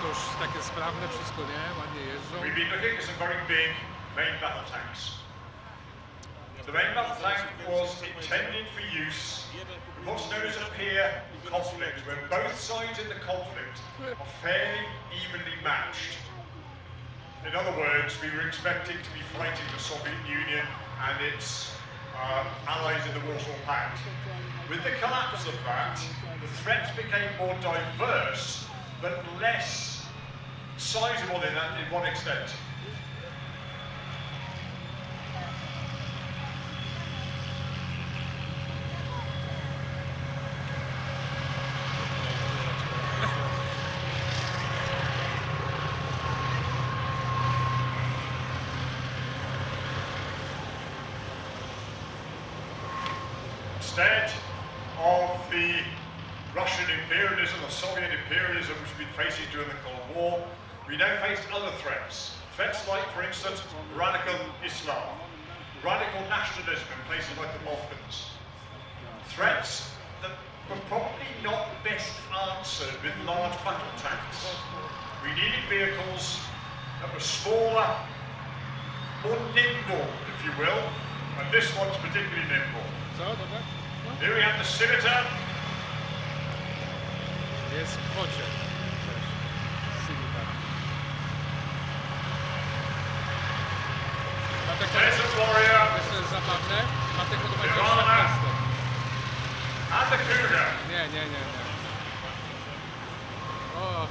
To już takie sprawne wszystko, nie? Ładnie jeżdżą. We've been looking at some very big main battle tanks. The main battle tank was intended for use in what's known as a peer conflict, where both sides in the conflict are fairly evenly matched. In other words, we were expecting to be fighting the Soviet Union and its allies in the Warsaw Pact. With the collapse of that, the threats became more diverse, but less sizable in one extent. Instead of the Russian imperialism or Soviet imperialism which we've been facing during the Cold War, we now face other threats. Threats like, for instance, radical Islam, radical nationalism in places like the Balkans. Threats that were probably not best answered with large battle tanks. We needed vehicles that were smaller, more nimble, if you will, and this one's particularly nimble. Here we have the Scimitar. Jest w kwocie. Desert Warrior. To jest zabawne. Ma tylko do And the Cougar. Nie. O.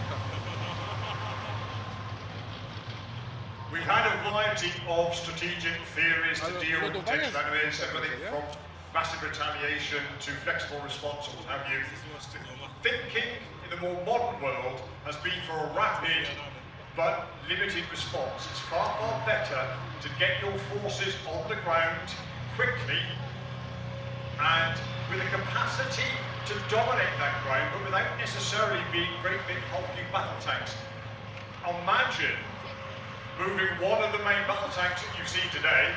We've had a variety of strategic theories to deal with potential enemies, everything from massive retaliation to flexible response or what have you. Thinking in the more modern world has been for a rapid but limited response. It's far better to get your forces on the ground quickly and with a capacity to dominate that ground, but without necessarily being great big hulking battle tanks. Imagine moving one of the main battle tanks that you see today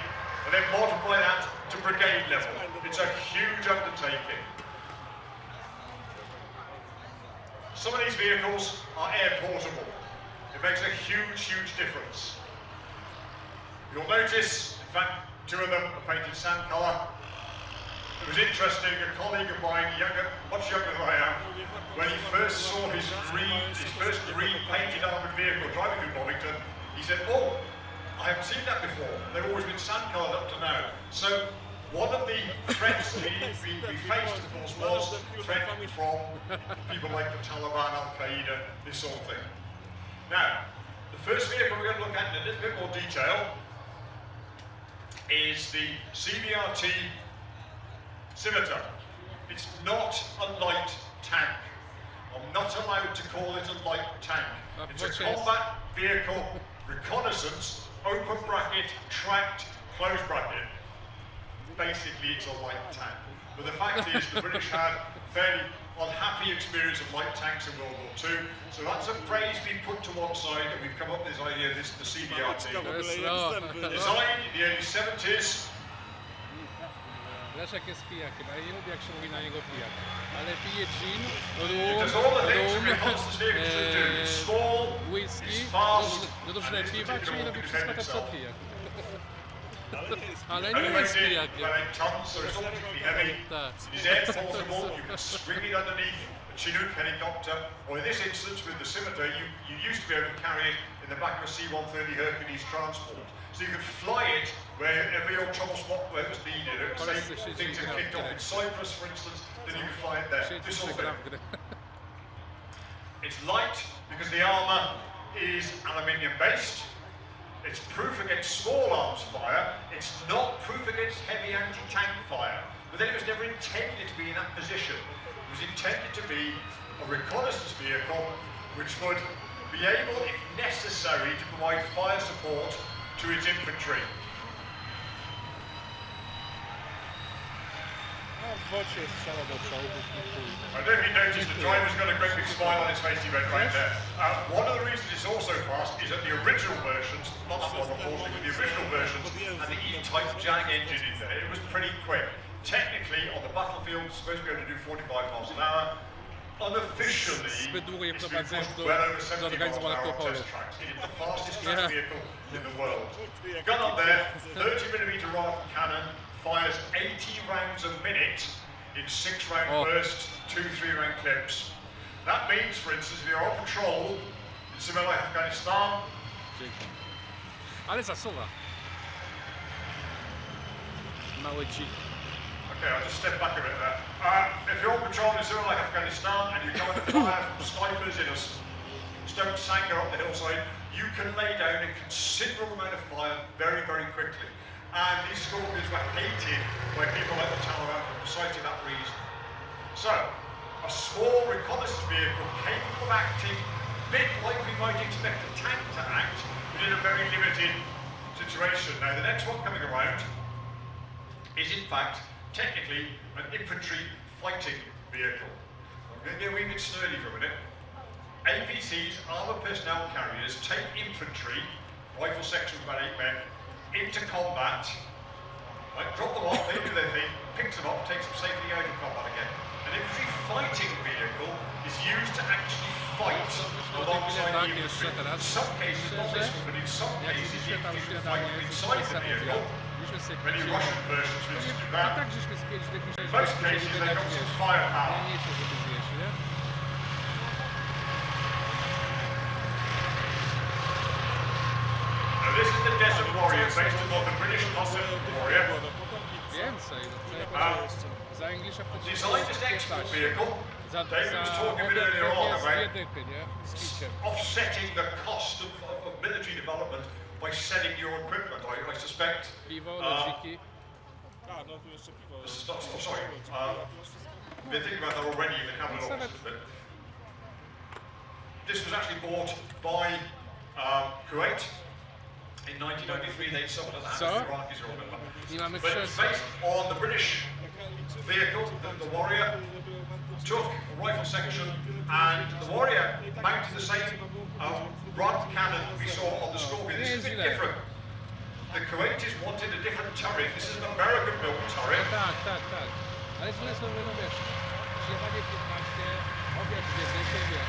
and then multiply that to brigade level. It's a huge undertaking. Some of these vehicles are air portable. It makes a huge difference. You'll notice, in fact, two of them are painted sand colour. It was interesting, a colleague of mine, much younger than I am, when he first saw his first green painted armoured vehicle driving through Bollington, he said, "Oh, I haven't seen that before. They've always been sand coloured up to now." So one of the threats we faced, of course, was the threat from people like the Taliban, Al-Qaeda, this sort of thing. Now, the first vehicle we're going to look at in a little bit more detail is the CBRT Scimitar. It's not a light tank. I'm not allowed to call it a light tank. It's a combat vehicle, reconnaissance, open bracket, tracked, closed bracket. Basically, it's a light tank. But the fact is, the British had fairly unhappy experience of light tanks in World War II. So that's a phrase being put to one side, and we've come up with this idea, this is the CBRT. Designed in the early 70s. Leszek jest pijakiem, ale nie lubię jak się mówi na niego pijak. Ale pije gin, Does all the things that reconnaissance vehicles should do. It's small, whisky, it's fast, dużo and it's piwa, czyli robi wszystko tak co pijak. Ale only nie weighs jest in pijakiem. about 8 tons, so it's not particularly heavy. Tak. It is air portable, you can string it underneath a Chinook helicopter, or in this instance with the Scimitar, you used to be able to carry it in the back of a C-130 Hercules transport. So you could fly it wherever your trouble spot where it was needed. Say things had kicked off in Cyprus, for instance, then you could fly it there. This sort of thing. light because the armour is aluminium based. It's proof against small arms fire. It's not proof against heavy anti-tank fire. But then it was never intended to be in that position. It was intended to be a reconnaissance vehicle which would be able, if necessary, to provide fire support to its infantry. W oczy strzela do czołgów i chuj. I don't know if you noticed the driver's got a great big smile on his face, he went right there. One of the reasons it's also fast is that the original versions, not that one unfortunately, but the original versions had the E-type Jag engine in there. It was pretty quick. Technically, on the battlefield, it's supposed to be able to do 45 miles an hour. Unofficially, Zbyt długo je it's been prowadzę pushed do well over 70 miles an organizowania hour on alkoholu. test tracks. It is the fastest track Yeah. vehicle in the world. Gun on there, 30mm rifle cannon, fires 80 rounds a minute in 6-round bursts, 2 3-round clips. That means, for instance, if you're on patrol in somewhere like Afghanistan, Ale zasuwa. Mały dzik. okay, I'll just step back a bit there. If you're on patrol in somewhere like Afghanistan and you're going to fire from snipers in a stone sanker up the hillside, you can lay down a considerable amount of fire very, very quickly. And these Scorpions were hated by people like the Taliban for precisely that reason. So, a small reconnaissance vehicle capable of acting a bit like we might expect a tank to act, but in a very limited situation. Now, the next one coming around is in fact technically an infantry fighting vehicle. I'm going to get a wee bit sturdy for a minute. APCs, armoured personnel carriers, take infantry, rifle section of about 8 men, into combat, like drop them off, they do their thing, picks them up, takes them safely out of combat again. An infantry fighting vehicle is used to actually fight alongside the infantry. In some cases, not this one, but in some cases, you can fight inside the vehicle. Many Russian versions which do that. In most cases, they got some firepower. Now, this is the Desert Warrior, based on the British concept of Warrior. Więcej. Designed as an export vehicle, David was talking a bit earlier on about offsetting the cost of military development by selling your equipment. I suspect. Piwo, lodziki. Sorry. They're thinking about that already in the cabinet office. But this was actually bought by Kuwait. In 1993, they sold it at the Iraqis, you remember. But it's based on the British vehicle, the Warrior, took a rifle section, and the Warrior mounted the same rod cannon we saw on the Scorpion. This is a bit different. The Kuwaitis wanted a different turret. This is an American-built turret. Tak. Ale to jest nowe, no wiesz, zjechanie 15, obiad 10, wiesz.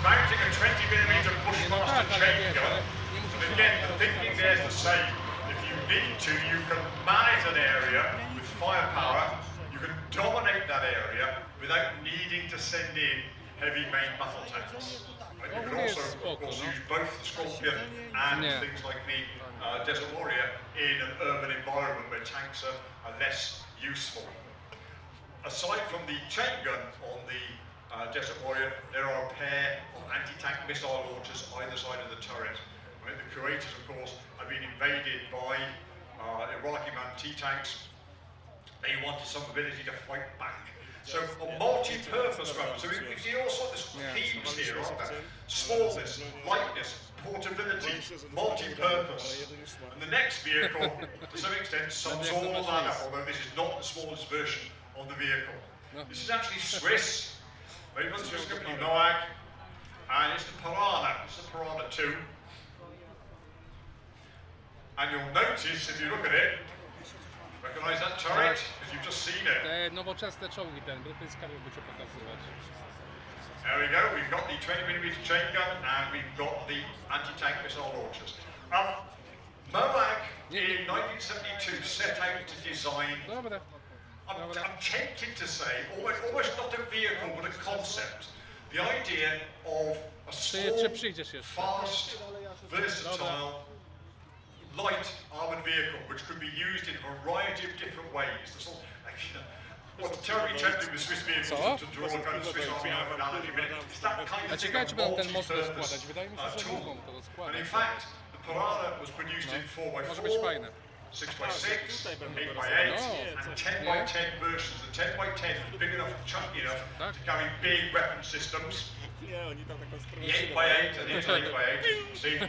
Mounting a 20mm Bushmaster chain gun, and again, the thinking there's the same. If you need to, you can man it an area with firepower, you can dominate that area without needing to send in heavy main battle tanks. You can also, of course, use both the Scorpion and things like the Desert Warrior in an urban environment where tanks are less useful. Aside from the chain gun on the Desert Warrior, there are a pair of anti-tank missile launchers either side of the turret. Right? The Kuwaitis, of course, have been invaded by Iraqi man T-tanks. They wanted some ability to fight back. So a multi-purpose weapon. So we see all sorts of themes here, aren't there? Smallness, lightness, portability, multi-purpose. And the next vehicle, to some extent, sums all that up, although this is not the smallest version of the vehicle. This is actually Swiss. Made by the Swiss company Noack, and it's the Piranha. It's the Piranha 2. And you'll notice, if you look at it, recognise that turret? Because you've just seen it. Te nowoczesne czołgi, ten brytyjski by cię pokazywać. There we go, we've got the 20mm chain gun, and we've got the anti-tank missile launchers. Noack, in 1972, set out to design I'm tempted to say, almost not a vehicle, but a concept. The idea of a small, fast, versatile, light armoured vehicle which could be used in a variety of different ways. was terribly tempting with Swiss vehicles to draw a kind of Swiss Army knife analogy, but it's that kind A of thing ciekawe, of czy będą ten most multi-purpose rozkładać. Wydaje mi się, że tool. mogą to And rozkładać. in fact, the Piranha was produced in 4x4, Może być fajne. 6x6, 8x8, and 10x10 versions. The 10x10 was big enough and chunky enough to carry big weapon systems. Nie, oni tam taką The 8x8 and the 8x8, see,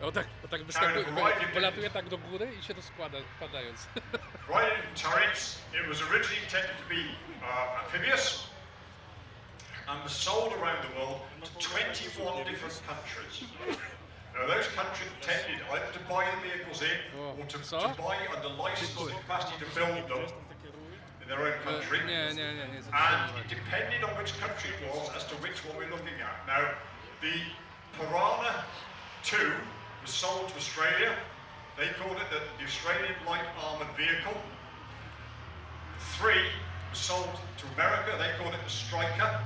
O tak wyskakuje, wylatuje tak do góry i się rozkłada, padając. Riding turrets, it was originally intended to be amphibious and was sold around the world to 21 different countries. Now those countries tended either to buy the vehicles in or to buy under licensed capacity to build them in their own country. And it depended on which country it was as to which one we're looking at. Now the Piranha 2 was sold to Australia. They called it the Australian Light Armoured Vehicle. 3 was sold to America. They called it the Striker.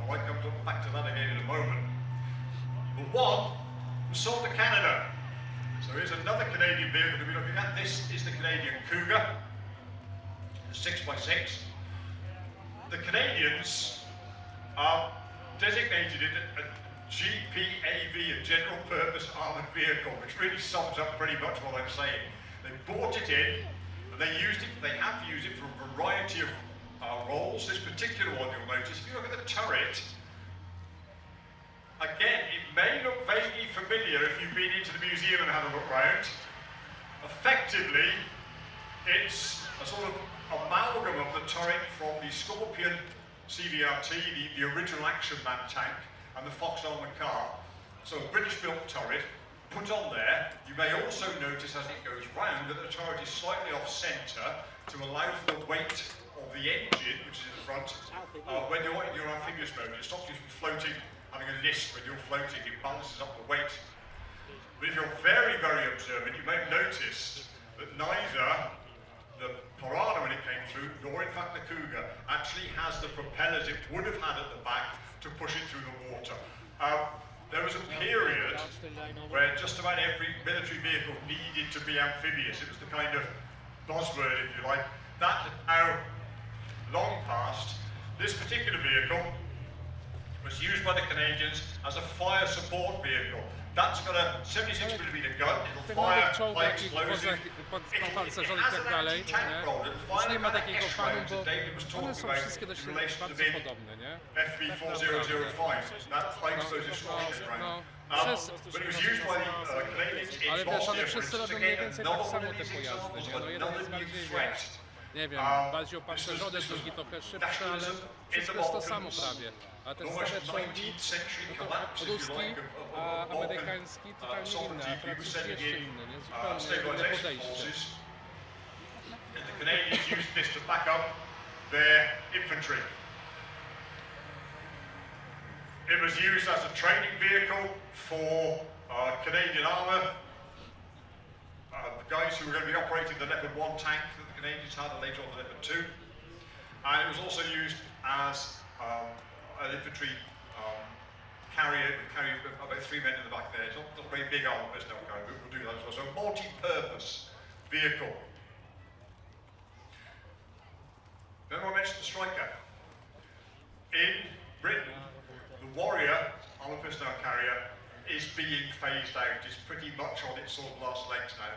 I might come back to that again in a moment. The 1 was sold to Canada. So here's another Canadian vehicle to be looking at. This is the Canadian Cougar, 6x6. The Canadians designated it a GPAV, a General Purpose Armoured Vehicle, which really sums up pretty much what I'm saying. They bought it in, and they used it. They have used it for a variety of roles. This particular one, you'll notice, if you look at the turret, again, it may look vaguely familiar if you've been into the museum and had a look round. Effectively, it's a sort of amalgam of the turret from the Scorpion CVRT, the original Action Man tank, and the Fox armoured car. So a British-built turret put on there. You may also notice as it goes round that the turret is slightly off-centre to allow for the weight of the engine, which is in the front, when you're in your amphibious mode. It stops you from floating, having a list when you're floating. It balances up the weight. But if you're very, very observant, you may have noticed that neither the Piranha, when it came through, nor in fact the Cougar, actually has the propellers it would have had at the back to push it through the water. There was a period where just about every military vehicle needed to be amphibious. It was the kind of buzzword, if you like. That had now long past. This particular vehicle was used by the Canadians as a fire support vehicle. That's got a 76mm gun, it'll fire high explosive. Pancerzony i tak dalej, już nie ma takiego fanu, bo one są wszystkie dość bardzo podobne, nie? FV4005, that high explosive squashing round. But it was used by the Canadians in Ale wiesz, one Bosnia, wszyscy robią mniej więcej tak samo te pojazdy, nie? No jeden jest bardziej, wiesz, nie wiem, bardziej opancerzony, drugi trochę szybszy, ale wszystko jest to samo prawie. A ten stare czołgi, ruski, a amerykański totalnie inny, a francuski jeszcze inny, nie? Zupełnie inne podejście. The Canadians used this to back up their infantry. It was used as a training vehicle for Canadian armour. The guys who were going to be operating the Leopard 1 tank that the Canadians had, and later on the Leopard 2. And it was also used as an infantry carrier. It would carry about 3 men in the back there. It's not a very big armour, but we'll do that as well. So a multi-purpose vehicle. Remember I mentioned the Striker? In Britain, the Warrior armoured personnel carrier is being phased out. It's pretty much on its sort of last legs now.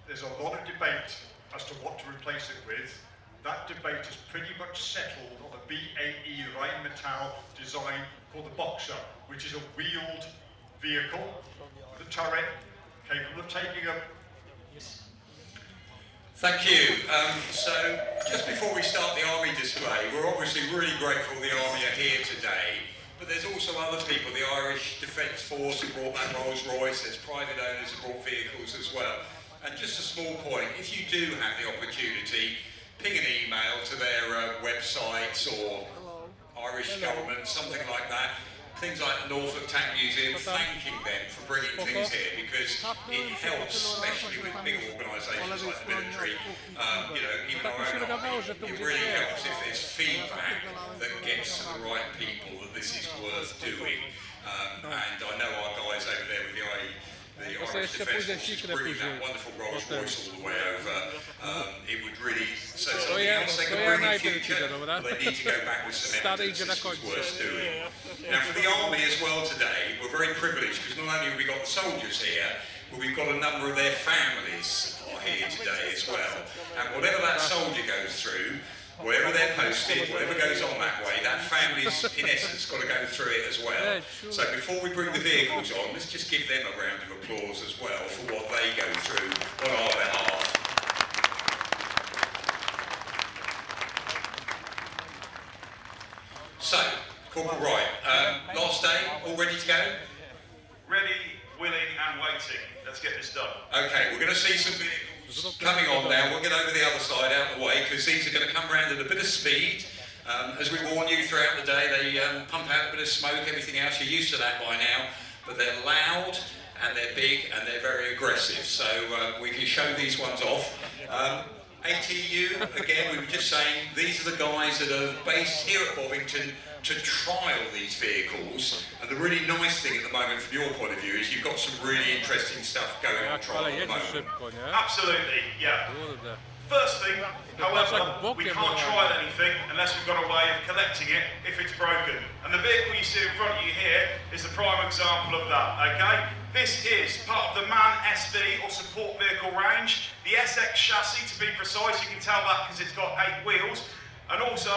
There's a lot of debate as to what to replace it with. That debate is pretty much settled on a BAE Rheinmetall design called the Boxer, which is a wheeled vehicle with a turret capable of taking a... Thank you. So, just before we start the Army display, we're obviously really grateful the Army are here today, but there's also other people. The Irish Defence Force have brought back Rolls-Royce, there's private owners who brought vehicles as well. And just a small point, if you do have the opportunity, ping an email to their websites or Irish government, something like that. Things like the Norfolk Tank Museum, thanking them for bringing things here, because it helps, especially with big organisations like the military, you know, even our own army. It really helps if there's feedback that gets to the right people that this is worth doing. And I know our guys over there with the Irish sobie jeszcze pójdę siknę później. Potem. To ja najpierw idę, dobra? Stary idzie na końcu. Now for the army as well today, we're very privileged because not only have we got the soldiers here, but we've got a number of their families are here today as well. And whatever that soldier goes through, wherever they're posted, whatever goes on that way, that family's in essence got to go through it as well. So before we bring the vehicles on, let's just give them a round of applause as well for what they go through on our behalf. So, Corporal Wright, last day, all ready to go? Ready, willing and waiting. Let's get this done. Okay, we're going to see some vehicles coming on now. We'll get over the other side out of the way because these are going to come round at a bit of speed. As we warn you throughout the day, they pump out a bit of smoke, everything else. You're used to that by now, but they're loud and they're big and they're very aggressive. So we can show these ones off. ATU, again, we were just saying, these are the guys that are based here at Bovington to trial these vehicles. And the really nice thing at the moment from your point of view is you've got some really interesting stuff going on trial at the moment. Absolutely, yeah. First thing, however, we can't trial anything unless we've got a way of collecting it if it's broken. And the vehicle you see in front of you here is the prime example of that, okay? This is part of the MAN SV or support vehicle range. The SX chassis, to be precise, you can tell that because it's got 8 wheels. And also,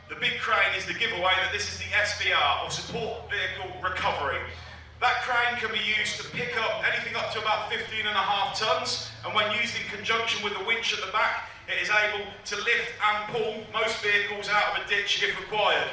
the big crane is the giveaway that this is the SVR or support vehicle recovery. That crane can be used to pick up anything up to about 15.5 tons, and when used in conjunction with the winch at the back, it is able to lift and pull most vehicles out of a ditch if required.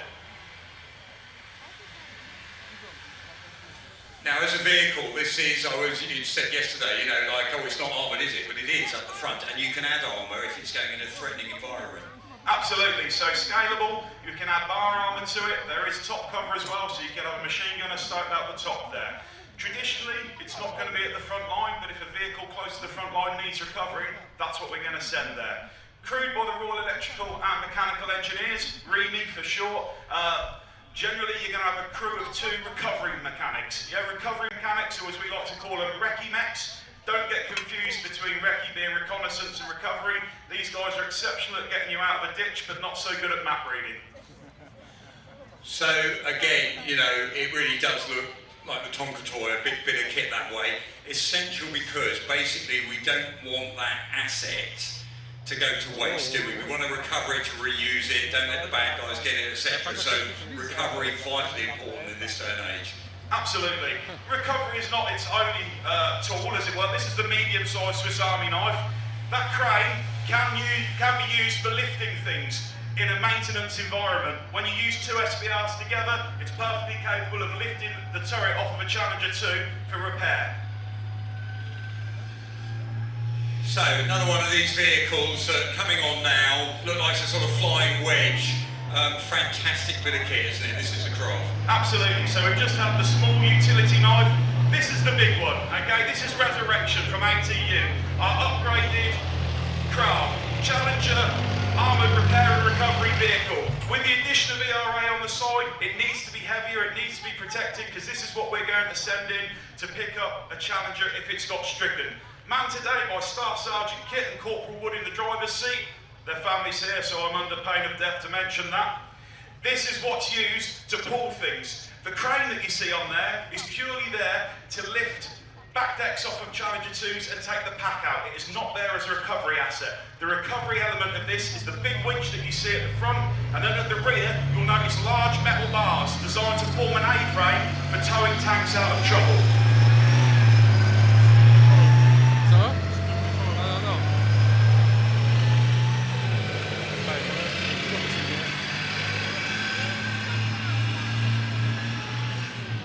Now, as a vehicle, this is, you said yesterday, you know, like, oh, it's not armoured, is it? But it is up the front, and you can add armour if it's going in a threatening environment. Absolutely, so scalable, you can add bar armour to it, there is top cover as well, so you can have a machine gunner stoked out the top there. Traditionally, it's not going to be at the front line, but if a vehicle close to the front line needs recovery, that's what we're going to send there. Crewed by the Royal Electrical and Mechanical Engineers, REME for short. Generally, you're going to have a crew of 2 recovery mechanics. Yeah, recovery mechanics, or as we like to call them, recce mechs. Don't get confused between recce being reconnaissance and recovery. These guys are exceptional at getting you out of a ditch, but not so good at map reading. So again, you know, it really does look like the Tonka toy, a big bit of kit that way. Essential because basically we don't want that asset to go to waste, do we? We want to recover it, to reuse it, don't let the bad guys get it, etc. So recovery vitally important in this day and age. Absolutely. Recovery is not its only tool, as it were. This is the medium-sized Swiss Army knife. That crane can be used for lifting things in a maintenance environment. When you use 2 SBRs together, it's perfectly capable of lifting the turret off of a Challenger 2 for repair. So, another one of these vehicles coming on now, look like a sort of flying wedge. Fantastic bit of kit, isn't it? This is the craft. Absolutely, so we've just had the small utility knife. This is the big one, okay? This is Resurrection from ATU, our upgraded craft, Challenger armoured repair and recovery vehicle. With the addition of ERA on the side, it needs to be heavier, it needs to be protected, because this is what we're going to send in to pick up a Challenger if it's got stricken. Manned today by Staff Sergeant Kit and Corporal Wood in the driver's seat. Their family's here, so I'm under pain of death to mention that. This is what's used to pull things. The crane that you see on there is purely there to lift back decks off of Challenger 2s and take the pack out. It is not there as a recovery asset. The recovery element of this is the big winch that you see at the front, and then at the rear, you'll notice large metal bars designed to form an A-frame for towing tanks out of trouble.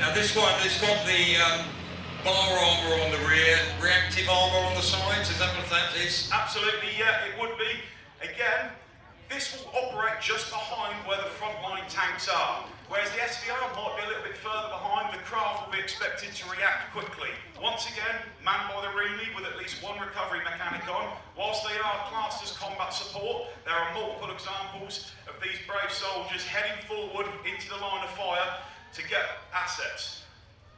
Now this one has got the bar armour on the rear, reactive armour on the sides, is that what that is? Absolutely, yeah, it would be. Again, this will operate just behind where the frontline tanks are. Whereas the SVR might be a little bit further behind, the craft will be expected to react quickly. Once again, manned by the REME with at least 1 recovery mechanic on. Whilst they are classed as combat support, there are multiple examples of these brave soldiers heading forward into the line of fire to get assets.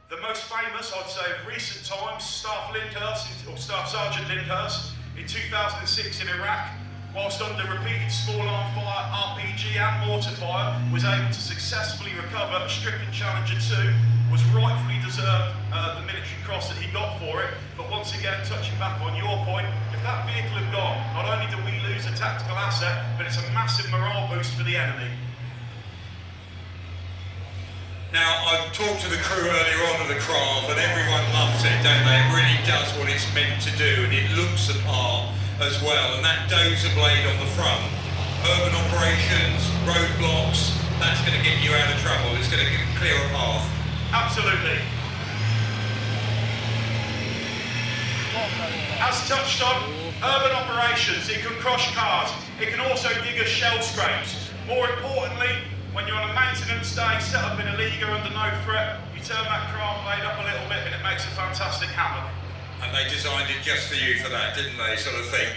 The most famous, I'd say, of recent times, Staff Sergeant Lyndhurst in 2006 in Iraq, whilst under repeated small arm fire, RPG and mortar fire, was able to successfully recover a stricken Challenger 2, was rightfully deserved the military cross that he got for it. But once again, touching back on your point, if that vehicle had gone, not only do we lose a tactical asset, but it's a massive morale boost for the enemy. Now, I've talked to the crew earlier on of the craft, and everyone loves it, don't they? It really does what it's meant to do, and it looks the part as well. And that dozer blade on the front, urban operations, roadblocks, that's going to get you out of trouble. It's going to clear a path. Absolutely. As touched on, urban operations, it can crush cars. It can also dig us shell scrapes. More importantly, when you're on a maintenance day, set up in a Liga under no threat, you turn that craft blade up a little bit and it makes a fantastic hammer. And they designed it just for you for that, didn't they, sort of thing.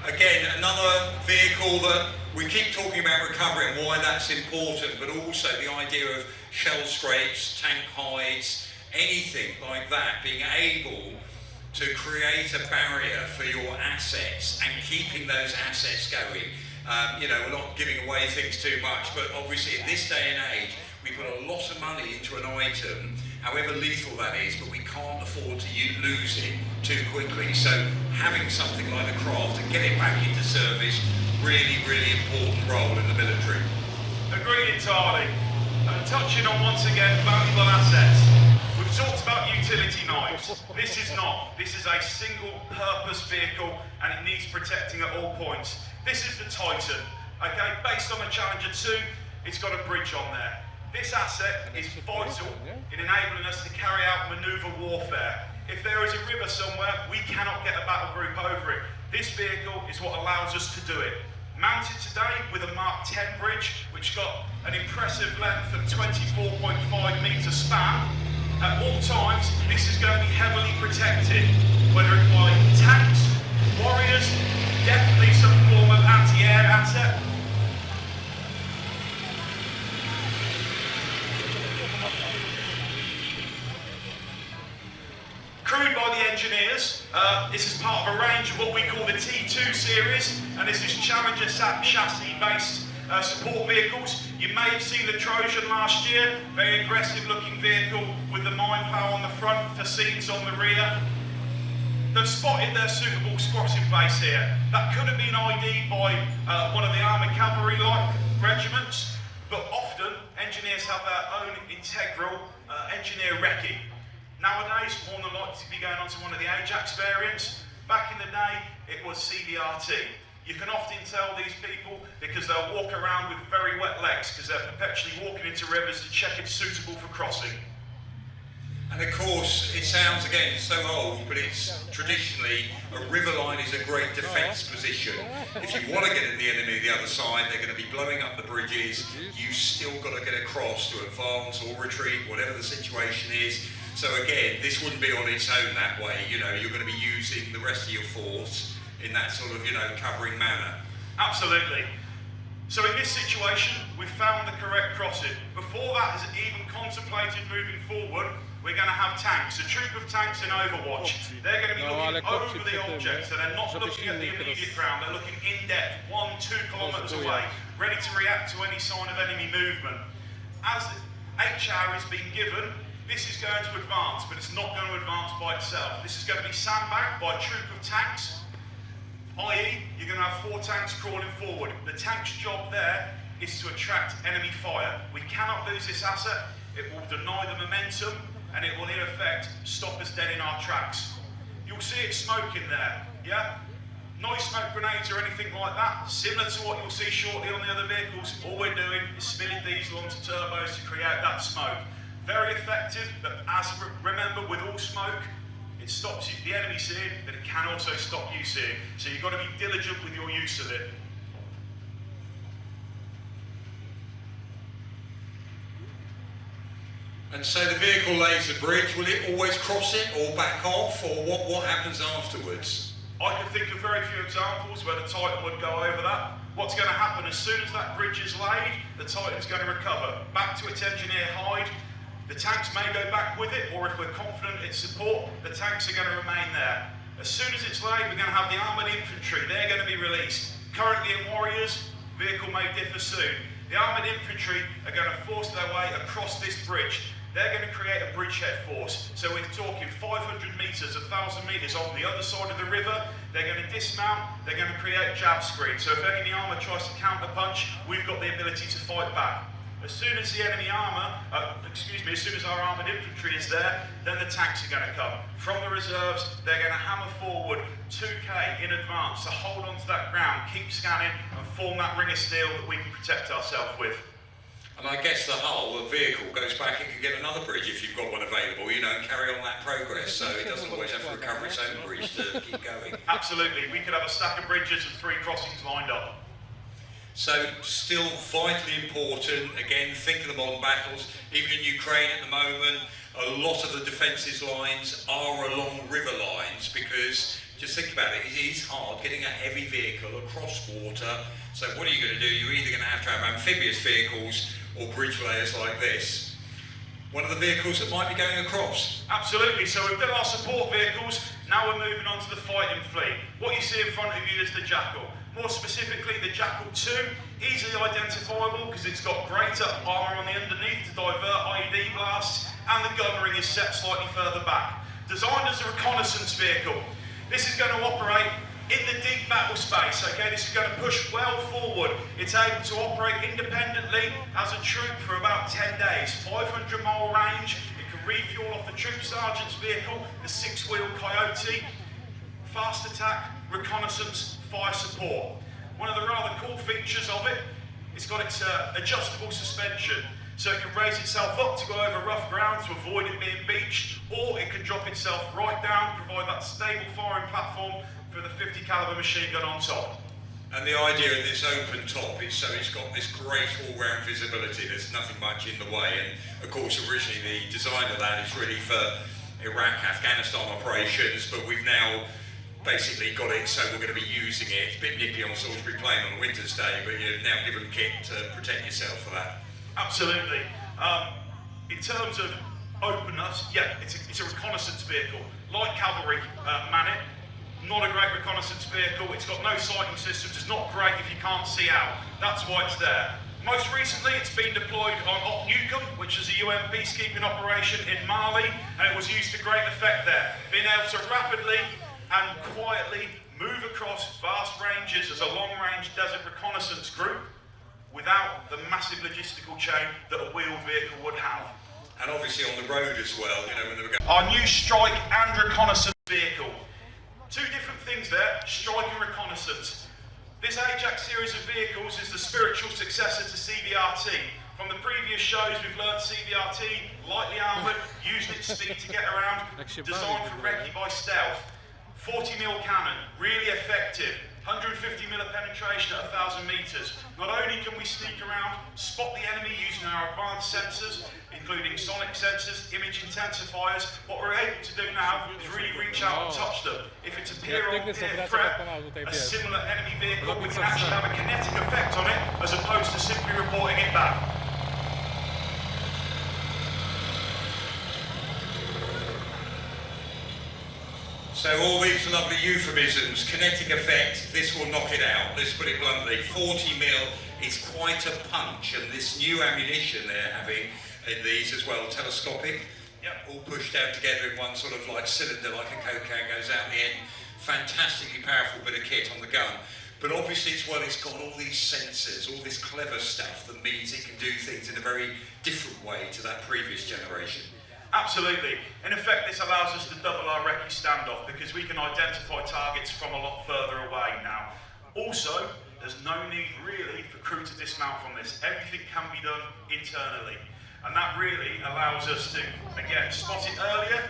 Again, another vehicle that we keep talking about recovery and why that's important, but also the idea of shell scrapes, tank hides, anything like that, being able to create a barrier for your assets and keeping those assets going. You know, we're not giving away things too much, but obviously in this day and age, we put a lot of money into an item, however lethal that is, but we can't afford to lose it too quickly. So having something like the craft and get it back into service, really, really important role in the military. Agreed entirely. And touching on, once again, valuable assets. We've talked about utility knives. This is not. This is a single-purpose vehicle and it needs protecting at all points. This is the Titan, okay? Based on the Challenger 2, it's got a bridge on there. This asset is vital in enabling us to carry out manoeuvre warfare. If there is a river somewhere, we cannot get a battle group over it. This vehicle is what allows us to do it. Mounted today with a Mark 10 bridge, which got an impressive length of 24.5 metre span. At all times, this is going to be heavily protected, whether it's by tanks, warriors, definitely some form of anti-air asset. Crewed by the engineers, this is part of a range of what we call the T2 series, and this is Challenger chassis-based support vehicles. You may have seen the Trojan last year, very aggressive looking vehicle with the mine power on the front, fascines on the rear. They've spotted their suitable crossing base here. That could have been ID'd by one of the armoured cavalry-like regiments, but often engineers have their own integral engineer recce. Nowadays, more than likely to be going on to one of the Ajax variants. Back in the day, it was CDRT. You can often tell these people because they'll walk around with very wet legs because they're perpetually walking into rivers to check it's suitable for crossing. And of course, it sounds again so old, but it's traditionally a river line is a great defence position. If you want to get at the enemy the other side, they're going to be blowing up the bridges. You've still got to get across to advance or retreat, whatever the situation is. So again, this wouldn't be on its own that way. You know, you're going to be using the rest of your force in that sort of, you know, covering manner. Absolutely. So in this situation, we've found the correct crossing. Before that has even contemplated moving forward, we're going to have tanks, a troop of tanks in Overwatch. They're going to be looking over the objects, so they're not looking at the immediate ground, they're looking in depth, 1-2 kilometres away, ready to react to any sign of enemy movement. As HR is being given, this is going to advance, but it's not going to advance by itself. This is going to be sandbagged by a troop of tanks, i.e. you're going to have 4 tanks crawling forward. The tank's job there is to attract enemy fire. We cannot lose this asset. It will deny the momentum and it will in effect stop us dead in our tracks. You'll see it smoking there, yeah? Not smoke grenades or anything like that. Similar to what you'll see shortly on the other vehicles, all we're doing is spilling diesel onto turbos to create that smoke. Very effective, but as remember, with all smoke, it stops the enemy seeing, but it can also stop you seeing. So you've got to be diligent with your use of it. And so the vehicle lays the bridge, will it always cross it or back off, or what happens afterwards? I can think of very few examples where the Titan would go over that. What's going to happen as soon as that bridge is laid, the Titan's going to recover back to its engineer hide. The tanks may go back with it, or if we're confident it's support, the tanks are going to remain there. As soon as it's laid, we're going to have the armoured infantry. They're going to be released. Currently in Warriors, vehicle may differ soon. The armoured infantry are going to force their way across this bridge. They're going to create a bridgehead force. So we're talking 500 metres, 1,000 metres on the other side of the river. They're going to dismount. They're going to create jab screen. So if enemy armour tries to counter punch, we've got the ability to fight back. As soon as the enemy armour, as soon as our armoured infantry is there, then the tanks are going to come. From the reserves, they're going to hammer forward 2K in advance to hold onto that ground, keep scanning and form that ring of steel that we can protect ourselves with. And I guess the hull, the vehicle, goes back and can get another bridge if you've got one available, you know, and carry on that progress. So it doesn't always have to recover its own bridge to keep going. Absolutely. We could have a stack of bridges and 3 crossings lined up. So still vitally important, again, think of the modern battles. Even in Ukraine at the moment, a lot of the defences lines are along river lines because, just think about it, it is hard getting a heavy vehicle across water. So what are you going to do? You're either going to have amphibious vehicles or bridge layers like this. One of the vehicles that might be going across. Absolutely, so we've done our support vehicles, now we're moving on to the fighting fleet. What you see in front of you is the Jackal. More specifically, the Jackal 2, easily identifiable because it's got greater armour on the underneath to divert IED blasts, and the gun ring is set slightly further back. Designed as a reconnaissance vehicle, this is going to operate in the deep battle space, okay? This is going to push well forward. It's able to operate independently as a troop for about 10 days. 500-mile range, it can refuel off the troop sergeant's vehicle, the 6-wheel Coyote. Fast attack, reconnaissance, fire support. One of the rather cool features of it, it's got its adjustable suspension. So it can raise itself up to go over rough ground to avoid it being beached, or it can drop itself right down, provide that stable firing platform for the 50 caliber machine gun on top. And the idea of this open top is so it's got this great all-round visibility, there's nothing much in the way, and of course originally the design of that is really for Iraq, Afghanistan operations, but we've now basically got it so we're going to be using it. It's a bit nippy on Salisbury Plain on a winter's day, but you're now given kit to protect yourself for that. Absolutely. In terms of openness, yeah, it's a reconnaissance vehicle. Like cavalry man it, not a great reconnaissance vehicle. It's got no sighting systems. It's not great if you can't see out. That's why it's there. Most recently, it's been deployed on Op Nukem, which is a UN peacekeeping operation in Mali, and it was used to great effect there. Being able to rapidly and quietly move across vast ranges as a long-range desert reconnaissance group without the massive logistical chain that a wheeled vehicle would have. And obviously on the road as well, you know, when they were going... Our new strike and reconnaissance vehicle. 2 different things there, strike and reconnaissance. This Ajax series of vehicles is the spiritual successor to CBRT. From the previous shows, we've learned CBRT, lightly armoured, used its speed to get around, designed for recce by stealth. 40mm cannon, really effective. 150mm penetration at 1,000 metres. Not only can we sneak around, spot the enemy using our advanced sensors, including sonic sensors, image intensifiers, what we're able to do now is really reach out and touch them. If it's a peer-on-peer threat, a similar enemy vehicle, we can actually have a kinetic effect on it, as opposed to simply reporting it back. So all these lovely euphemisms, kinetic effect, this will knock it out. Let's put it bluntly, 40mm is quite a punch, and this new ammunition they're having in these as well, telescopic, all pushed down together in one sort of like cylinder, like a Coke can goes out the end. Fantastically powerful bit of kit on the gun. But obviously as well, it's got all these sensors, all this clever stuff that means it can do things in a very different way to that previous generation. Absolutely. In effect, this allows us to double our recce standoff because we can identify targets from a lot further away now. Also, there's no need really for crew to dismount from this. Everything can be done internally. And that really allows us to, again, spot it earlier,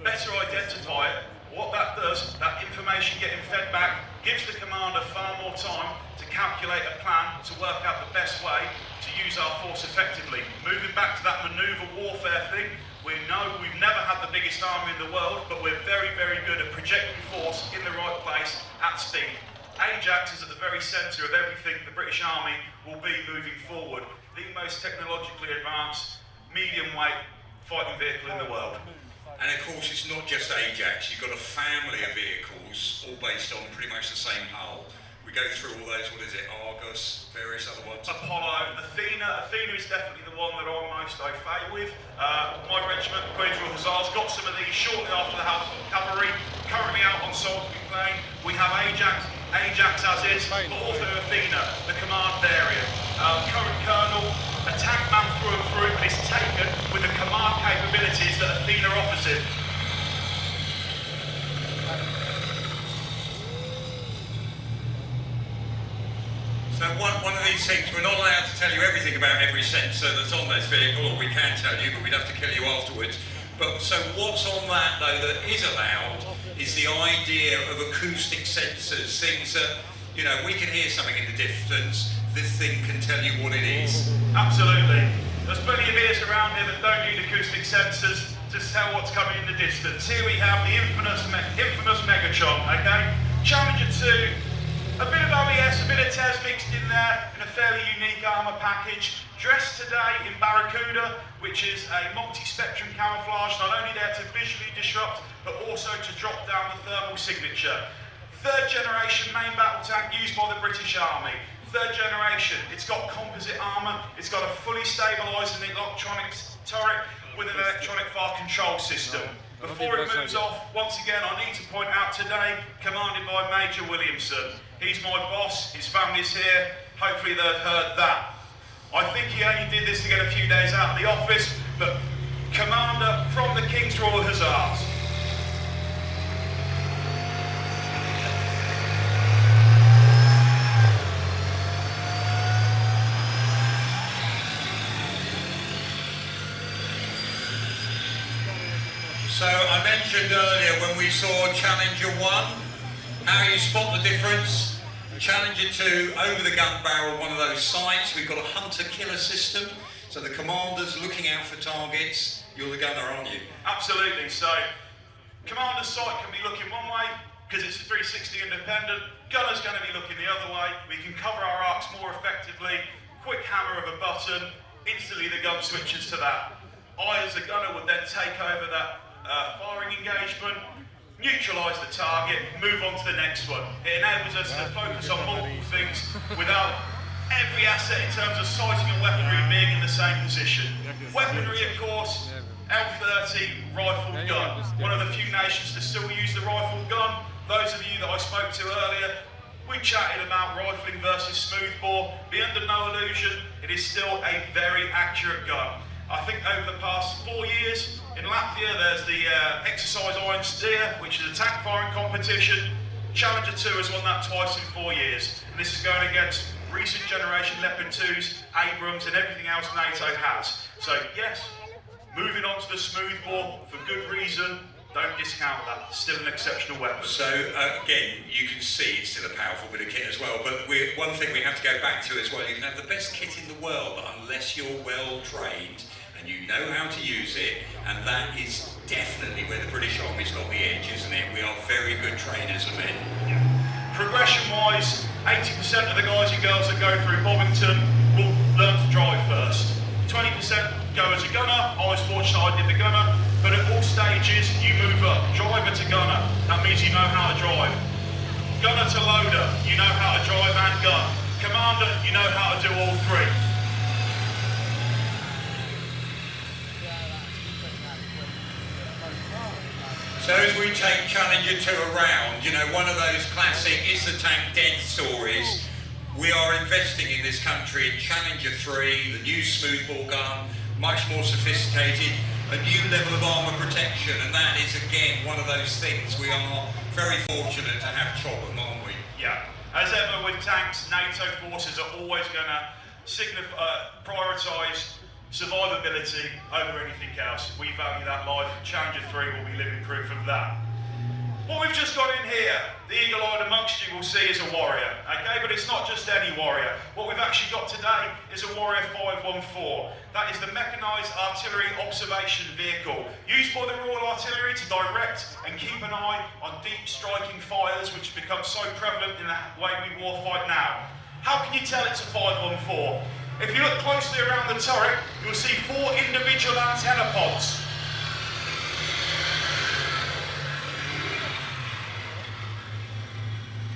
better identify it. What that does, that information getting fed back, gives the commander far more time to calculate a plan to work out the best way to use our force effectively. Moving back to that manoeuvre warfare thing, we know we've never had the biggest army in the world, but we're very, very good at projecting force in the right place at speed. Ajax is at the very centre of everything the British Army will be moving forward. The most technologically advanced medium weight fighting vehicle in the world. And of course, it's not just Ajax. You've got a family of vehicles, all based on pretty much the same hull. We go through all those, what is it, Argus, various other ones. Apollo, Athena. Athena is definitely the one that I'm most au fait with. My regiment, Queen's Royal Hussars, got some of these shortly after the cavalry. Currently out on Salisbury Plain. We have Ajax as is, but also Athena, the command variant. Current colonel, a tank man through and through, but is taken with the command capabilities that Athena offers him. So one of these things, we're not allowed to tell you everything about every sensor that's on this vehicle, or we can tell you, but we'd have to kill you afterwards. But so what's on that though that is allowed is the idea of acoustic sensors, things that, you know, we can hear something in the distance, this thing can tell you what it is. Absolutely. There's plenty of ears around here that don't need acoustic sensors to tell what's coming in the distance. Here we have the infamous Megatron, okay? Challenger 2. A bit of OES, a bit of TES mixed in there in a fairly unique armour package. Dressed today in Barracuda, which is a multi-spectrum camouflage, not only there to visually disrupt, but also to drop down the thermal signature. Third generation main battle tank used by the British Army. Third generation, it's got composite armour, it's got a fully stabilised and electronic turret with an electronic fire control system. Before it moves off, once again, I need to point out today, commanded by Major Williamson. He's my boss, his family's here, hopefully they've heard that. I think he only did this to get a few days out of the office, but Commander from the King's Royal Hussars. So I mentioned earlier when we saw Challenger 1, how you spot the difference. Challenger 2, over the gun barrel, one of those sights. We've got a hunter-killer system, so the commander's looking out for targets. You're the gunner, aren't you? Absolutely. So commander's sight can be looking one way, because it's 360 independent. Gunner's going to be looking the other way. We can cover our arcs more effectively. Quick hammer of a button, instantly the gun switches to that. I, as the gunner, would then take over that firing engagement, neutralise the target, move on to the next one. It enables us to focus on multiple things without every asset in terms of sighting and weaponry being in the same position. Weaponry, of course, L30 rifle gun. One of the few nations to still use the rifle gun. Those of you that I spoke to earlier, we chatted about rifling versus smoothbore. Be under no illusion, it is still a very accurate gun. I think over the past 4 years, in Latvia there's the exercise Iron Steer, which is a tank firing competition. Challenger 2 has won that twice in 4 years. And this is going against recent generation Leopard 2s, Abrams and everything else NATO has. So yes, moving on to the smoothbore for good reason. Don't discount that, still an exceptional weapon. So again, you can see it's still a powerful bit of kit as well, but one thing we have to go back to as well, you can have the best kit in the world, but unless you're well trained and you know how to use it, and that is definitely where the British Army's got the edge, isn't it? We are very good trainers of men. Yeah. Progression-wise, 80% of the guys and girls that go through Bovington will learn to drive first. 20% go as a gunner. I was fortunate I did the gunner, but at all stages you move up. Driver to gunner, that means you know how to drive. Gunner to loader, you know how to drive and gun. Commander, you know how to do all three. So as we take Challenger 2 around, you know, one of those classic is the tank dead stories. We are investing in this country in Challenger 3, the new smoothbore gun, much more sophisticated, a new level of armour protection, and that is again one of those things we are very fortunate to have Chobham, aren't we? Yeah. As ever with tanks, NATO forces are always going to prioritise survivability over anything else. We value that life. Challenger 3 will be living proof of that. What we've just got in here, the eagle-eyed amongst you will see is a warrior, okay? But it's not just any warrior. What we've actually got today is a Warrior 514. That is the mechanised artillery observation vehicle, used by the Royal Artillery to direct and keep an eye on deep striking fires, which become so prevalent in the way we warfight now. How can you tell it's a 514? If you look closely around the turret, you'll see 4 individual antenna pods.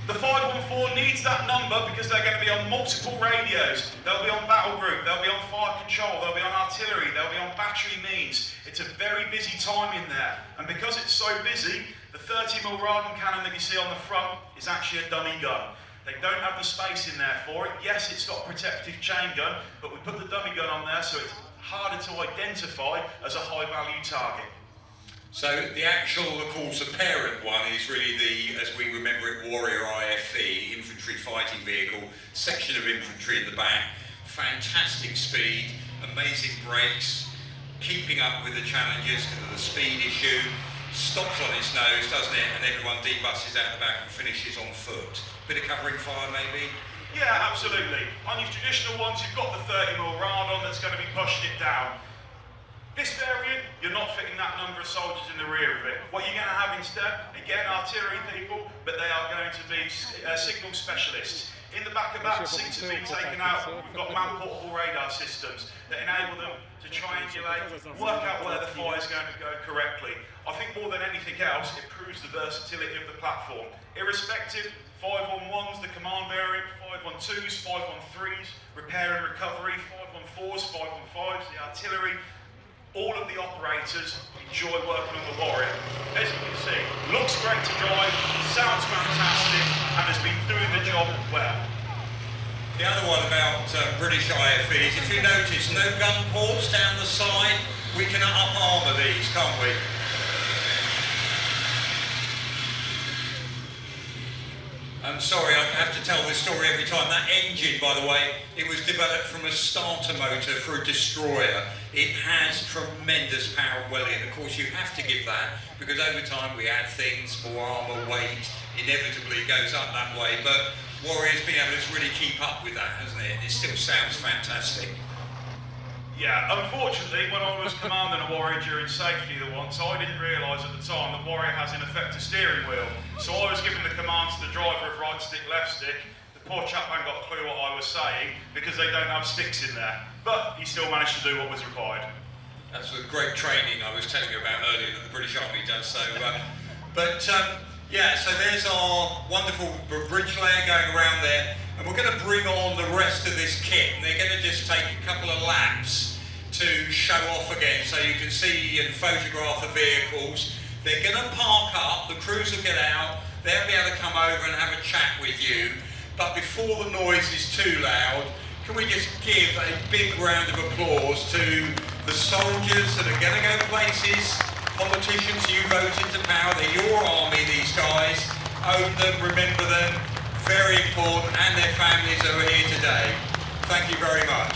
The 514 needs that number because they're going to be on multiple radios. They'll be on battle group, they'll be on fire control, they'll be on artillery, they'll be on battery means. It's a very busy time in there. And because it's so busy, the 30mm Radon cannon that you see on the front is actually a dummy gun. They don't have the space in there for it. Yes, it's got a protective chain gun, but we put the dummy gun on there so it's harder to identify as a high-value target. So the actual, of course, the parent one is really the, as we remember it, Warrior IFV, Infantry Fighting Vehicle, section of infantry in the back, fantastic speed, amazing brakes, keeping up with the challenges because of the speed issue, stops on its nose, doesn't it, and everyone debusses out the back and finishes on foot. Bit of covering fire maybe? Yeah, absolutely. On your traditional ones, you've got the 30mm Radon that's going to be pushing it down. This variant, you're not fitting that number of soldiers in the rear of it. What you're going to have instead, again, artillery people, but they are going to be signal specialists. In the back of that, seats have been taken out. We've got man-portable radar systems that enable them to triangulate, work out where the fire is going to go correctly. I think more than anything else, it proves the versatility of the platform. Irrespective, 511's the command variant, 512's, 513's, repair and recovery, 514's, 515's, the artillery. All of the operators enjoy working on the Warrior. As you can see, looks great to drive, sounds fantastic, and has been doing the job well. The other one about British IFVs, if you notice, no gun ports down the side. We can up-armour these, can't we? I'm sorry, I have to tell this story every time. That engine, by the way, it was developed from a starter motor for a destroyer. It has tremendous power well in. Of course, you have to give that because over time we add things, more armour, weight, inevitably goes up that way. But Warrior's been able to really keep up with that, hasn't it? It still sounds fantastic. Yeah, unfortunately, when I was commanding a Warrior during safety the once, I didn't realise at the time that Warrior has in effect a steering wheel. So I was giving the commands to the driver of right stick, left stick. The poor chap hadn't got a clue what I was saying because they don't have sticks in there. But he still managed to do what was required. That's the great training I was telling you about earlier that the British Army does. So, yeah, so there's our wonderful bridge layer going around there. And we're going to bring on the rest of this kit, and they're going to just take a couple of laps to show off again so you can see and photograph the vehicles. They're going to park up, the crews will get out, they'll be able to come over and have a chat with you. But before the noise is too loud, can we just give a big round of applause to the soldiers that are going to go places, politicians you vote into power, they're your army, these guys, own them, remember them. Very important, and their families who are here today. Thank you very much.